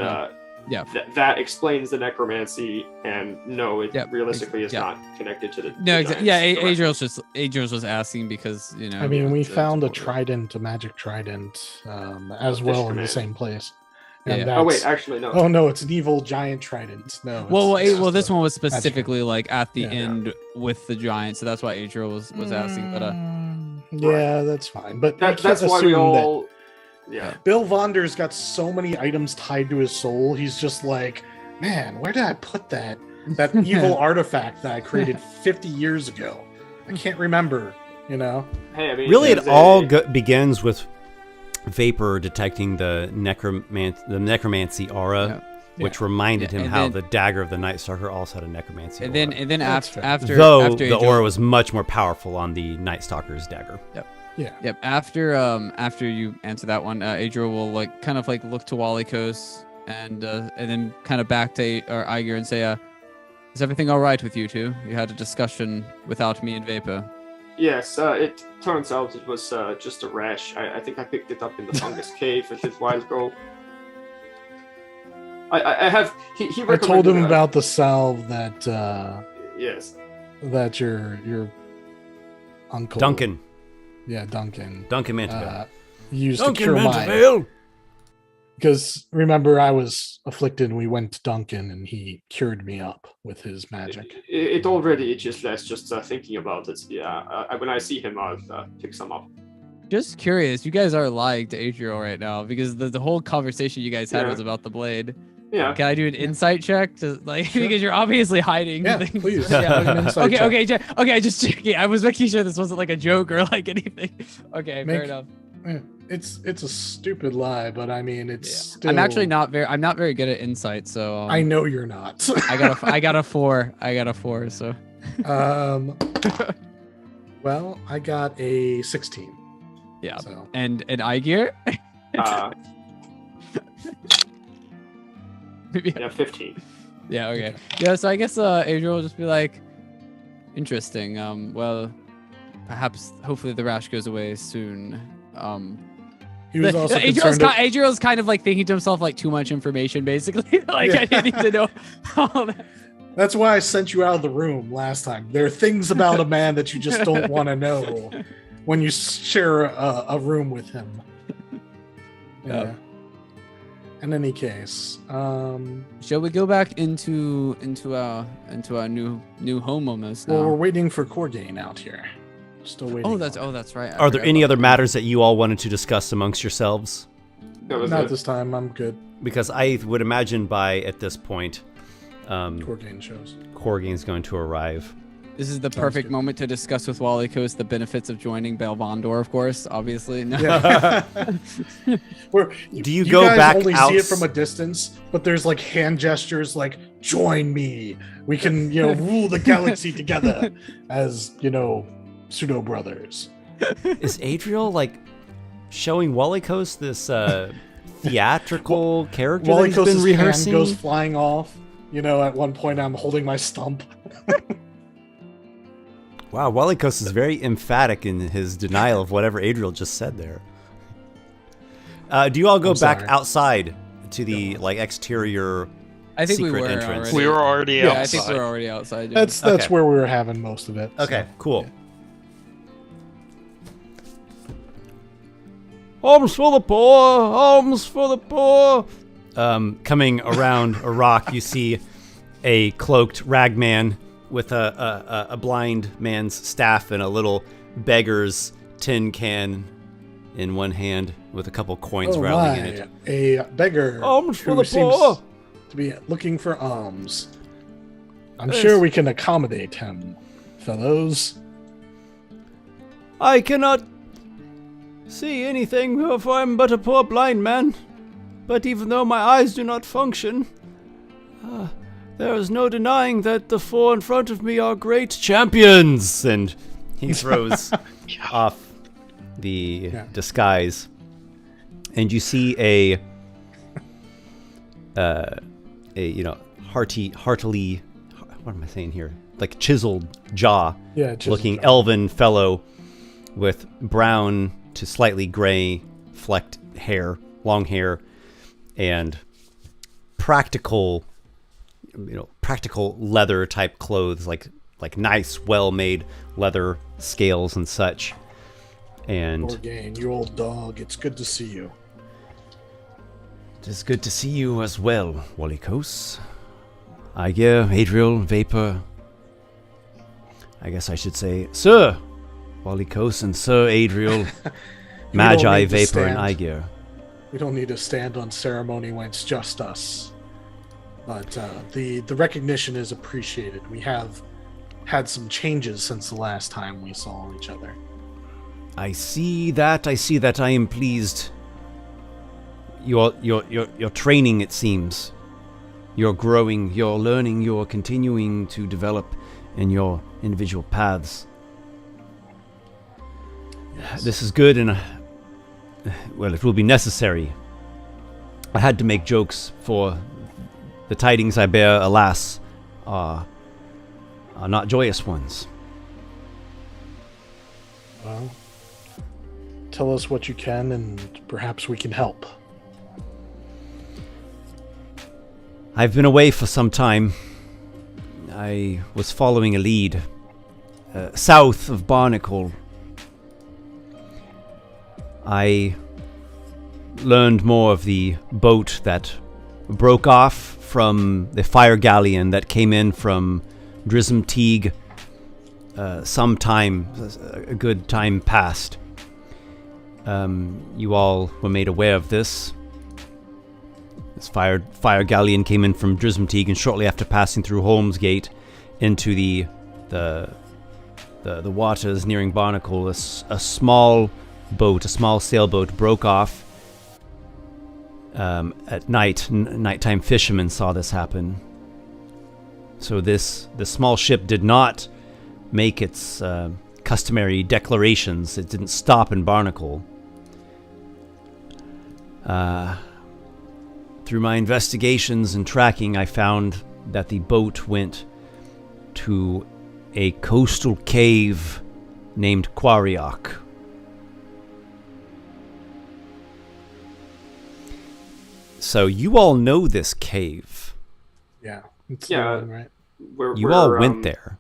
Speaker 4: Yeah.
Speaker 5: that explains the necromancy, and no, it
Speaker 4: Yep.
Speaker 5: realistically is
Speaker 4: Yeah.
Speaker 5: not connected to the
Speaker 4: No,
Speaker 5: the
Speaker 4: exactly.
Speaker 5: giants.
Speaker 4: Yeah,
Speaker 5: Correct.
Speaker 4: Adriel's was asking because
Speaker 2: I mean, we
Speaker 4: it's
Speaker 2: found a
Speaker 4: important.
Speaker 2: trident, a magic trident, as well in the
Speaker 5: command.
Speaker 2: same place.
Speaker 4: Yeah.
Speaker 2: And
Speaker 5: Oh wait,
Speaker 2: that's-
Speaker 5: actually no.
Speaker 2: Oh no, it's an evil giant trident. No.
Speaker 4: Well,
Speaker 2: it's
Speaker 4: well,
Speaker 2: just
Speaker 4: this
Speaker 2: a-
Speaker 4: one was specifically like at the
Speaker 2: Yeah.
Speaker 4: end with the giant, so that's why Adriel was asking. But
Speaker 2: Yeah, that's fine. But
Speaker 5: That's
Speaker 2: assume
Speaker 5: why we
Speaker 2: that
Speaker 5: all. Yeah.
Speaker 2: Bill Vonder's got so many items tied to his soul. He's just like, man, where did I put that evil artifact that I created 50 years ago? I can't remember. Hey,
Speaker 5: Hey, I mean,
Speaker 1: Really, it
Speaker 5: it's
Speaker 1: all begins with Vapor detecting the necromancy aura, which reminded
Speaker 4: Yeah,
Speaker 1: him
Speaker 4: and
Speaker 1: how
Speaker 4: then-
Speaker 1: the dagger of the Night Stalker also had a necromancy
Speaker 4: and
Speaker 1: aura.
Speaker 4: then
Speaker 2: That's
Speaker 4: after
Speaker 2: fair.
Speaker 1: Though
Speaker 4: after
Speaker 1: the
Speaker 4: Adriel,
Speaker 1: aura was much more powerful on the Night Stalker's dagger.
Speaker 4: Yep. After you answer that one, Adriel will kind of look to Walykos and then kind of back to Aygir and say, "Is everything all right with you two? You had a discussion without me and Vapor."
Speaker 5: Yes, it turns out it was just a rash. I think I picked it up in the fungus cave a little while ago. I have. He
Speaker 2: I
Speaker 5: recommended
Speaker 2: told him about the salve that
Speaker 5: Yes.
Speaker 2: that your uncle
Speaker 1: Duncan
Speaker 2: Duncan
Speaker 1: Mantevale.
Speaker 2: used
Speaker 6: Duncan
Speaker 2: to cure mine.
Speaker 6: Mantevale.
Speaker 2: Because remember, I was afflicted, and we went to Duncan, and he cured me up with his magic.
Speaker 5: It already itches less just thinking about it. Yeah, when I see him, I'll pick some up.
Speaker 4: Just curious, you guys are lying to Adriel right now because the whole conversation you guys had
Speaker 5: Yeah.
Speaker 4: was about the blade.
Speaker 5: Yeah.
Speaker 4: Can I do an insight check to
Speaker 2: Sure.
Speaker 4: because you're obviously hiding
Speaker 2: Yeah,
Speaker 4: things.
Speaker 2: please.
Speaker 4: Yeah,
Speaker 2: Make an insight
Speaker 4: okay,
Speaker 2: check.
Speaker 4: okay, just checking. I was making sure this wasn't like a joke or like anything. Okay, fair
Speaker 2: Make-
Speaker 4: enough.
Speaker 2: Yeah, it's a stupid lie, but I mean, it's still.
Speaker 4: I'm actually not very good at insight, so
Speaker 2: I know you're not.
Speaker 4: I got a 4. I got a 4, so
Speaker 2: Well, I got a 16.
Speaker 4: yeah.
Speaker 2: So
Speaker 4: And Aygir? Maybe-
Speaker 5: Yeah, 15.
Speaker 4: Yeah, okay. Yeah, so I guess Adriel will just be like, interesting. Well, perhaps, hopefully the rash goes away soon.
Speaker 2: he was also concerned.
Speaker 4: Adriel's kind of like thinking to himself like too much information, basically. Like
Speaker 2: Yeah.
Speaker 4: I didn't need to know all that.
Speaker 2: That's why I sent you out of the room last time. There are things about a man that you just don't want to know when you share a room with him. Yeah. In any case,
Speaker 4: Shall we go back into our new home almost now?
Speaker 2: well, we're waiting for Corgain out here. Still waiting.
Speaker 4: Oh, that's right. I
Speaker 1: Are there
Speaker 4: forgot
Speaker 1: any
Speaker 4: about
Speaker 1: other
Speaker 4: that.
Speaker 1: matters that you all wanted to discuss amongst yourselves?
Speaker 5: That was
Speaker 2: Not
Speaker 5: it.
Speaker 2: this time. I'm good.
Speaker 1: Because I would imagine by at this point,
Speaker 2: Corgain shows.
Speaker 1: Corgain's going to arrive.
Speaker 4: This is the
Speaker 2: Sounds
Speaker 4: perfect
Speaker 2: good.
Speaker 4: moment to discuss with Walykos the benefits of joining Belvondor, of course, obviously. No.
Speaker 2: Yeah.
Speaker 1: Do you go
Speaker 2: guys
Speaker 1: back
Speaker 2: only
Speaker 1: out-
Speaker 2: see it from a distance, but there's like hand gestures like join me. We can, rule the galaxy together as, pseudo brothers.
Speaker 1: Is Adriel showing Walykos this theatrical character that he's
Speaker 2: Walykos'
Speaker 1: been
Speaker 2: hand
Speaker 1: rehearsing?
Speaker 2: goes flying off You know, at one point I'm holding my stump.
Speaker 1: Wow, Walykos is very emphatic in his denial of whatever Adriel just said there. Do you all go
Speaker 2: I'm
Speaker 1: back
Speaker 2: sorry.
Speaker 1: outside to the exterior
Speaker 4: I think we
Speaker 1: secret
Speaker 4: were
Speaker 1: entrance?
Speaker 4: already.
Speaker 3: We were already
Speaker 2: Yeah,
Speaker 3: outside.
Speaker 4: I think we were already outside. Yeah.
Speaker 2: That's
Speaker 1: Okay.
Speaker 2: where we were having most of it. so.
Speaker 1: Okay, cool.
Speaker 2: yeah.
Speaker 1: Alms for the poor! Alms for the poor! Coming around a rock, you see a cloaked ragman with a blind man's staff and a little beggar's tin can in one hand with a couple coins
Speaker 2: Oh
Speaker 1: rattling
Speaker 2: my,
Speaker 1: in it.
Speaker 2: a beggar
Speaker 1: Alms for
Speaker 2: who
Speaker 1: the
Speaker 2: seems
Speaker 1: poor!
Speaker 2: to be looking for alms. I'm
Speaker 1: Yes.
Speaker 2: sure we can accommodate him, fellows.
Speaker 1: I cannot see anything, for I am but a poor blind man. But even though my eyes do not function, there is no denying that the four in front of me are great champions. And he throws off the disguise, and you see a heartily, what am I saying here? Like chiseled jaw,
Speaker 2: Yeah, just
Speaker 1: looking elven fellow with brown to slightly gray flecked hair, long hair, and practical leather type clothes, like nice, well-made leather scales and such. And
Speaker 2: Orgain, you old dog. It's good to see you.
Speaker 1: it is good to see you as well, Walykos. Aygir, Adriel, Vapor. I guess I should say Sir Walykos and Sir Adriel, Magi,
Speaker 2: need to
Speaker 1: Vapor, and
Speaker 2: stand.
Speaker 1: Aygir.
Speaker 2: We don't need to stand on ceremony when it's just us. But the recognition is appreciated. We have had some changes since the last time we saw each other.
Speaker 1: I see that. I am pleased. Your training, it seems. You're growing, you're learning, you're continuing to develop in your individual paths.
Speaker 2: Yes.
Speaker 1: This is good, and well, it will be necessary. I had to make jokes, for the tidings I bear, alas, are not joyous ones.
Speaker 2: Well, tell us what you can, and perhaps we can help.
Speaker 1: I've been away for some time. I was following a lead south of Barnacle. I learned more of the boat that broke off from the fire galleon that came in from Drism Teague some time, a good time past. You all were made aware of this. This fire galleon came in from Drism Teague, and shortly after passing through Holmes Gate into the waters nearing Barnacle, a small boat, a small sailboat, broke off at night. Nighttime fishermen saw this happen. So the small ship did not make its customary declarations. It didn't stop in Barnacle. Through my investigations and tracking, I found that the boat went to a coastal cave named Quariok. So you all know this cave.
Speaker 2: Yeah. It's
Speaker 5: Yeah.
Speaker 2: the one, right?
Speaker 1: You all went there.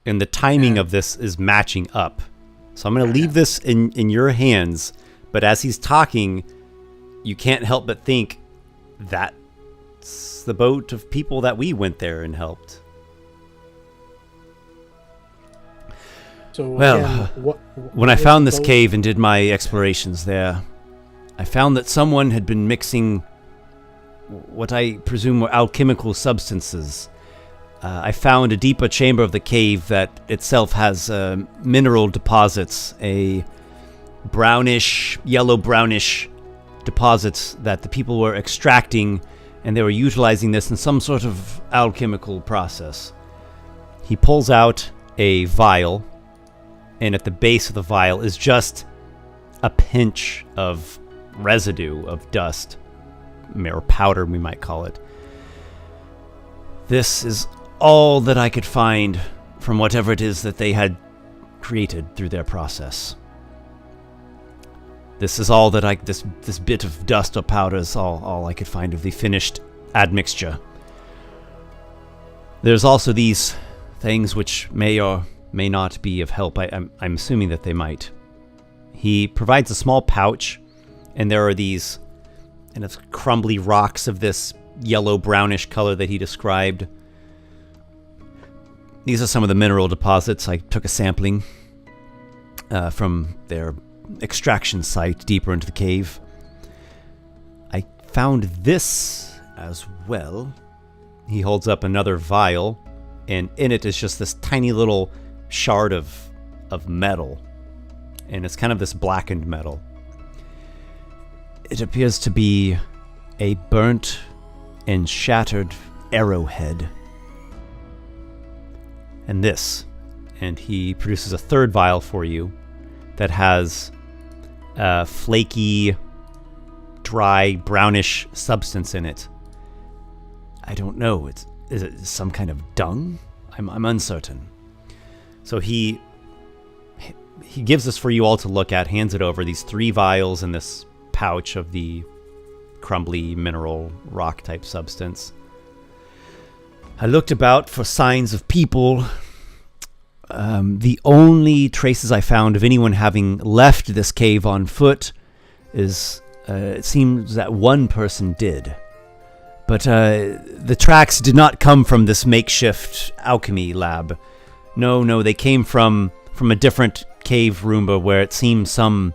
Speaker 1: And the timing of this is matching up. So I'm going to leave this in your hands. But as he's talking, you can't help but think that's the boat of people that we went there and helped.
Speaker 2: So
Speaker 1: Well,
Speaker 2: again,
Speaker 1: When I
Speaker 2: was
Speaker 1: found
Speaker 2: the
Speaker 1: this
Speaker 2: boat?
Speaker 1: cave and did my explorations there, I found that someone had been mixing what I presume were alchemical substances. I found a deeper chamber of the cave that itself has mineral deposits, a yellow-brownish deposits that the people were extracting, and they were utilizing this in some sort of alchemical process. He pulls out a vial, and at the base of the vial is just a pinch of residue of dust, or powder, we might call it. This is all that I could find from whatever it is that they had created through their process. This is all that this bit of dust or powder is all I could find of the finished admixture. There's also these things which may or may not be of help. I'm assuming that they might. He provides a small pouch, and there are these kind of crumbly rocks of this yellow-brownish color that he described. These are some of the mineral deposits. I took a sampling from their extraction site deeper into the cave. I found this as well. He holds up another vial, and in it is just this tiny little shard of metal. And it's kind of this blackened metal. It appears to be a burnt and shattered arrowhead. And this. And he produces a third vial for you that has a flaky, dry, brownish substance in it. I don't know. Is it some kind of dung? I'm uncertain. So he gives this for you all to look at, hands it over, these 3 vials in this pouch of the crumbly mineral rock type substance. I looked about for signs of people. The only traces I found of anyone having left this cave on foot is it seems that one person did. But the tracks did not come from this makeshift alchemy lab. No, they came from a different cave room where it seems some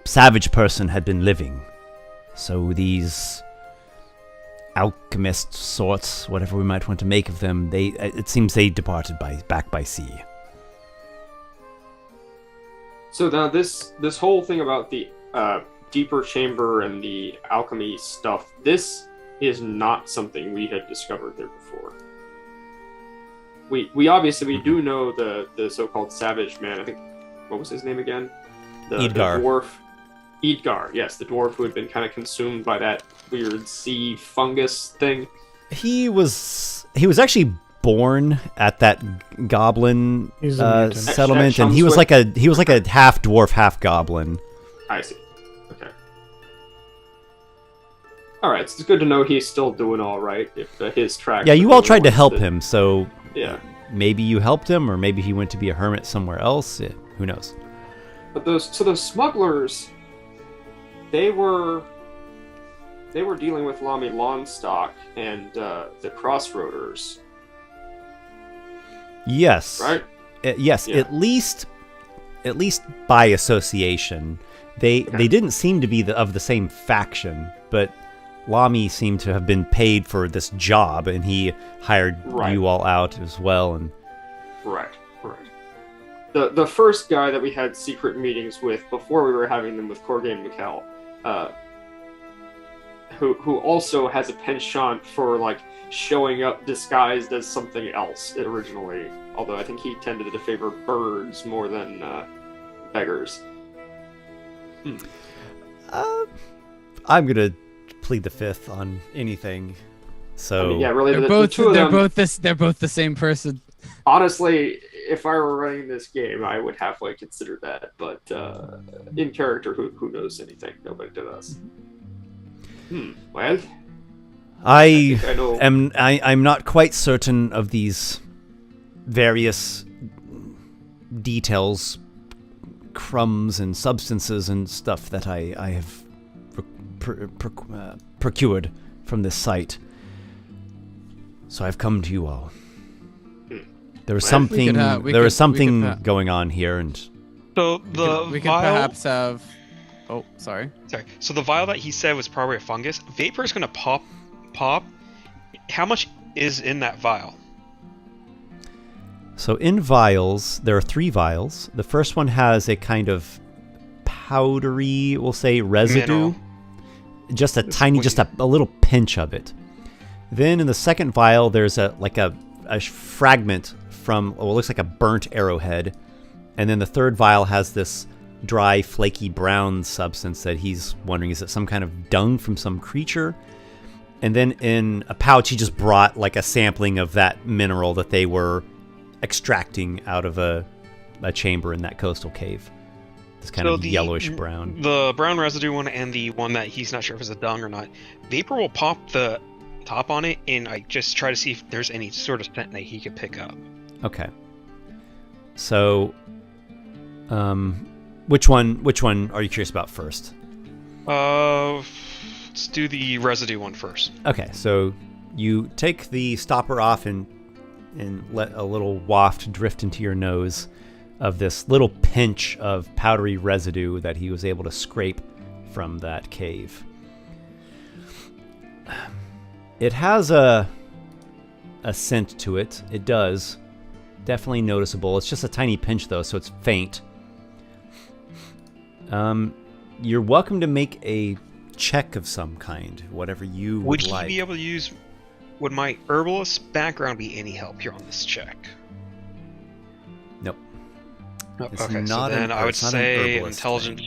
Speaker 1: savage person had been living. So these alchemist sorts, whatever we might want to make of them, it seems they departed back by sea.
Speaker 5: So now this whole thing about the deeper chamber and the alchemy stuff, this is not something we had discovered there before. We obviously do know the so-called savage man. I think, what was his name again? The dwarf. Edgar, yes, the dwarf who had been kind of consumed by that weird sea fungus thing.
Speaker 1: He was actually born at that goblin settlement, and he was like a half dwarf, half goblin.
Speaker 5: I see. Okay. All right, so it's good to know he's still doing all right. If his track.
Speaker 1: Yeah, you all tried to help him, so
Speaker 5: yeah,
Speaker 1: maybe you helped him, or maybe he went to be a hermit somewhere else. Yeah, who knows?
Speaker 5: But those smugglers, they were dealing with Lamy Longstock and the Crossroaders.
Speaker 1: Yes.
Speaker 5: Right?
Speaker 1: Yes, yeah. At least by association. They didn't seem to be of the same faction, but Lamy seemed to have been paid for this job, and he hired you all out as well. And
Speaker 5: Right. The first guy that we had secret meetings with before we were having them with Corgain Mikkel, who also has a penchant for like showing up disguised as something else originally. Although I think he tended to favor birds more than beggars.
Speaker 1: I'm gonna plead the fifth on anything. So
Speaker 5: I mean, yeah, really,
Speaker 4: they're both the same person.
Speaker 5: Honestly, if I were running this game, I would halfway consider that. But in character, who knows anything? Nobody does. Well,
Speaker 1: I'm not quite certain of these various details, crumbs and substances and stuff that I have procured from this site. So I've come to you all. There was something going on here, and
Speaker 3: so
Speaker 4: we could perhaps have. Oh, sorry.
Speaker 3: So the vial that he said was probably a fungus. Vapor is gonna pop. How much is in that vial?
Speaker 1: So in vials, there are 3 vials. The first one has a kind of powdery, we'll say, residue. Just a little pinch of it. Then in the second vial, there's a fragment from what looks like a burnt arrowhead. And then the third vial has this dry, flaky brown substance that he's wondering, is it some kind of dung from some creature? And then in a pouch, he just brought like a sampling of that mineral that they were extracting out of a chamber in that coastal cave. This kind of yellowish brown.
Speaker 3: The brown residue one and the one that he's not sure if it's a dung or not. Vapor will pop the top on it and like just try to see if there's any sort of scent that he could pick up.
Speaker 1: Okay. So, which one are you curious about first?
Speaker 3: Let's do the residue one first.
Speaker 1: Okay, so you take the stopper off and let a little waft drift into your nose of this little pinch of powdery residue that he was able to scrape from that cave. It has a scent to it. It does. Definitely noticeable. It's just a tiny pinch though, so it's faint. You're welcome to make a check of some kind, whatever you would like.
Speaker 3: Would he be able to use... Would my herbalist background be any help here on this check?
Speaker 1: Nope.
Speaker 3: Okay, so then I would say intelligence,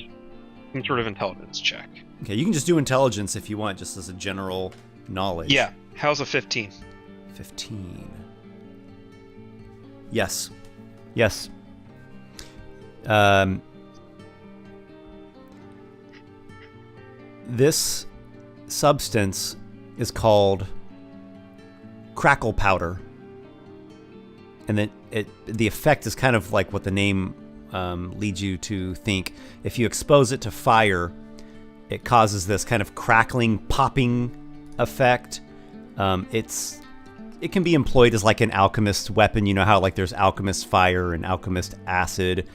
Speaker 3: some sort of intelligence check.
Speaker 1: Okay, you can just do intelligence if you want, just as a general knowledge.
Speaker 3: Yeah, how's a 15?
Speaker 1: 15. Yes. This substance is called crackle powder. And then the effect is kind of like what the name leads you to think. If you expose it to fire, it causes this kind of crackling, popping effect. It can be employed as like an alchemist weapon. You know how like there's alchemist fire and alchemist acid.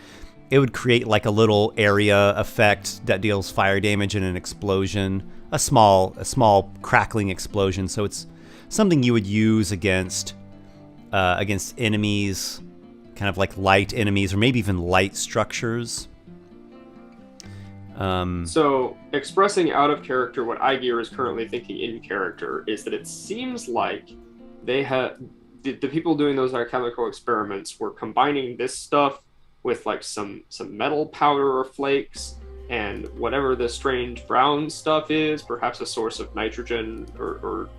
Speaker 1: It would create like a little area effect that deals fire damage in an explosion, a small crackling explosion. So it's something you would use against enemies, kind of like light enemies or maybe even light structures.
Speaker 5: So, expressing out of character what Aygir is currently thinking in character is that it seems like they had the people doing those alchemical experiments were combining this stuff with like some metal powder or flakes and whatever the strange brown stuff is, perhaps a source of nitrogen or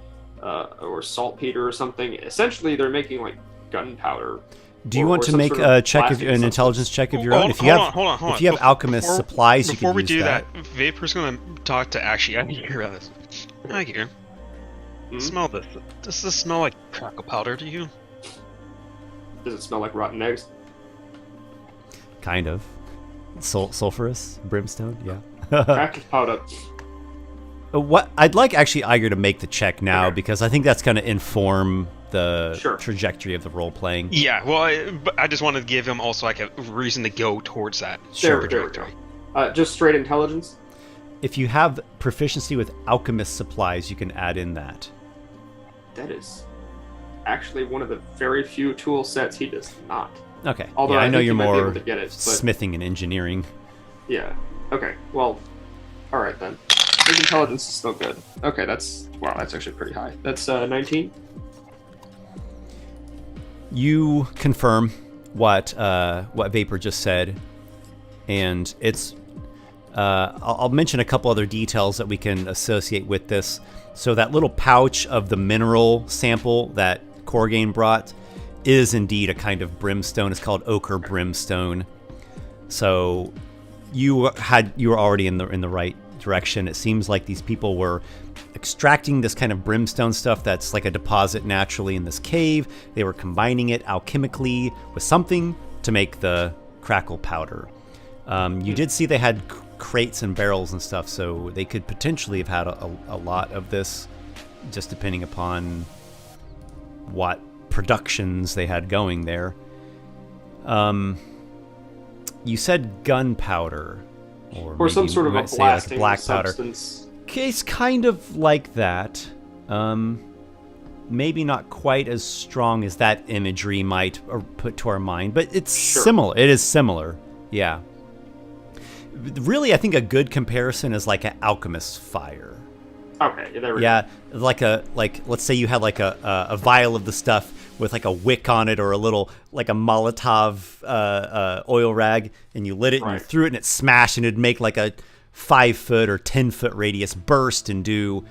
Speaker 5: saltpeter or something. Essentially, they're making like gunpowder.
Speaker 1: Do you want to make a check of an intelligence check of your own? Hold on. If you have alchemist supplies, you can use that. Before we do that,
Speaker 3: Vapor's going to talk to Aygir about this. Aygir, smell this. Does this smell like crackle powder to you?
Speaker 5: Does it smell like rotten eggs?
Speaker 1: Kind of. Sulfurous? Brimstone? Yeah.
Speaker 5: Crackle powder.
Speaker 1: What I'd like actually Aygir to make the check now because I think that's going to inform the trajectory of the role playing.
Speaker 3: Yeah, well, I just wanted to give him also like a reason to go towards that trajectory.
Speaker 5: Just straight intelligence?
Speaker 1: If you have proficiency with alchemist supplies, you can add in that.
Speaker 5: That is actually one of the very few tool sets he does not.
Speaker 1: Okay.
Speaker 5: Although
Speaker 1: yeah, I know you're more
Speaker 5: smithing
Speaker 1: smithing and engineering.
Speaker 5: Yeah. Okay. Well, all right then. His intelligence is still good. Okay, that's actually pretty high. That's 19.
Speaker 1: You confirm what Vapor just said, and it's. I'll mention a couple other details that we can associate with this. So that little pouch of the mineral sample that Corgain brought is indeed a kind of brimstone. It's called ochre brimstone. So you were already in the right direction. It seems like these people were extracting this kind of brimstone stuff that's like a deposit naturally in this cave. They were combining it alchemically with something to make the crackle powder. You did see they had crates and barrels and stuff, so they could potentially have had a lot of this, just depending upon what productions they had going there. You said gunpowder,
Speaker 5: or some sort of a blasting
Speaker 1: black
Speaker 5: substance.
Speaker 1: Powder. It's kind of like that. Maybe not quite as strong as that imagery might put to our mind, but it's similar. It is similar. Yeah. Really, I think a good comparison is like an alchemist's fire.
Speaker 5: Okay, there we go.
Speaker 1: Yeah, like let's say you had like a vial of the stuff with like a wick on it or a little like a Molotov oil rag, and you lit it and you threw it and it smashed and it'd make like a 5 foot or 10 foot radius burst and do,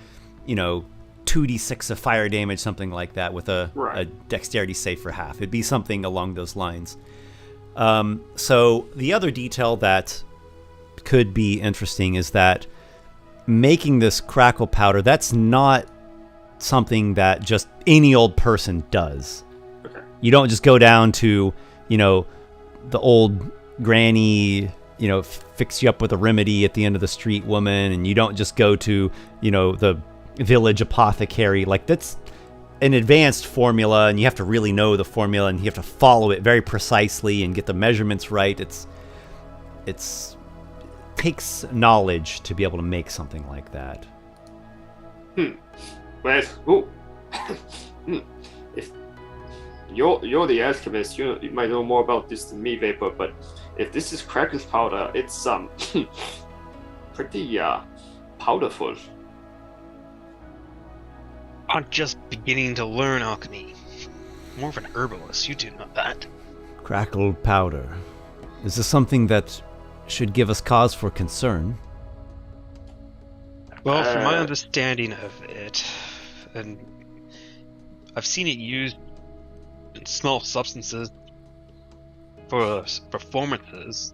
Speaker 1: 2d6 of fire damage, something like that, with a dexterity save for half. It'd be something along those lines. So the other detail that could be interesting is that making this crackle powder, that's not something that just any old person does.
Speaker 5: Okay.
Speaker 1: You don't just go down to, the old granny, fix you up with a remedy at the end of the street woman, and you don't just go to, the village apothecary. Like, that's an advanced formula, and you have to really know the formula, and you have to follow it very precisely and get the measurements right. It's takes knowledge to be able to make something like that.
Speaker 5: Well, if you're the alchemist, you might know more about this than me, Vapor. But if this is crackers powder, it's pretty powderful.
Speaker 3: I'm just beginning to learn alchemy. More of an herbalist, you do know that.
Speaker 1: Crackled powder. Is this something that should give us cause for concern?
Speaker 3: Well, from my understanding of it, and I've seen it used in small substances for performances.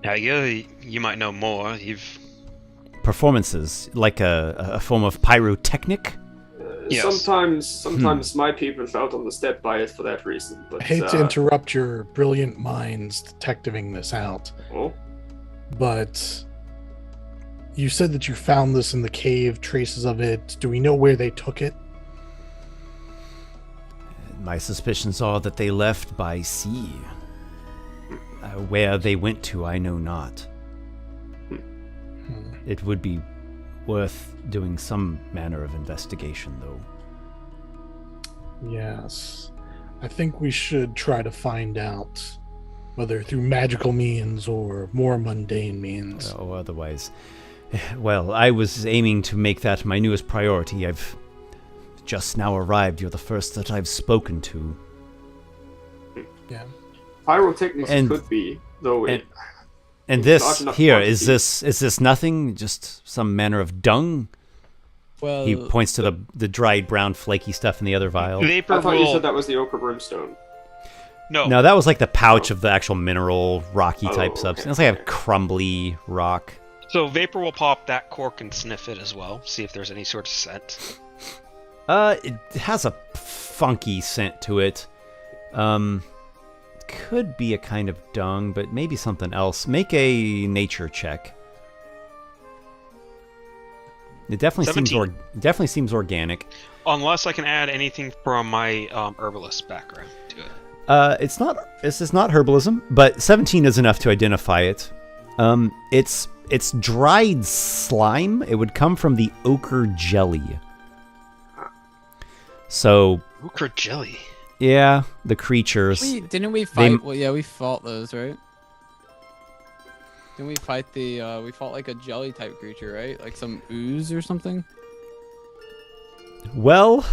Speaker 3: Now, you might know more.
Speaker 1: Performances, like a form of pyrotechnic?
Speaker 3: Yes.
Speaker 5: Sometimes my people felt on the step by it for that reason. But
Speaker 2: I hate to interrupt your brilliant minds detectiving this out, but you said that you found this in the cave, traces of it. Do we know where they took it?
Speaker 1: My suspicions are that they left by sea. Where they went to, I know not. It would be worth doing some manner of investigation, though.
Speaker 2: Yes. I think we should try to find out, whether through magical means or more mundane means.
Speaker 1: Or otherwise. Well, I was aiming to make that my newest priority. I've just now arrived. You're the first that I've spoken to.
Speaker 2: Yeah.
Speaker 5: Pyrotechnics could be, though.
Speaker 1: And this here, is this nothing? Just some manner of dung?
Speaker 4: Well,
Speaker 1: he points to the dried brown flaky stuff in the other vial.
Speaker 5: I thought you said that was the ochre brimstone.
Speaker 1: No, that was like the pouch of the actual mineral, rocky type substance. It's like a crumbly rock.
Speaker 3: So Vapor will pop that cork and sniff it as well, see if there's any sort of scent.
Speaker 1: It has a funky scent to it. Could be a kind of dung, but maybe something else. Make a nature check. It definitely
Speaker 3: 17.
Speaker 1: Definitely seems organic.
Speaker 3: Unless I can add anything from my herbalist background to it.
Speaker 1: This is not herbalism, but 17 is enough to identify it. It's dried slime. It would come from the ochre jelly. So
Speaker 3: ochre jelly.
Speaker 1: Yeah, the creatures.
Speaker 4: Didn't we fight? Well, yeah, we fought those, right? Didn't we fight we fought like a jelly type creature, right? Like some ooze or something?
Speaker 1: Well,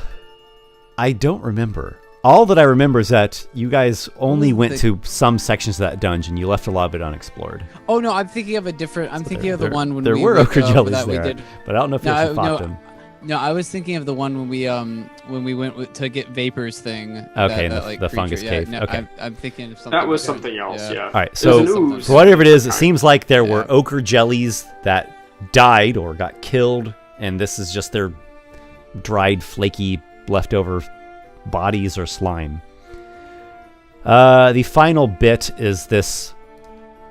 Speaker 1: I don't remember. All that I remember is that you guys only went to some sections of that dungeon. You left a lot of it unexplored.
Speaker 4: Oh no, I'm thinking of a different. I'm thinking of the one when
Speaker 1: there were ochre jellies there, but I don't know if you fought them.
Speaker 4: No, I was thinking of the one when we went to get Vapor's thing.
Speaker 1: Okay,
Speaker 4: that
Speaker 1: the fungus cave.
Speaker 4: No,
Speaker 1: okay,
Speaker 4: I'm thinking of something.
Speaker 5: That was something else. Yeah.
Speaker 1: All right. So for whatever it is, it seems like there were ochre jellies that died or got killed, and this is just their dried, flaky, leftover bodies or slime. The final bit is this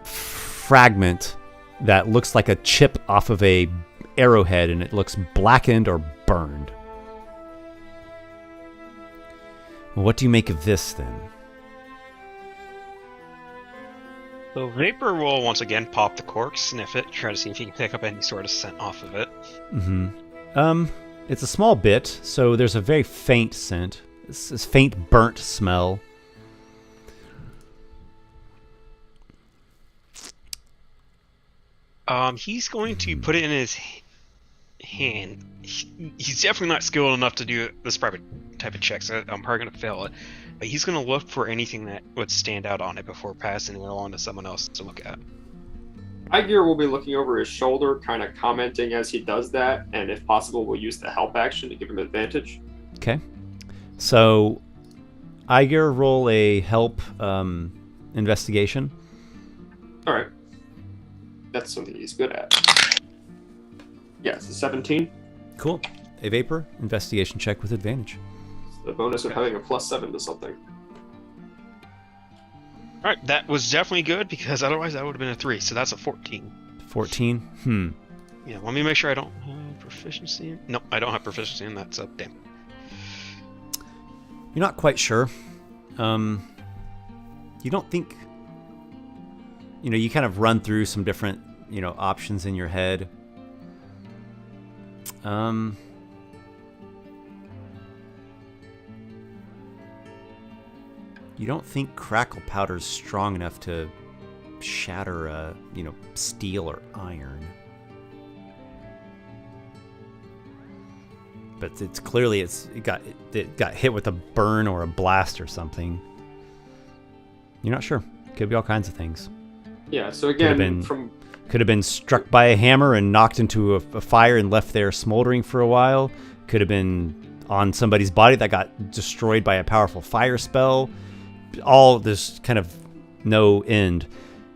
Speaker 1: fragment that looks like a chip off of a arrowhead, and it looks blackened or burned. What do you make of this, then?
Speaker 3: So Vapor will once again pop the cork, sniff it, try to see if he can pick up any sort of scent off of it.
Speaker 1: It's a small bit, so there's a very faint scent. This faint burnt smell.
Speaker 3: He's going to put it in his hand. He's definitely not skilled enough to do this type of check, so I'm probably going to fail it. But he's going to look for anything that would stand out on it before passing it along to someone else to look at.
Speaker 5: Aygir will be looking over his shoulder, kind of commenting as he does that, and if possible, we'll use the help action to give him advantage.
Speaker 1: Okay. So, Aygir, roll a help investigation.
Speaker 5: All right. That's something he's good at. Yes, a 17.
Speaker 1: Cool. A Vapor, investigation check with advantage.
Speaker 5: It's the bonus of having a +7 to something.
Speaker 3: All right, that was definitely good because otherwise that would have been a 3. So that's a 14.
Speaker 1: 14?
Speaker 3: Yeah, let me make sure I don't have proficiency in... No, I don't have proficiency in that, so damn.
Speaker 1: You're not quite sure. You don't think... you kind of run through some different, options in your head. You don't think crackle powder's strong enough to shatter, steel or iron. But it's clearly it got hit with a burn or a blast or something. You're not sure. Could be all kinds of things.
Speaker 5: Yeah. So again,
Speaker 1: could have been struck by a hammer and knocked into a fire and left there smoldering for a while. Could have been on somebody's body that got destroyed by a powerful fire spell. All this kind of no end.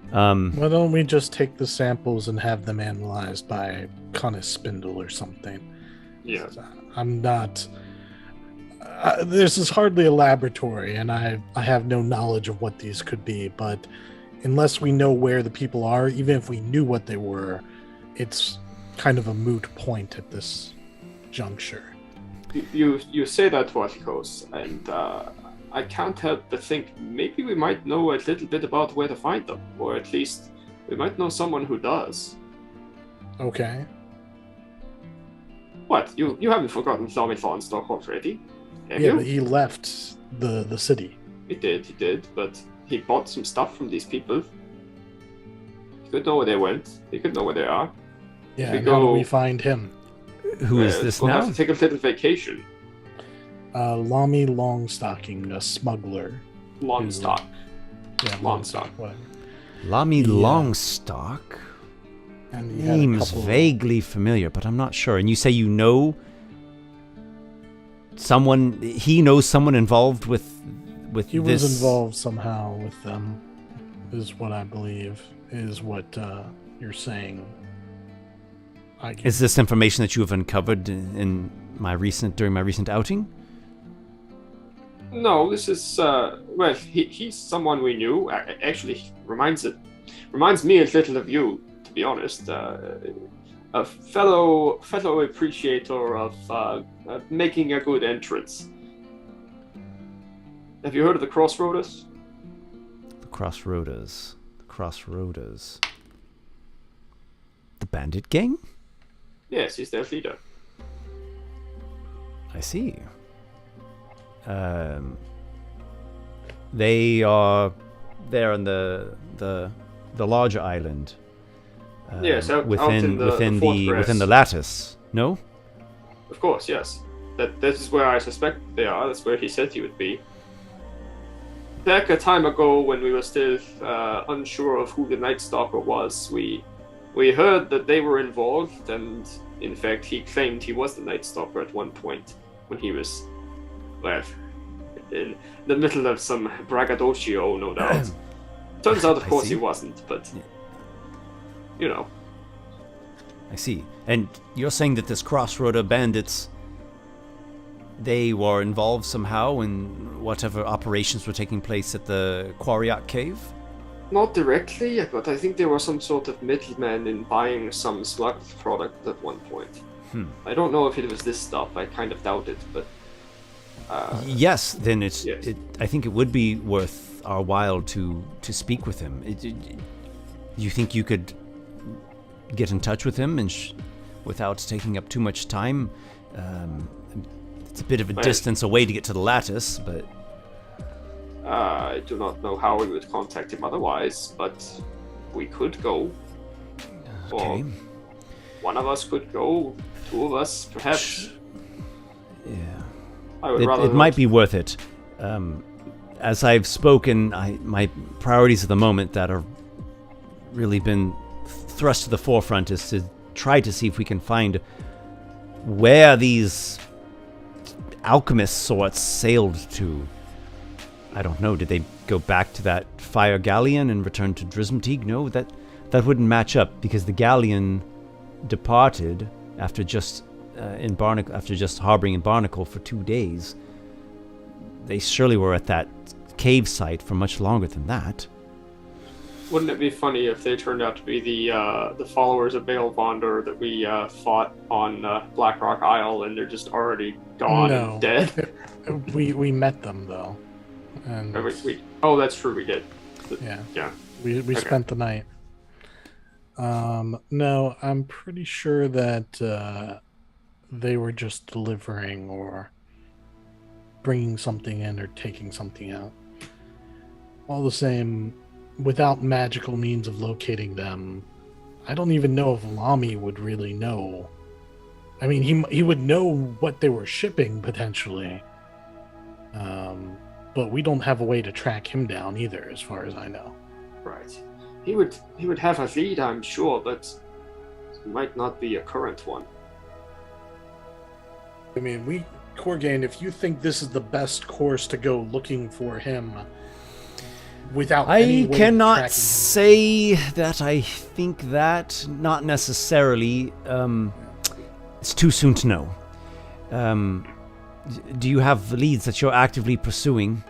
Speaker 2: Why don't we just take the samples and have them analyzed by Connis Spindle or something?
Speaker 5: Yeah.
Speaker 2: I'm not... this is hardly a laboratory, and I have no knowledge of what these could be, but unless we know where the people are, even if we knew what they were, it's kind of a moot point at this juncture.
Speaker 5: You say that, Walykos, and I can't help but think maybe we might know a little bit about where to find them, or at least we might know someone who does.
Speaker 2: Okay.
Speaker 5: What? You haven't forgotten Tommy Thornstock already? Have
Speaker 2: Yeah,
Speaker 5: you?
Speaker 2: but he left the city.
Speaker 5: He did, but he bought some stuff from these people. He could know where they went. He could know where they are.
Speaker 2: Yeah,
Speaker 5: We
Speaker 2: and how do
Speaker 5: go-
Speaker 2: we find him?
Speaker 1: Who is this
Speaker 5: we'll
Speaker 1: now?
Speaker 5: have to take a little vacation.
Speaker 2: Lamy Longstocking, a smuggler.
Speaker 5: Longstock.
Speaker 2: Yeah,
Speaker 5: Longstock.
Speaker 2: whatever.
Speaker 1: Lamy
Speaker 2: Yeah.
Speaker 1: Longstock?
Speaker 2: And he had a
Speaker 1: Name's
Speaker 2: couple-
Speaker 1: vaguely familiar, but I'm not sure. And you say you know someone? He knows someone involved with
Speaker 2: He
Speaker 1: this.
Speaker 2: was involved somehow with them, is what I believe, is what you're saying.
Speaker 1: Is this information that you have uncovered during my recent outing?
Speaker 5: No, this is well. He's someone we knew. Actually, he reminds me a little of you, to be honest. A fellow appreciator of making a good entrance. Have you heard of the Crossroaders?
Speaker 1: The Crossroaders. The bandit gang?
Speaker 5: Yes, he's their leader.
Speaker 1: I see. They are there on the larger island.
Speaker 5: Yes, out
Speaker 1: within
Speaker 5: in the fortress.
Speaker 1: within the lattice. No.
Speaker 5: Of course, yes. That is where I suspect they are. That's where he said he would be. Back a time ago, when we were still unsure of who the Night Stalker was, we heard that they were involved, and in fact, he claimed he was the Night Stalker at one point when he was, well, in the middle of some braggadocio, no doubt. Turns out, of
Speaker 1: I
Speaker 5: course,
Speaker 1: see.
Speaker 5: he wasn't, but you know.
Speaker 1: I see. And you're saying that this Crossroader bandits, they were involved somehow in whatever operations were taking place at the Quariat Cave?
Speaker 5: Not directly, but I think there was some sort of middleman in buying some smuggled product at one point. I don't know if it was this stuff. I kind of doubt it, but
Speaker 1: Yes, then it's.
Speaker 5: Yes.
Speaker 1: I think it would be worth our while to speak with him. You think you could get in touch with him and without taking up too much time? It's a bit of a
Speaker 5: Well-
Speaker 1: distance away to get to the lattice, but
Speaker 5: I do not know how we would contact him otherwise, but we could go.
Speaker 1: okay.
Speaker 5: Or one of us could go, two of us, perhaps.
Speaker 1: Yeah.
Speaker 5: I would rather
Speaker 1: It might
Speaker 5: not.
Speaker 1: be worth it. As I've spoken, my priorities at the moment that are really been thrust to the forefront is to try to see if we can find where these alchemist sorts sailed to. I don't know. Did they go back to that fire galleon and return to Drismteague? No, that wouldn't match up, because the galleon departed after just harboring in Barnacle for 2 days. They surely were at that cave site for much longer than that.
Speaker 5: Wouldn't it be funny if they turned out to be the followers of Baal Vondor that we fought on Blackrock Isle, and they're just already gone and dead?
Speaker 2: We met them though, and
Speaker 5: oh, that's true, we did.
Speaker 2: Yeah. We spent the night. No, I'm pretty sure that they were just delivering or bringing something in or taking something out. All the same, without magical means of locating them, I don't even know if Lamy would really know. I mean, he would know what they were shipping potentially, but we don't have a way to track him down either, as far as I know.
Speaker 5: Right. He would have a lead, I'm sure, but it might not be a current one.
Speaker 2: I mean, Corgain, if you think this is the best course to go looking for him without any way
Speaker 1: I cannot
Speaker 2: of tracking
Speaker 1: say that I think that. Not necessarily. It's too soon to know. Do you have leads that you're actively pursuing?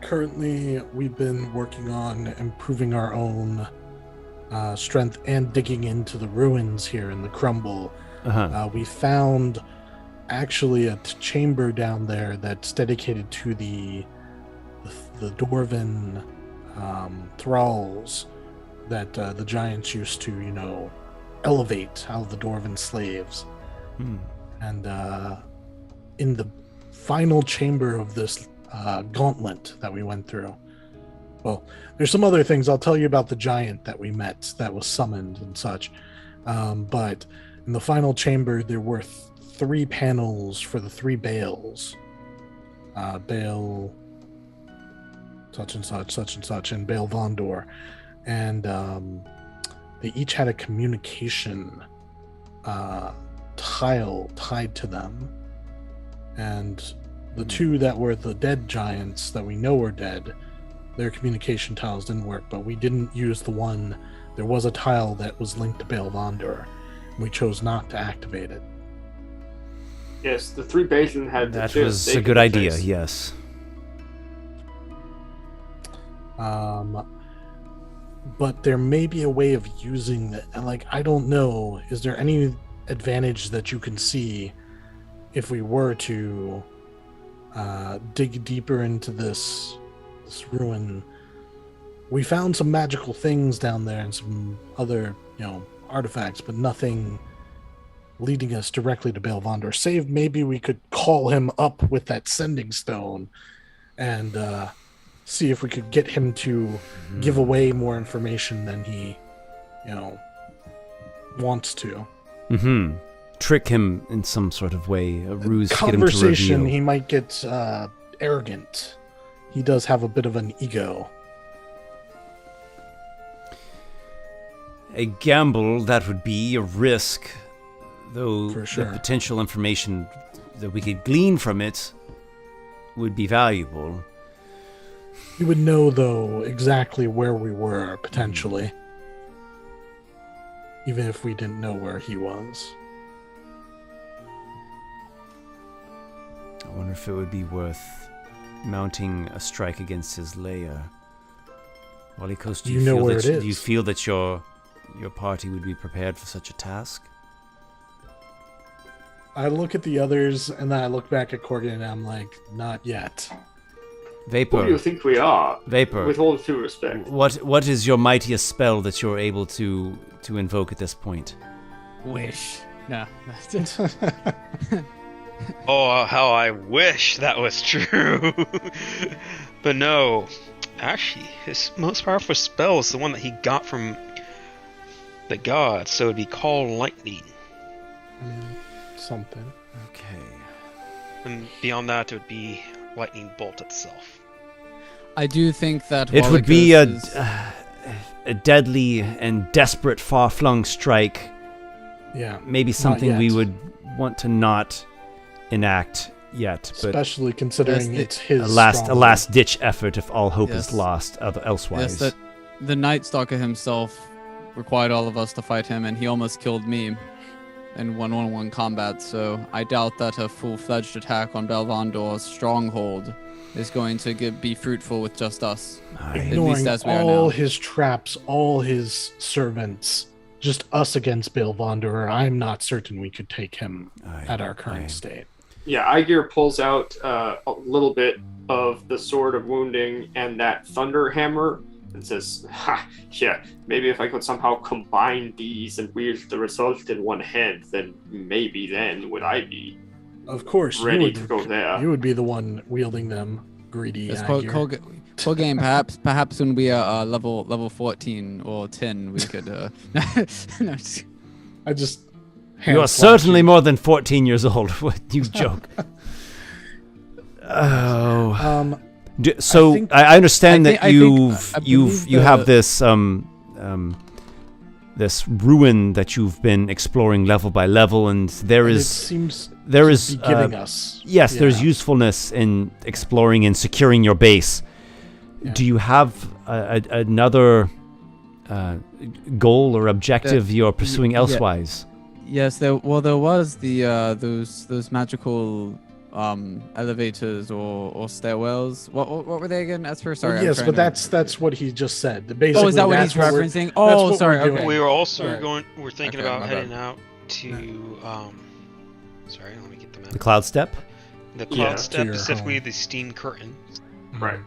Speaker 2: Currently, we've been working on improving our own strength and digging into the ruins here in the crumble. We found actually a chamber down there that's dedicated to the Dwarven thralls that the giants used to, elevate out of the Dwarven slaves. And in the final chamber of this gauntlet that we went through, well, there's some other things I'll tell you about the giant that we met that was summoned and such, but in the final chamber there were 3 panels for the 3 Baals. Baal such and such, and Baal Vondor, and they each had a communication tile tied to them, and the 2 that were the dead giants that we know are dead, their communication tiles didn't work, but we didn't use the one. There was a tile that was linked to Baal Vondor, and we chose not to activate it.
Speaker 5: Yes, the 3 Basin had
Speaker 1: That was a good idea, yes.
Speaker 2: But there may be a way of using that. I don't know. Is there any advantage that you can see if we were to dig deeper into this ruin? We found some magical things down there and some other, artifacts, but nothing leading us directly to Baal Vondor. Save maybe we could call him up with that sending stone and see if we could get him to give away more information than he, wants to.
Speaker 1: Trick him in some sort of way, a ruse to get him to
Speaker 2: Conversation,
Speaker 1: reveal.
Speaker 2: he might get arrogant. He does have a bit of an ego.
Speaker 1: A gamble, that would be a risk, though
Speaker 2: For sure.
Speaker 1: the potential information that we could glean from it would be valuable.
Speaker 2: He would know, though, exactly where we were, potentially. Even if we didn't know where he was.
Speaker 1: I wonder if it would be worth mounting a strike against his lair. Walykos, do you feel that your party would be prepared for such a task?
Speaker 2: I look at the others, and then I look back at Corgan, and I'm like, not yet.
Speaker 1: Vapor.
Speaker 5: Who do you think we are?
Speaker 1: Vapor.
Speaker 5: With all due respect.
Speaker 1: What is your mightiest spell that you're able to invoke at this point?
Speaker 4: Wish. No.
Speaker 3: Oh, how I wish that was true. But no. Actually, his most powerful spell is the one that he got from the gods, so it'd be called lightning.
Speaker 2: Something.
Speaker 1: Okay.
Speaker 3: And beyond that, it would be lightning bolt itself.
Speaker 4: I do think that
Speaker 1: It would be
Speaker 4: Walykos
Speaker 1: a deadly and desperate far-flung strike,
Speaker 2: Yeah.
Speaker 1: maybe something we
Speaker 2: yet.
Speaker 1: would want to not enact yet, but
Speaker 2: Especially considering
Speaker 4: Yes,
Speaker 2: it's his
Speaker 1: a
Speaker 2: stronghold.
Speaker 1: last-ditch effort if all hope
Speaker 4: Yes.
Speaker 1: is lost elsewise.
Speaker 4: Yes, that the Night Stalker himself required all of us to fight him, and he almost killed me in one-on-one combat. So I doubt that a full-fledged attack on Belvandor's stronghold is going to be fruitful with just us.
Speaker 1: Aye.
Speaker 4: least
Speaker 2: Ignoring
Speaker 4: as we are
Speaker 2: all
Speaker 4: now.
Speaker 2: his traps, all his servants, just us against Belvandorer, I'm not certain we could take him
Speaker 1: Aye.
Speaker 2: at our current
Speaker 1: Aye.
Speaker 2: state.
Speaker 5: Yeah, Aygir pulls out a little bit of the Sword of Wounding and that Thunder Hammer and says, "Ha, yeah, maybe if I could somehow combine these and wield the result in one hand, then maybe then would I be
Speaker 2: Of course,
Speaker 5: ready
Speaker 2: you
Speaker 5: to
Speaker 2: would,
Speaker 5: go there."
Speaker 2: you would be the one wielding them, greedy
Speaker 4: Yes,
Speaker 2: Aygir.
Speaker 4: Cool game. Perhaps when we are level 14 or 10, we could. No,
Speaker 2: I just
Speaker 1: You are
Speaker 2: hand slap
Speaker 1: certainly
Speaker 2: you.
Speaker 1: more than 14 years old. What you joke. Oh. So
Speaker 2: think-
Speaker 1: I understand
Speaker 4: I
Speaker 1: that
Speaker 4: think- I believe
Speaker 1: you have this this ruin that you've been exploring level by level, and there
Speaker 2: And it
Speaker 1: is
Speaker 2: seems
Speaker 1: there
Speaker 2: to
Speaker 1: is
Speaker 2: be giving us.
Speaker 1: yes, there's
Speaker 2: Yeah.
Speaker 1: usefulness in exploring and securing your base.
Speaker 2: Yeah.
Speaker 1: Do you have another goal or objective you're pursuing
Speaker 4: yeah.
Speaker 1: elsewise?
Speaker 4: Yes, there was the those magical elevators or stairwells. What were they again? Esper, sorry. I'm
Speaker 2: yes,
Speaker 4: trying
Speaker 2: but
Speaker 4: to-
Speaker 2: that's what he just said. Basically,
Speaker 4: Oh, is that what he's
Speaker 2: that's we're-
Speaker 4: referencing?
Speaker 2: that's
Speaker 4: Oh,
Speaker 2: what
Speaker 4: sorry.
Speaker 2: we're doing.
Speaker 4: Okay.
Speaker 3: We were also
Speaker 2: Right.
Speaker 3: we're thinking
Speaker 4: Okay,
Speaker 3: about
Speaker 4: my
Speaker 3: heading
Speaker 4: bad.
Speaker 3: out to sorry, let me get the map.
Speaker 1: The Cloud Step?
Speaker 3: The
Speaker 5: Yeah,
Speaker 3: Cloud
Speaker 5: to
Speaker 3: Step,
Speaker 2: your
Speaker 3: specifically
Speaker 2: home.
Speaker 3: the Steam Curtain.
Speaker 5: Right.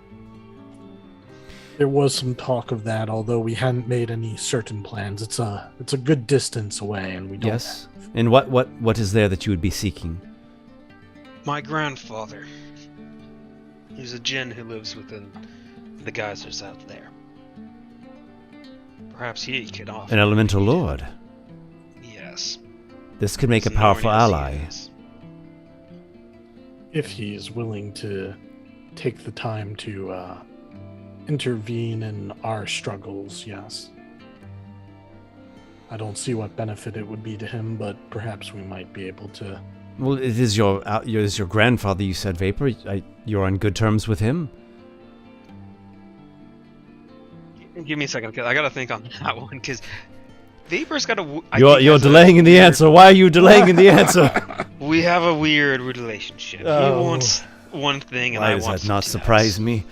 Speaker 2: There was some talk of that, although we hadn't made any certain plans. It's a good distance away, and we don't.
Speaker 1: Yes. And what is there that you would be seeking?
Speaker 3: My grandfather. He's a djinn who lives within the geysers out there. Perhaps he could offer.
Speaker 1: An elemental lord.
Speaker 3: Yes.
Speaker 1: This could make a
Speaker 3: As
Speaker 1: powerful
Speaker 3: gnarly as he
Speaker 1: ally.
Speaker 3: is.
Speaker 2: If he is willing to take the time to intervene in our struggles, yes. I don't see what benefit it would be to him, but perhaps we might be able to.
Speaker 1: Well, it is your grandfather. You said, Vapor. You're on good terms with him.
Speaker 3: Give me a second, 'cause I gotta think on that one, because Vapor's got a.
Speaker 1: You're delaying in the answer. Why are you delaying in the answer?
Speaker 3: We have a weird relationship.
Speaker 1: Oh.
Speaker 3: He wants one thing, and
Speaker 1: Why
Speaker 3: I
Speaker 1: does
Speaker 3: want
Speaker 1: that not
Speaker 3: something
Speaker 1: surprise
Speaker 3: else.
Speaker 1: me?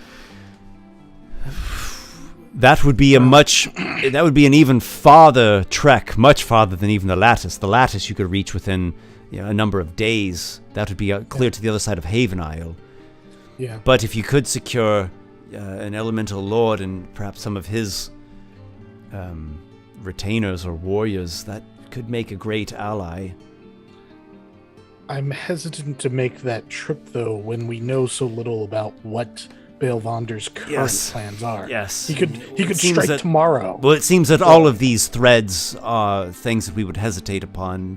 Speaker 1: That would be that would be an even farther trek, much farther than even the lattice. The lattice you could reach within a number of days. That would be clear to the other side of Haven Isle.
Speaker 2: Yeah.
Speaker 1: But if you could secure an elemental lord and perhaps some of his retainers or warriors, that could make a great ally.
Speaker 2: I'm hesitant to make that trip, though, when we know so little about what Belvander's current
Speaker 1: Yes.
Speaker 2: plans are.
Speaker 1: Yes.
Speaker 2: He could
Speaker 1: It seems
Speaker 2: strike
Speaker 1: that-
Speaker 2: tomorrow.
Speaker 1: Well, it seems that all of these threads are things that we would hesitate upon.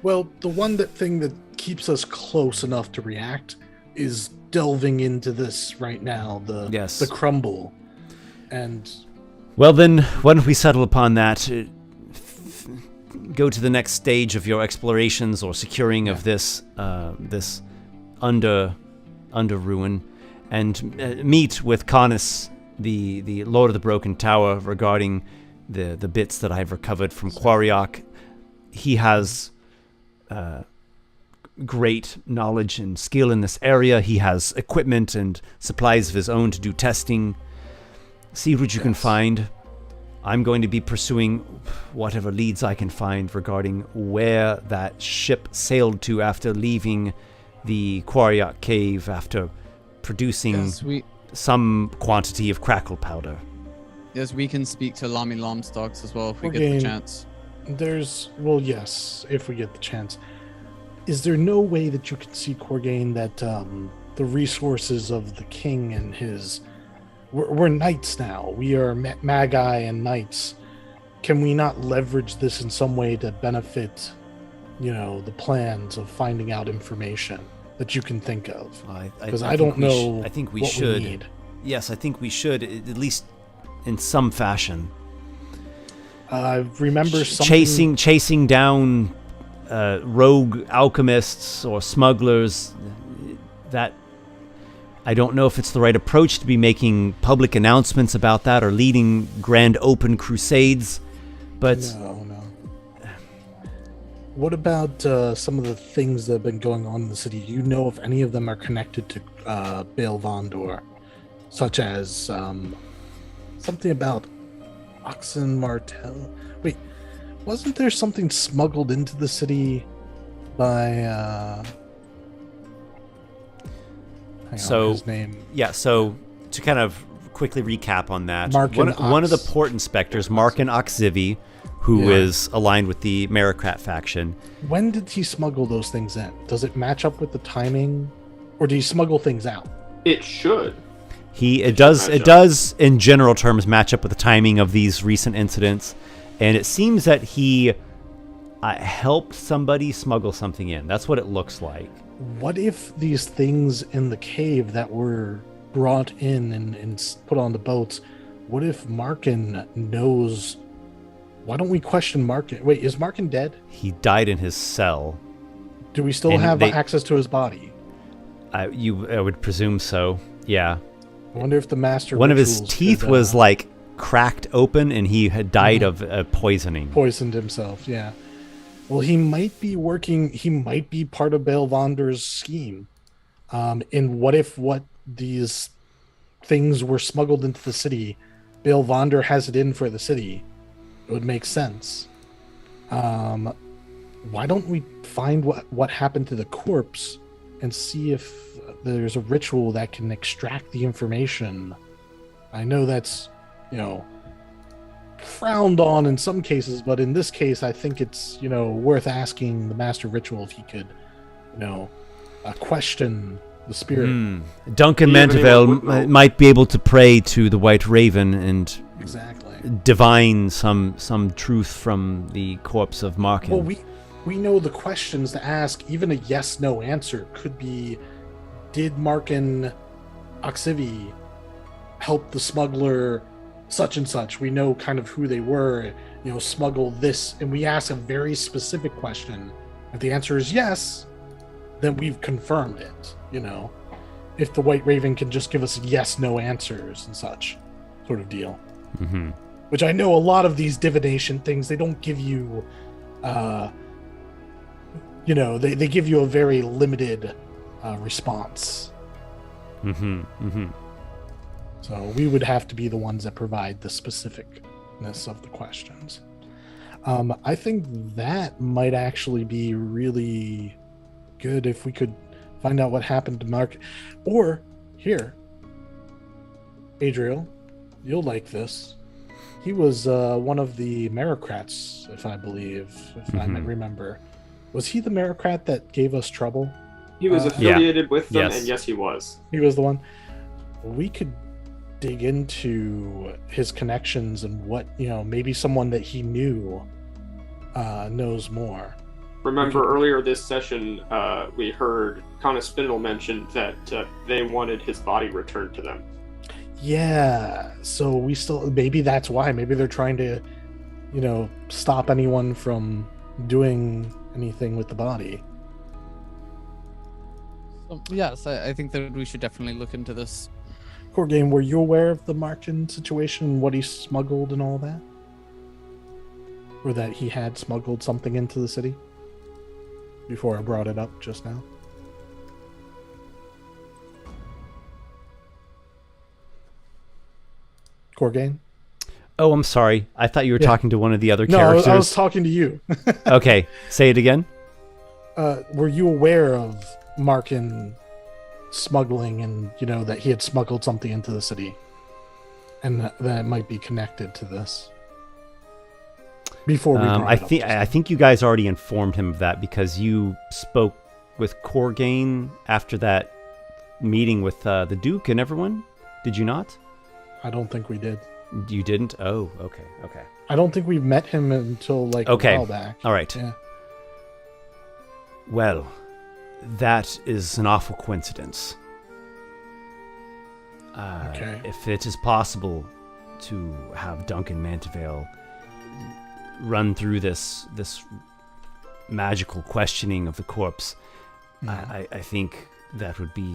Speaker 2: Well, the thing that keeps us close enough to react is delving into this right now,
Speaker 1: Yes.
Speaker 2: the crumble. And
Speaker 1: Well, then, why don't we settle upon that? Go to the next stage of your explorations or securing of this this under ruin, and meet with Canis, the Lord of the Broken Tower, regarding the bits that I've recovered from Quariok. He has great knowledge and skill in this area. He has equipment and supplies of his own to do testing. See what you can find. I'm going to be pursuing whatever leads I can find regarding where that ship sailed to after leaving the Quariok cave after producing
Speaker 4: Yes,
Speaker 1: some quantity of crackle powder.
Speaker 4: we can speak to Lami Lomstocks as well if we
Speaker 2: Okay.
Speaker 4: get the chance.
Speaker 2: yes, if we get the chance. Is there no way that you can see, Corgain, that the resources of the king and his... We're knights now. We are magi and knights. Can we not leverage this in some way to benefit, the plans of finding out information that you can think of? Because I don't know
Speaker 1: I think we
Speaker 2: what
Speaker 1: should.
Speaker 2: we need.
Speaker 1: Yes, I think we should, at least in some fashion.
Speaker 2: I remember something...
Speaker 1: chasing down rogue alchemists or smugglers. That I don't know if it's the right approach to be making public announcements about that or leading grand open crusades, but
Speaker 2: No. What about some of the things that have been going on in the city? Do you know if any of them are connected to Baal Vondor? Such as something about Oxen Martel? Wait, wasn't there something smuggled into the city by... his name.
Speaker 1: Yeah, so to kind of quickly recap on that,
Speaker 2: Markin
Speaker 1: one of the
Speaker 2: Ox-
Speaker 1: port inspectors, Markin Oxivi, who is aligned with the Merocrat faction.
Speaker 2: When did he smuggle those things in? Does it match up with the timing? Or do you smuggle things out?
Speaker 5: It should.
Speaker 1: It does in general terms match up with the timing of these recent incidents, and it seems that he helped somebody smuggle something in. That's what it looks like.
Speaker 2: What if these things in the cave that were brought in and put on the boats, what if Markin knows? Why don't we question Markin? Wait, is Markin dead?
Speaker 1: He died in his cell.
Speaker 2: Do we still
Speaker 1: And
Speaker 2: have access to his body?
Speaker 1: I would presume so. Yeah.
Speaker 2: I wonder if the master
Speaker 1: One of his
Speaker 2: rituals
Speaker 1: teeth
Speaker 2: could,
Speaker 1: was like cracked open, and he had died of poisoning.
Speaker 2: poisoned himself. Yeah. Well, he might be working. He might be part of Baal Vondor's scheme. And what if these things were smuggled into the city? Baal Vondor has it in for the city. It would make sense. Why don't we find what happened to the corpse and see if there's a ritual that can extract the information? I know that's, frowned on in some cases, but in this case, I think it's, worth asking the master ritual if he could, question the spirit.
Speaker 1: Duncan Manteville might be able to pray to the White Raven and
Speaker 2: Exactly.
Speaker 1: divine some truth from the corpse of Markin.
Speaker 2: Well, we know the questions to ask. Even a yes/no answer could be: did Markin Oxivi help the smuggler such and such? We know kind of who they were. Smuggle this, and we ask a very specific question. If the answer is yes, then we've confirmed it. If the White Raven can just give us yes/no answers and such, sort of deal.
Speaker 1: Mm-hmm.
Speaker 2: Which I know a lot of these divination things, they don't give you, they give you a very limited response.
Speaker 1: Mm-hmm. Mm-hmm.
Speaker 2: So we would have to be the ones that provide the specificness of the questions. I think that might actually be really good if we could find out what happened to Mark. Or, here, Adriel, you'll like this. He was one of the Merocrats, if I remember. Was he the Merocrat that gave us trouble?
Speaker 5: He was affiliated with them, and yes, he was.
Speaker 2: He was the one. We could dig into his connections and what, maybe someone that he knew knows more.
Speaker 5: Remember earlier this session, we heard Spindle mention that they wanted his body returned to them.
Speaker 2: Yeah, so maybe that's why. Maybe they're trying to, stop anyone from doing anything with the body.
Speaker 4: So, yes, I think that we should definitely look into this.
Speaker 2: Core Game, were you aware of the Markin situation, what he smuggled and all that? Or that he had smuggled something into the city? Before I brought it up just now. Core Game?
Speaker 1: Oh, I'm sorry. I thought you were talking to one of the other characters.
Speaker 2: No, I was talking to you.
Speaker 1: Okay, say it again.
Speaker 2: Were you aware of Markin smuggling and, that he had smuggled something into the city? And that it might be connected to this? Before we brought it up.
Speaker 1: I think you guys already informed him of that because you spoke with Corgain after that meeting with the Duke and everyone. Did you not?
Speaker 2: I don't think we did.
Speaker 1: You didn't? Oh, okay.
Speaker 2: I don't think we met him until a while back.
Speaker 1: All right.
Speaker 2: Yeah.
Speaker 1: Well, that is an awful coincidence.
Speaker 2: Okay.
Speaker 1: If it is possible to have Duncan Manteville run through this magical questioning of the corpse, I think that would be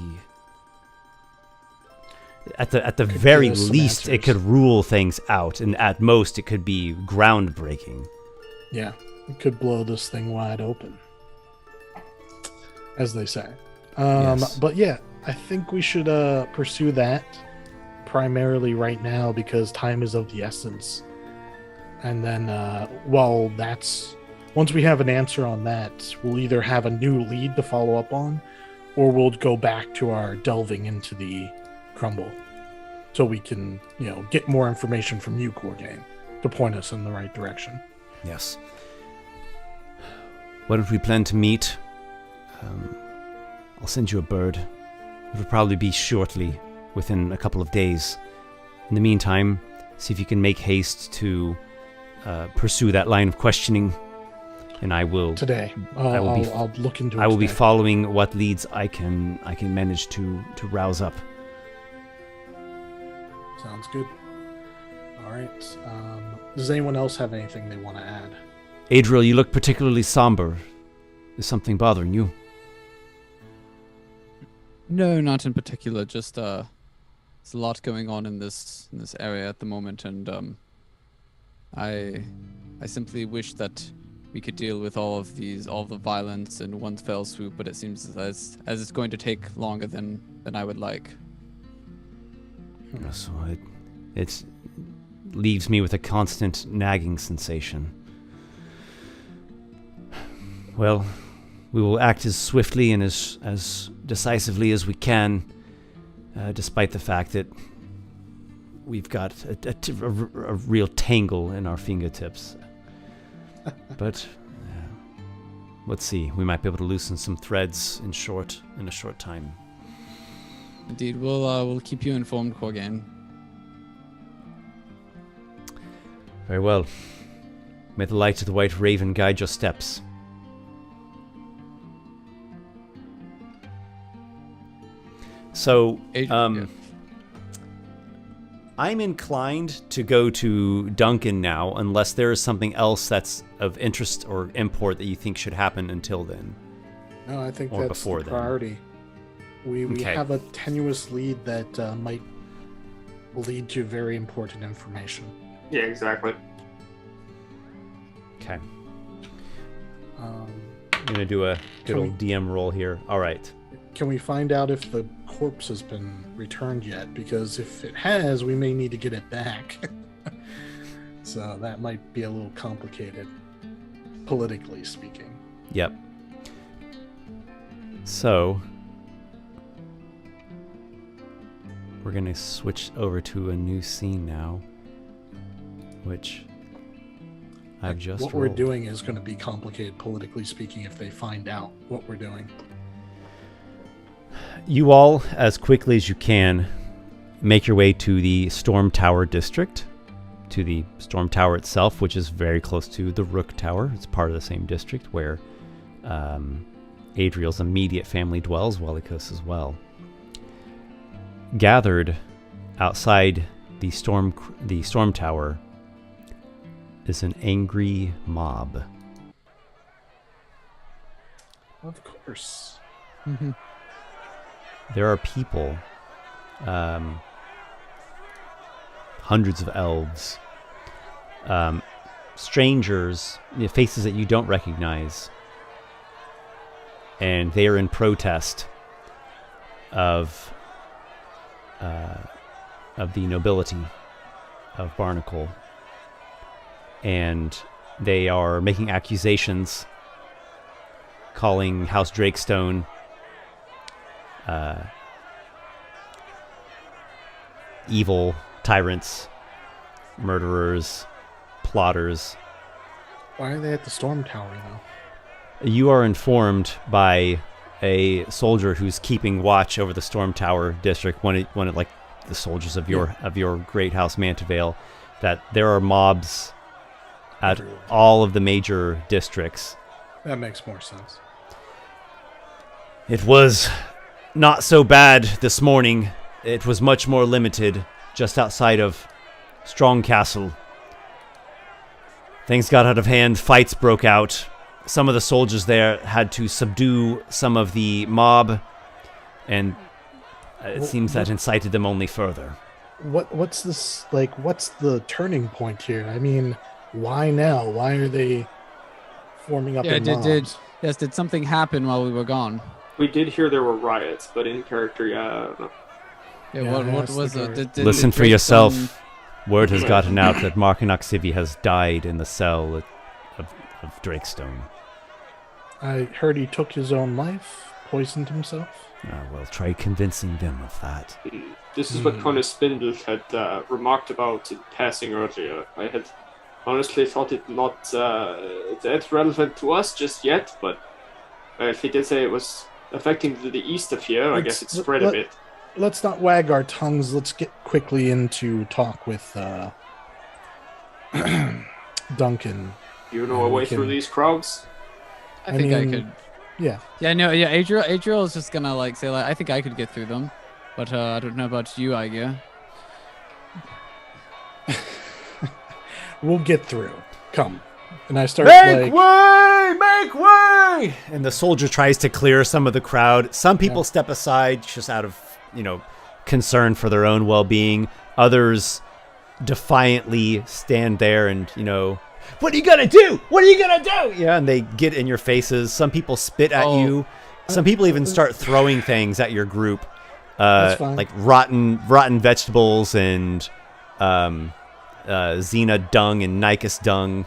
Speaker 1: at the very least it could rule things out, and at most it could be groundbreaking.
Speaker 2: Yeah, it could blow this thing wide open, as they say.
Speaker 1: Yes.
Speaker 2: But yeah, I think we should pursue that primarily right now because time is of the essence. And then, once we have an answer on that, we'll either have a new lead to follow up on, or we'll go back to our delving into the crumble, so we can, get more information from you, Corgain, to point us in the right direction.
Speaker 1: Yes. What if we plan to meet? I'll send you a bird. It'll probably be shortly, within a couple of days. In the meantime, see if you can make haste to pursue that line of questioning, and I will
Speaker 2: today. I'll look into it.
Speaker 1: I will be
Speaker 2: today.
Speaker 1: following what leads I can manage to rouse up.
Speaker 2: Sounds good. All right. Does anyone else have anything they want to add?
Speaker 1: Adriel, you look particularly somber. Is something bothering you?
Speaker 4: No, not in particular. Just there's a lot going on in this area at the moment, and I simply wish that we could deal with all the violence in one fell swoop, but it seems as it's going to take longer than I would like.
Speaker 1: So it leaves me with a constant nagging sensation. Well, we will act as swiftly and as decisively as we can, despite the fact that we've got a real tangle in our fingertips. But let's see. We might be able to loosen some threads in a short time.
Speaker 4: Indeed, we'll keep you informed, Corgain.
Speaker 1: Very well. May the light of the White Raven guide your steps. So, I'm inclined to go to Duncan now, unless there is something else that's of interest or import that you think should happen until then.
Speaker 2: No, I think
Speaker 1: Or
Speaker 2: that's
Speaker 1: before
Speaker 2: the
Speaker 1: then.
Speaker 2: priority. We
Speaker 1: Okay.
Speaker 2: have a tenuous lead that might lead to very important information.
Speaker 5: Yeah, exactly.
Speaker 1: Okay.
Speaker 2: Um,
Speaker 1: I'm going to do a good
Speaker 2: Can
Speaker 1: old DM roll here. All right.
Speaker 2: Can we find out if the corpse has been returned yet? Because if it has, we may need to get it back. So that might be a little complicated, politically speaking.
Speaker 1: Yep. So, we're going to switch over to a new scene now, which I've just
Speaker 2: What
Speaker 1: rolled.
Speaker 2: we're doing is going to be complicated, politically speaking, if they find out what we're doing.
Speaker 1: You all, as quickly as you can, make your way to the Storm Tower district, to the Storm Tower itself, which is very close to the Rook Tower. It's part of the same district where Adriel's immediate family dwells, Walykos as well. Gathered outside the Storm Tower is an angry mob.
Speaker 2: Of course.
Speaker 1: There are people, hundreds of elves, strangers, faces that you don't recognize, and they are in protest of the nobility of Barnacle, and they are making accusations, calling House Drakestone evil tyrants, murderers, plotters.
Speaker 2: Why are they at the Storm Tower, though?
Speaker 1: You are informed by a soldier who's keeping watch over the Storm Tower district, one of like the soldiers of your great house Mantavale, that there are mobs at all of the major districts.
Speaker 2: That makes more sense.
Speaker 1: It was not so bad this morning. It was much more limited, just outside of Strong Castle. Things got out of hand. Fights broke out. Some of the soldiers there had to subdue some of the mob, and it seems that incited them only further.
Speaker 2: What's this like? What's the turning point here? I mean, why now? Why are they forming up in mobs?
Speaker 4: Did something happen while we were gone?
Speaker 5: We did hear there were riots, but in character, yeah, I don't know.
Speaker 4: Yeah, what was it?
Speaker 1: Listen for yourself. Word has gotten out that Markinoxivi has died in the cell of Drakestone.
Speaker 2: I heard he took his own life, poisoned himself.
Speaker 1: Well, try convincing them of that.
Speaker 5: This is what Connor Spindle had remarked about in passing earlier. I had honestly thought it not that relevant to us just yet, but if he did say it was affecting the east of here, I guess it spread a bit.
Speaker 2: Let's not wag our tongues. Let's get quickly into talk with Duncan.
Speaker 5: You know a way through these crowds?
Speaker 4: I think I could.
Speaker 2: Yeah.
Speaker 4: Yeah, no, yeah, Adriel is just gonna like say like I think I could get through them. But I don't know about you, Aygir.
Speaker 2: We'll get through. Come. And I start
Speaker 1: Make way! Make way! And the soldier tries to clear some of the crowd. Some people step aside just out of, concern for their own well-being. Others defiantly stand there and, what are you gonna do? What are you gonna do? Yeah, and they get in your faces. Some people spit at you. Some people even start throwing things at your group. Like rotten vegetables and Xena dung and Nykus dung.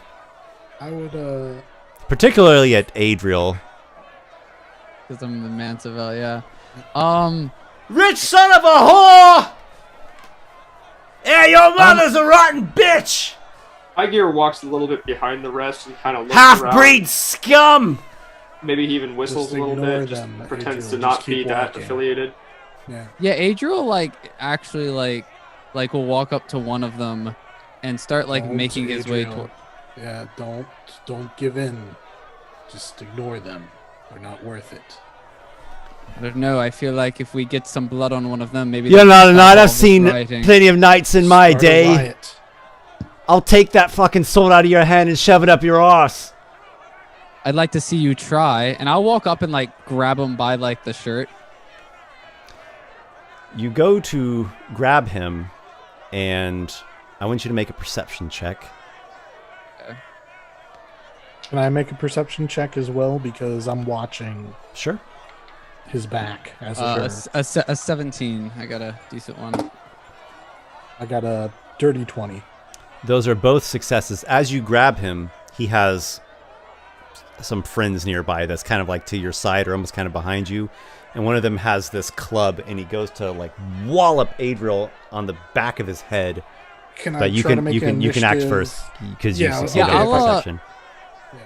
Speaker 2: I would
Speaker 1: particularly at Adriel.
Speaker 4: Because I'm the Mansavel, yeah.
Speaker 6: Rich son of a whore! Yeah, your mother's a rotten bitch!
Speaker 5: Aygir walks a little bit behind the rest and kind of looks
Speaker 6: half-breed scum!
Speaker 5: Maybe he even whistles a little bit, just pretends to not be that affiliated.
Speaker 4: Yeah, Adriel actually will walk up to one of them and start making his way toward.
Speaker 2: Yeah, don't give in. Just ignore them. They're not worth it.
Speaker 4: I don't know. I feel like if we get some blood on one of them, maybe.
Speaker 6: You're not a knight. I've seen plenty of knights in my day. I'll take that fucking sword out of your hand and shove it up your arse.
Speaker 4: I'd like to see you try, and I'll walk up and grab him by the shirt.
Speaker 1: You go to grab him, and I want you to make a perception check.
Speaker 4: Okay.
Speaker 2: Can I make a perception check as well because I'm watching?
Speaker 1: Sure.
Speaker 2: His back as
Speaker 4: a 17. I got a decent one.
Speaker 2: I got a dirty 20.
Speaker 1: Those are both successes. As you grab him, he has some friends nearby that's kind of to your side or almost kind of behind you. And one of them has this club, and he goes to wallop Adriel on the back of his head.
Speaker 2: But you can
Speaker 1: act first because you succeeded at perception.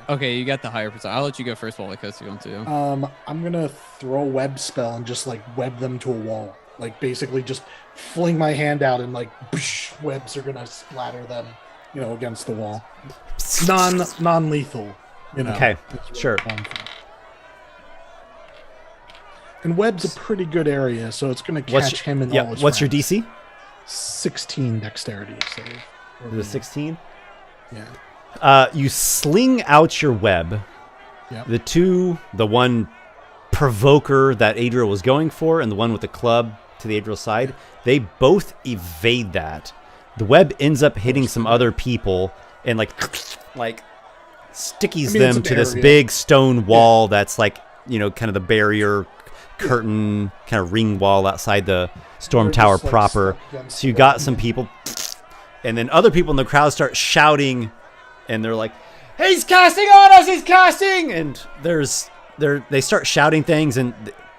Speaker 4: Okay, you got the higher percent. I'll let you go first, Walykos, you want to.
Speaker 2: I'm gonna throw a web spell and just web them to a wall. Basically just fling my hand out and boosh, webs are gonna splatter them, against the wall. Non-lethal.
Speaker 1: Okay, sure.
Speaker 2: And web's a pretty good area, so it's gonna catch him and all his
Speaker 1: What's your
Speaker 2: friends.
Speaker 1: DC?
Speaker 2: 16 dexterity save.
Speaker 1: Is it 16?
Speaker 2: Yeah.
Speaker 1: You sling out your web.
Speaker 2: Yep.
Speaker 1: The one provoker that Adriel was going for and the one with the club to the Adriel side, they both evade that. The web ends up hitting some other people and stickies them to this big stone wall that's kind of the barrier curtain kind of ring wall outside the storm tower proper. So you got some people, and then other people in the crowd start shouting, and they're like, "He's casting on us! He's casting!" And they start shouting things, and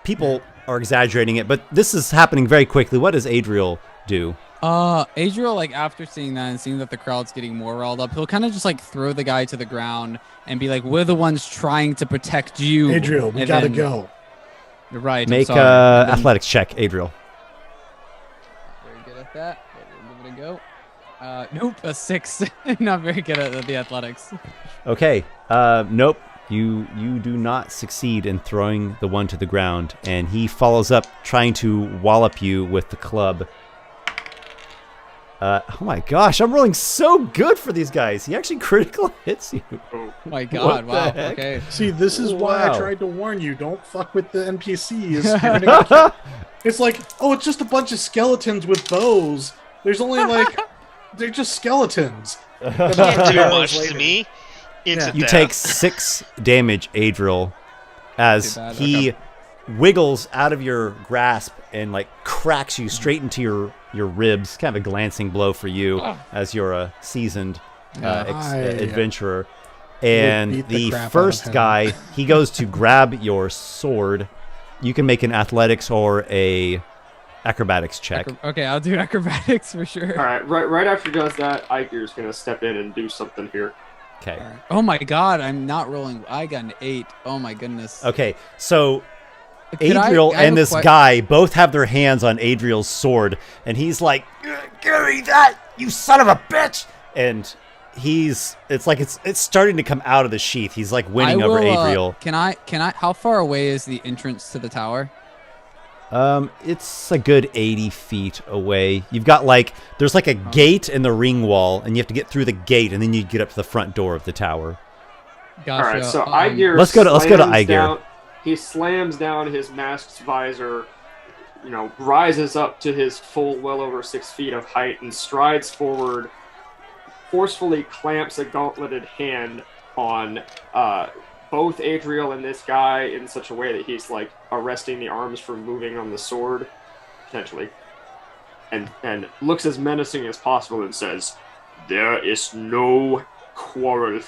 Speaker 1: people are exaggerating it, but this is happening very quickly. What does Adriel do?
Speaker 4: Adriel, after seeing that and seeing that the crowd's getting more riled up, he'll kind of just throw the guy to the ground and be like, "We're the ones trying to protect you,
Speaker 2: Adriel. We gotta go."
Speaker 4: You're right.
Speaker 1: Make athletics check, Adriel.
Speaker 4: Very good at that. But we'll give it a go. Nope, a 6. Not very good at the athletics.
Speaker 1: Okay. Nope. You do not succeed in throwing the one to the ground, and he follows up trying to wallop you with the club. Oh my gosh, I'm rolling so good for these guys. He actually critical hits you.
Speaker 4: Oh my god,
Speaker 1: What the
Speaker 4: wow.
Speaker 1: heck?
Speaker 4: Okay.
Speaker 2: See, this is why
Speaker 1: Wow.
Speaker 2: I tried to warn you. Don't fuck with the NPCs. You're gonna get it's like, oh, it's just a bunch of skeletons with bows. There's only like, they're just skeletons.
Speaker 3: Can't do much to me. Instant
Speaker 1: You
Speaker 3: death.
Speaker 1: take 6 damage, Adriel, as
Speaker 4: Too bad,
Speaker 1: he wiggles out of your grasp and like cracks you straight into your ribs. Kind of a glancing blow for you, as you're a seasoned adventurer. And
Speaker 2: beat the
Speaker 1: the
Speaker 2: crap out of
Speaker 1: first
Speaker 2: him.
Speaker 1: guy, he goes to grab your sword. You can make an athletics or a acrobatics check.
Speaker 4: Okay, I'll do acrobatics for sure.
Speaker 5: All right, right after he does that, Aygir's gonna step in and do something here.
Speaker 1: Okay.
Speaker 4: Alright. Oh my god, I'm not rolling. I got an 8. Oh my goodness.
Speaker 1: Okay, so
Speaker 4: Could I-
Speaker 1: Adriel
Speaker 4: I have
Speaker 1: and
Speaker 4: a
Speaker 1: this
Speaker 4: que-
Speaker 1: guy both have their hands on Adriel's sword, and he's like, "Give me that, you son of a bitch!" And it's starting to come out of the sheath. He's like winning over Adriel.
Speaker 4: Can I? How far away is the entrance to the tower?
Speaker 1: It's a good 80 feet away. You've got there's like a gate in the ring wall, and you have to get through the gate, and then you get up to the front door of the tower.
Speaker 4: Gotcha.
Speaker 5: All right, so Aygir.
Speaker 1: Let's go to
Speaker 5: slams
Speaker 1: Aygir.
Speaker 5: down- He slams down his masked visor, rises up to his full well over 6 feet of height and strides forward, forcefully clamps a gauntleted hand on both Adriel and this guy in such a way that he's like arresting the arms from moving on the sword, potentially, and looks as menacing as possible and says, "There is no quarrel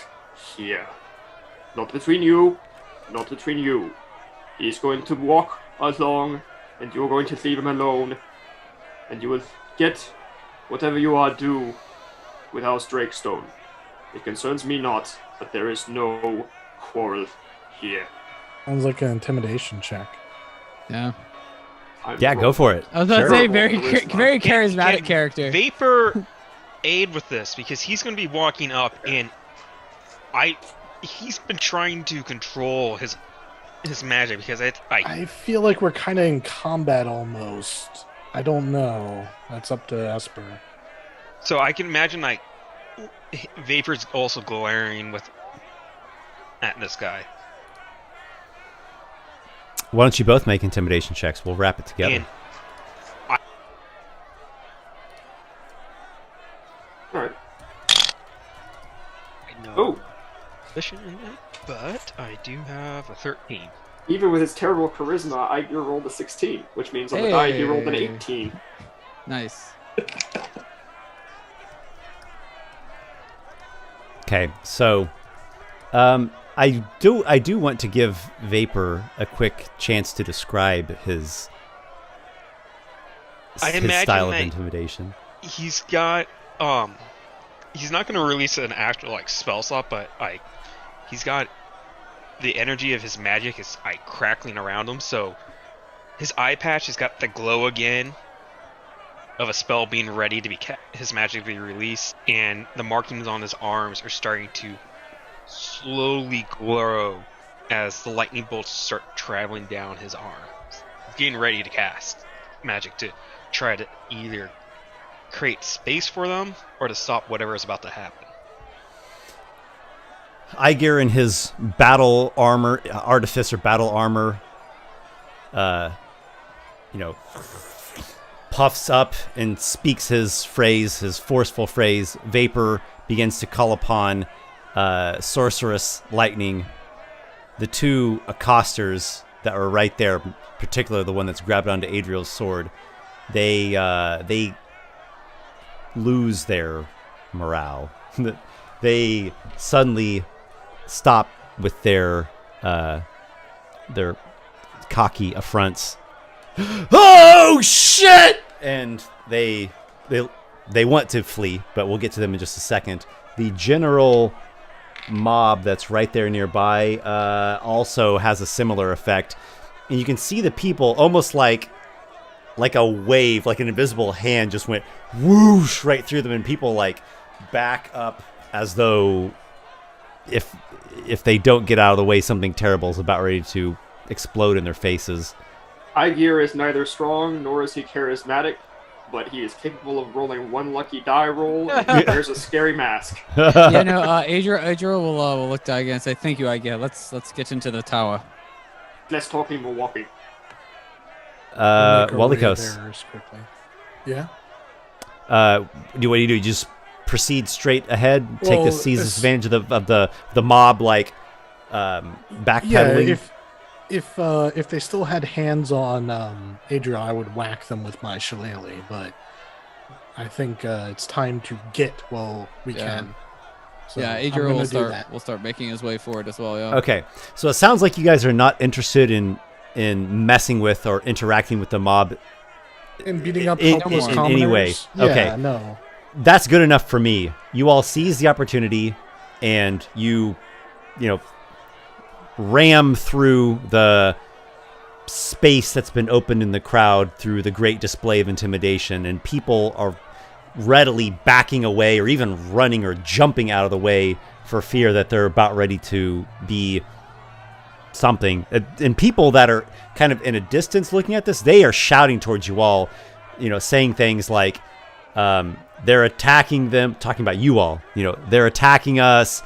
Speaker 5: here. Not between you, not between you. He's going to walk along, and you're going to leave him alone, and you will get whatever you are due with House Drakestone. It concerns me not, but there is no quarrel here."
Speaker 2: Sounds like an intimidation check.
Speaker 4: Yeah.
Speaker 1: Yeah, go for it.
Speaker 4: I was about
Speaker 1: Sure.
Speaker 4: to say very
Speaker 5: Charisma.
Speaker 4: charismatic
Speaker 3: Can
Speaker 4: character.
Speaker 3: Vapor aid with this because he's going to be walking up, and he's been trying to control his magic because
Speaker 2: I feel like we're kind of in combat almost. I don't know. That's up to Esper.
Speaker 3: So I can imagine Vapor's also glaring at this guy.
Speaker 1: Why don't you both make intimidation checks? We'll wrap it together.
Speaker 3: And
Speaker 5: All right.
Speaker 3: I know
Speaker 5: Oh,
Speaker 3: position in that, but I do have a 13.
Speaker 5: even with his terrible charisma, Aygir rolled a 16, which means on the die he rolled an
Speaker 4: Hey.
Speaker 5: 18.
Speaker 4: Nice.
Speaker 1: Okay, so I do want to give Vapor a quick chance to describe his
Speaker 3: I
Speaker 1: his
Speaker 3: imagine
Speaker 1: style of
Speaker 3: that-
Speaker 1: intimidation.
Speaker 3: He's got he's not going to release an actual spell slot, but he's got the energy of his magic is crackling around him, so his eye patch has got the glow again of a spell being ready to be his magic to be released, and the markings on his arms are starting to slowly glow as the lightning bolts start traveling down his arms. He's getting ready to cast magic to try to either create space for them or to stop whatever is about to happen.
Speaker 1: Aygir in his battle armor, Artificer battle armor, puffs up and speaks his phrase, his forceful phrase. Vapor begins to call upon Sorceress Lightning. The two accosters that were right there, particularly the one that's grabbed onto Adriel's sword, they lose their morale. They suddenly stop with their cocky affronts. Oh shit! And they want to flee, but we'll get to them in just a second. The general mob that's right there nearby also has a similar effect, and you can see the people almost like a wave, like an invisible hand just went whoosh right through them, and people back up as though if they don't get out of the way, something terrible is about ready to explode in their faces.
Speaker 5: Aygir is neither strong nor is he charismatic. but he is capable of rolling one lucky die roll, and he wears a scary mask.
Speaker 4: Yeah, no, Adriel will look to Aygir and say, "Thank you, Aygir. Let's get into the tower."
Speaker 5: Less talking, more walking.
Speaker 1: Walykos.
Speaker 2: Quickly. Yeah.
Speaker 1: What do you do? You just proceed straight ahead, take
Speaker 2: Well,
Speaker 1: the seize advantage of the mob, like backpedaling.
Speaker 2: Yeah, if they still had hands on Adriel, I would whack them with my shillelagh, but I think it's time to get while we can. So
Speaker 4: yeah,
Speaker 2: I'm
Speaker 4: Adriel
Speaker 2: gonna
Speaker 4: will start making his way forward as well. Yeah.
Speaker 1: Okay, so it sounds like you guys are not interested in messing with or interacting with the mob
Speaker 2: and beating up
Speaker 1: in
Speaker 2: helpless
Speaker 1: any way.
Speaker 2: commoners.
Speaker 1: Okay,
Speaker 2: Yeah, no.
Speaker 1: that's good enough for me. You all seize the opportunity, and you ram through the space that's been opened in the crowd through the great display of intimidation, and people are readily backing away or even running or jumping out of the way for fear that they're about ready to be something. And people that are kind of in a distance looking at this, they are shouting towards you all, saying things like they're attacking them, talking about you all, they're attacking us,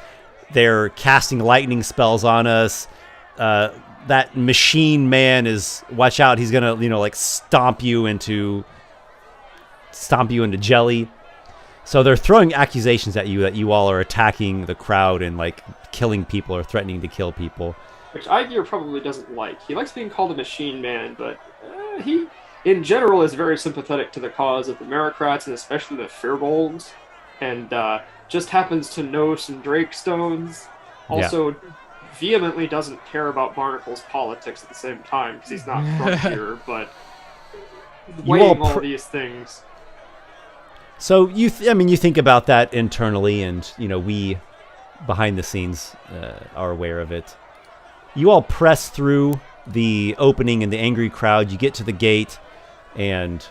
Speaker 1: they're casting lightning spells on us, that machine man is, watch out, he's gonna like stomp you into jelly. So they're throwing accusations at you that you all are attacking the crowd and like killing people or threatening to kill people.
Speaker 5: Which Aygir probably doesn't like. He likes being called a machine man, but he, in general, is very sympathetic to the cause of the Merocrats and especially the Firbolgs, and just happens to know some Drake stones. Also, vehemently doesn't care about Barnacle's politics at the same time because he's not from here, but weighing all these things.
Speaker 1: So you think about that internally, and we behind the scenes are aware of it. You all press through the opening and the angry crowd. You get to the gate, and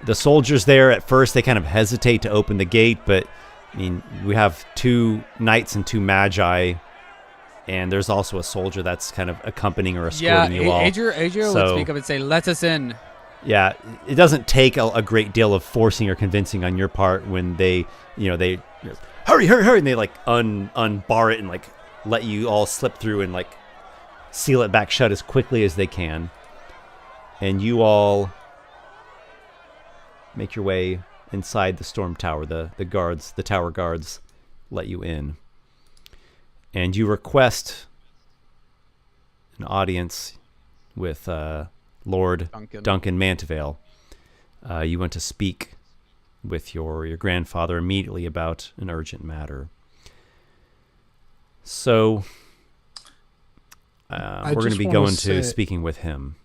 Speaker 1: the soldiers there at first, they kind of hesitate to open the gate, but we have 2 knights and 2 magi, and there's also a soldier that's kind of accompanying or escorting you all.
Speaker 4: Adriel would speak up and say, "Let us in."
Speaker 1: Yeah, it doesn't take a great deal of forcing or convincing on your part when they hurry, and they like unbar it and like let you all slip through and like seal it back shut as quickly as they can. And you all make your way inside the storm tower. The tower guards let you in. And you request an audience with Lord Duncan Mantevale. You want to speak with your grandfather immediately about an urgent matter. So we're going to be going to speaking with him.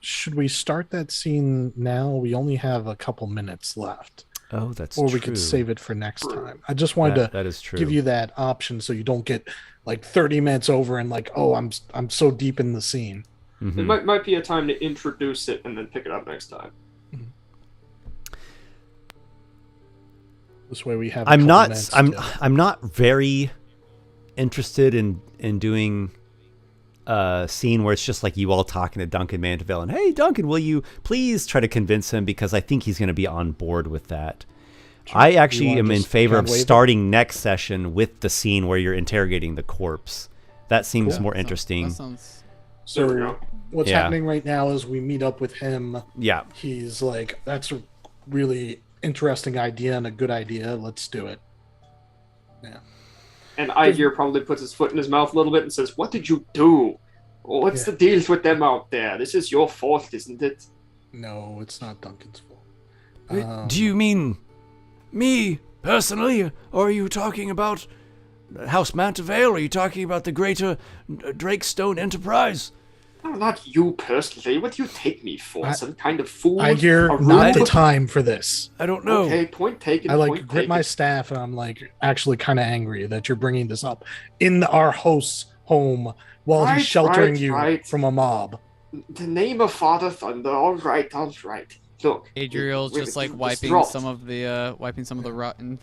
Speaker 2: Should we start that scene now? We only have a couple minutes left.
Speaker 1: Oh, that's true.
Speaker 2: Or we could save it for next time. I just wanted to give you that option so you don't get like 30 minutes over and like, oh, I'm so deep in the scene.
Speaker 5: Mm-hmm. It might be a time to introduce it and then pick it up next time.
Speaker 2: This way we have.
Speaker 1: I'm not very interested in doing a scene where it's just like you all talking to Duncan Mantevale and, hey, Duncan, will you please try to convince him, because I think he's going to be on board with that. Sure. I actually am in favor of starting next session with the scene where you're interrogating the corpse. That seems more interesting.
Speaker 2: So what's happening right now is we meet up with him.
Speaker 1: Yeah.
Speaker 2: He's like, that's a really interesting idea and a good idea. Let's do it. Yeah.
Speaker 5: And Aygir probably puts his foot in his mouth a little bit and says, "What did you do? What's the deal with them out there? This is your fault, isn't it?"
Speaker 2: No, it's not Duncan's fault.
Speaker 6: Do you mean me personally, or are you talking about House Mantevale, or are you talking about the greater Drakestone enterprise?
Speaker 5: No, not you personally. What do you take me for? Some kind of fool?
Speaker 2: Aygir, not the time for this.
Speaker 6: I don't know.
Speaker 5: Okay, point taken.
Speaker 2: I like grip my staff, and I'm like actually kind of angry that you're bringing this up in our host's home while he's sheltering you from a mob.
Speaker 5: The name of Father Thunder. All right. Look,
Speaker 4: Adriel's just like wiping some of the rotten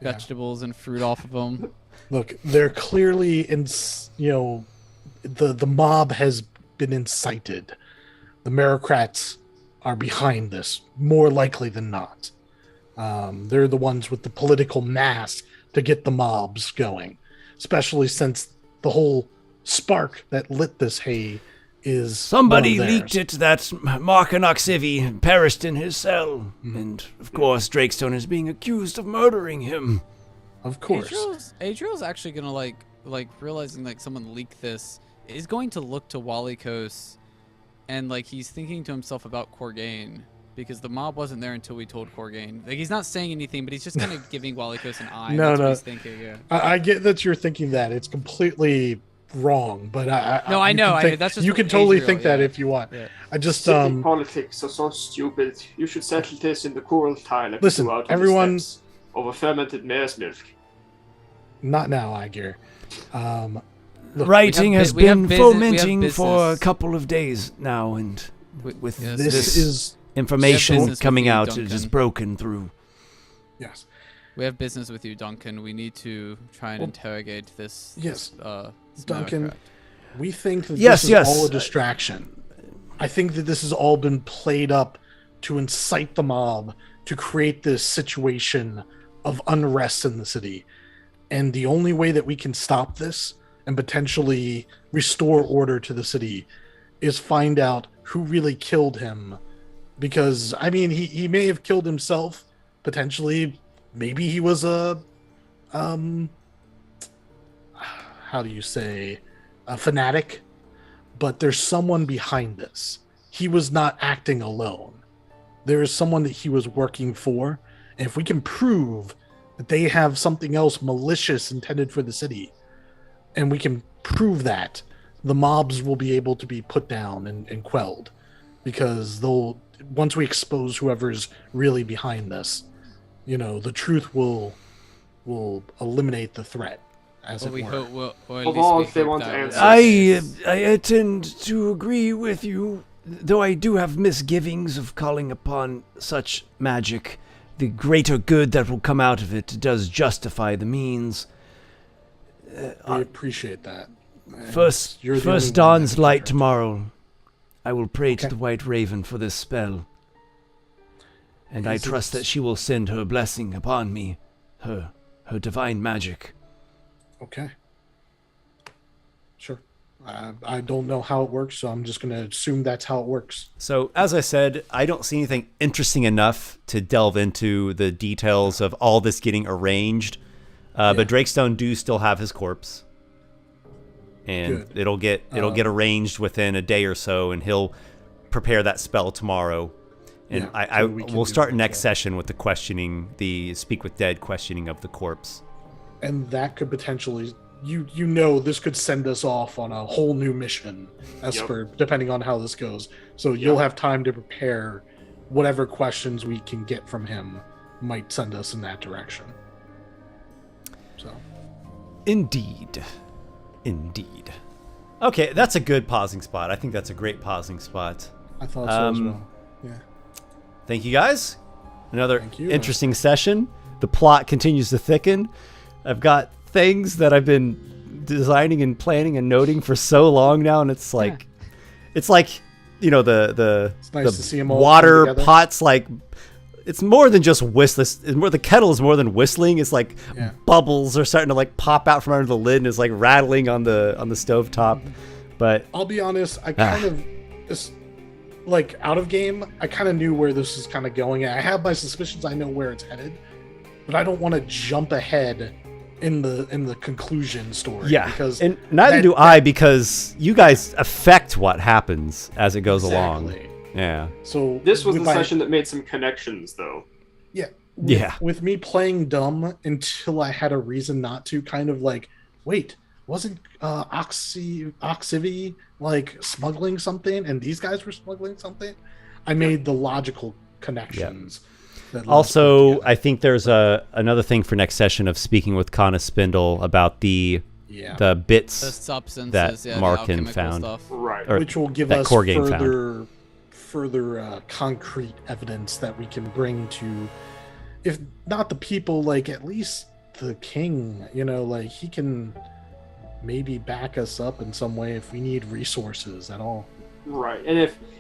Speaker 4: vegetables and fruit off of them.
Speaker 2: Look, they're clearly the mob has been incited. The Merocrats are behind this, more likely than not. They're the ones with the political mass to get the mobs going, especially since the whole spark that lit this hay is
Speaker 6: Somebody
Speaker 2: one of
Speaker 6: leaked
Speaker 2: theirs.
Speaker 6: it that Markanoxivi perished in his cell. And, of course, Drakestone is being accused of murdering him.
Speaker 2: Of course.
Speaker 4: Adriel's actually gonna like realizing like someone leaked this is going to look to Walykos, and like he's thinking to himself about Corgain because the mob wasn't there until we told Corgain. Like he's not saying anything, but he's just kind of giving Walykos an eye.
Speaker 2: No,
Speaker 4: That's
Speaker 2: no.
Speaker 4: what he's thinking. Yeah.
Speaker 2: I get that you're thinking that. It's completely wrong, but
Speaker 4: No, I
Speaker 2: you
Speaker 4: know.
Speaker 2: can think-
Speaker 4: That's just
Speaker 2: you can
Speaker 4: what
Speaker 2: totally
Speaker 4: Adriel,
Speaker 2: think that
Speaker 4: yeah.
Speaker 2: if you want.
Speaker 4: Yeah.
Speaker 2: I just
Speaker 5: City politics are so stupid. You should settle this in the Kurultai like
Speaker 2: Listen,
Speaker 5: you out on
Speaker 2: everyone-
Speaker 5: the steps over fermented mare's milk.
Speaker 2: not now, Aygir. Look,
Speaker 6: Writing has
Speaker 4: we have
Speaker 6: been
Speaker 4: business- we have
Speaker 6: fomenting for a
Speaker 4: business.
Speaker 6: couple of days now, and with
Speaker 4: Yes.
Speaker 2: this is
Speaker 6: information
Speaker 4: business with
Speaker 6: coming
Speaker 4: you,
Speaker 6: out, it
Speaker 4: Duncan.
Speaker 6: is broken through.
Speaker 2: yes.
Speaker 4: We have business with you, Duncan. We need to try and
Speaker 2: Well,
Speaker 4: interrogate this.
Speaker 2: yes.
Speaker 4: This
Speaker 2: Duncan,
Speaker 4: malacraft.
Speaker 2: we think that
Speaker 6: Yes,
Speaker 2: this is
Speaker 6: yes.
Speaker 2: all a distraction. I think that this has all been played up to incite the mob to create this situation of unrest in the city. And the only way that we can stop this and potentially restore order to the city is find out who really killed him. Because, I mean, he may have killed himself, potentially. Maybe he was a, how do you say, a fanatic? But there's someone behind this. He was not acting alone. There is someone that he was working for. And if we can prove that they have something else malicious intended for the city, and we can prove that, the mobs will be able to be put down and quelled. Because once we expose whoever's really behind this, the truth will eliminate the threat, as
Speaker 4: Well,
Speaker 2: it
Speaker 4: we
Speaker 2: were.
Speaker 4: hope. Well, at
Speaker 5: Of
Speaker 4: least
Speaker 5: all
Speaker 4: we
Speaker 5: if they
Speaker 4: hope
Speaker 5: want
Speaker 4: that
Speaker 5: answers.
Speaker 4: will-
Speaker 6: I tend to agree with you, though I do have misgivings of calling upon such magic. The greater good that will come out of it does justify the means.
Speaker 2: I appreciate that. And
Speaker 6: First
Speaker 2: you're the only one that
Speaker 6: dawn's
Speaker 2: can
Speaker 6: light
Speaker 2: judge.
Speaker 6: tomorrow. I will pray to
Speaker 2: Okay.
Speaker 6: the White Raven for this spell. And I
Speaker 2: Is
Speaker 6: trust
Speaker 2: it-
Speaker 6: that she will send her blessing upon me, her divine magic.
Speaker 2: Okay. Sure. I don't know how it works, so I'm just going to assume that's how it works.
Speaker 1: So, as I said, I don't see anything interesting enough to delve into the details of all this getting arranged. But Drakestone do still have his corpse, and
Speaker 2: Good.
Speaker 1: it'll get arranged within a day or so, and he'll prepare that spell tomorrow. And
Speaker 2: Yeah,
Speaker 1: I
Speaker 2: so we can
Speaker 1: we'll
Speaker 2: do
Speaker 1: start
Speaker 2: that,
Speaker 1: next
Speaker 2: yeah.
Speaker 1: session with the questioning, the speak with dead questioning of the corpse.
Speaker 2: And that could potentially, this could send us off on a whole new mission, Esper, depending on how this goes. So you'll have time to prepare whatever questions we can get from him might send us in that direction. So,
Speaker 1: Indeed. Okay, that's a good pausing spot. I think that's a great pausing spot.
Speaker 2: I thought so as
Speaker 1: Um,
Speaker 2: well. Yeah.
Speaker 1: Thank you, guys. Another
Speaker 2: Thank you.
Speaker 1: interesting session. The plot continues to thicken. I've got things that I've been designing and planning and noting for so long now, and it's like, the
Speaker 2: It's nice to see 'em all come
Speaker 1: water
Speaker 2: together.
Speaker 1: pots. Like, it's more than just whistling. It's more, the kettle is more than whistling. It's like
Speaker 2: Yeah.
Speaker 1: bubbles are starting to like pop out from under the lid, and it's like rattling on the stovetop. But
Speaker 2: I'll be honest, I kind of, it's like out of game, I kind of knew where this is kind of going. I have my suspicions, I know where it's headed, but I don't want to jump ahead in the conclusion story.
Speaker 1: yeah,
Speaker 2: because
Speaker 1: and neither
Speaker 2: that-
Speaker 1: do I, because you guys affect what happens as it goes along.
Speaker 2: Exactly.
Speaker 1: Yeah.
Speaker 2: So
Speaker 5: This was
Speaker 2: with
Speaker 5: the
Speaker 2: my-
Speaker 5: session that made some connections, though.
Speaker 2: Yeah.
Speaker 1: Yeah.
Speaker 2: With me playing dumb until I had a reason not to, kind of like, wait, wasn't Oxivi like smuggling something, and these guys were smuggling something? I made the logical connections. that led us
Speaker 1: Also,
Speaker 2: together.
Speaker 1: I think there's another thing for next session of speaking with Kana Spindle about the
Speaker 2: yeah.
Speaker 1: the bits
Speaker 4: The substances,
Speaker 1: that
Speaker 4: yeah, the
Speaker 1: Markin
Speaker 4: alchemical
Speaker 1: found.
Speaker 4: Stuff.
Speaker 5: Right.
Speaker 1: or
Speaker 2: Which will give
Speaker 1: that
Speaker 2: us
Speaker 1: Corgain found.
Speaker 2: further concrete evidence that we can bring to, if not the people, like at least the king. Like he can maybe back us up in some way if we need resources at all.
Speaker 5: Right. And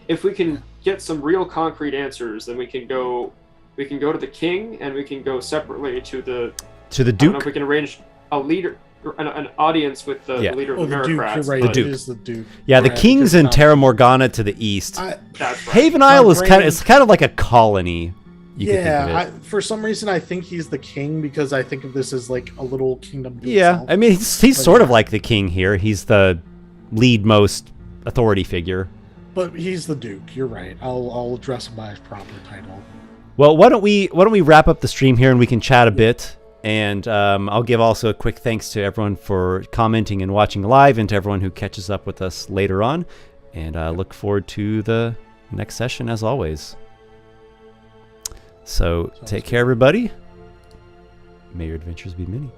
Speaker 5: if we can get some real concrete answers, then we can go to the king, and we can go separately to the
Speaker 1: To the
Speaker 5: I don't know
Speaker 1: Duke.
Speaker 5: if we can arrange a leader, an audience with the
Speaker 1: Yeah.
Speaker 5: leader
Speaker 2: Oh,
Speaker 5: of the
Speaker 2: the Duke.
Speaker 5: Merocrats.
Speaker 2: You're right.
Speaker 1: The
Speaker 2: It
Speaker 1: Duke.
Speaker 2: is the Duke.
Speaker 1: Yeah, the
Speaker 2: Right,
Speaker 1: king's
Speaker 2: because
Speaker 1: in
Speaker 2: now-
Speaker 1: Terra Morgana to the east.
Speaker 5: That's right.
Speaker 1: Haven
Speaker 2: My
Speaker 1: Isle is
Speaker 2: brain-
Speaker 1: it's kind of like a colony. You could think of
Speaker 2: Yeah,
Speaker 1: it.
Speaker 2: for some reason I think he's the king because I think of this as like a little kingdom. To
Speaker 1: Yeah,
Speaker 2: itself.
Speaker 1: I mean he's
Speaker 2: But
Speaker 1: sort of
Speaker 2: yeah.
Speaker 1: like the king here. He's the lead most authority figure.
Speaker 2: But he's the Duke. You're right. I'll address him by his proper title.
Speaker 1: Well, why don't we wrap up the stream here and we can chat a bit. And I'll give also a quick thanks to everyone for commenting and watching live, and to everyone who catches up with us later on. And I look forward to the next session as always. So take care, everybody. May your adventures be many.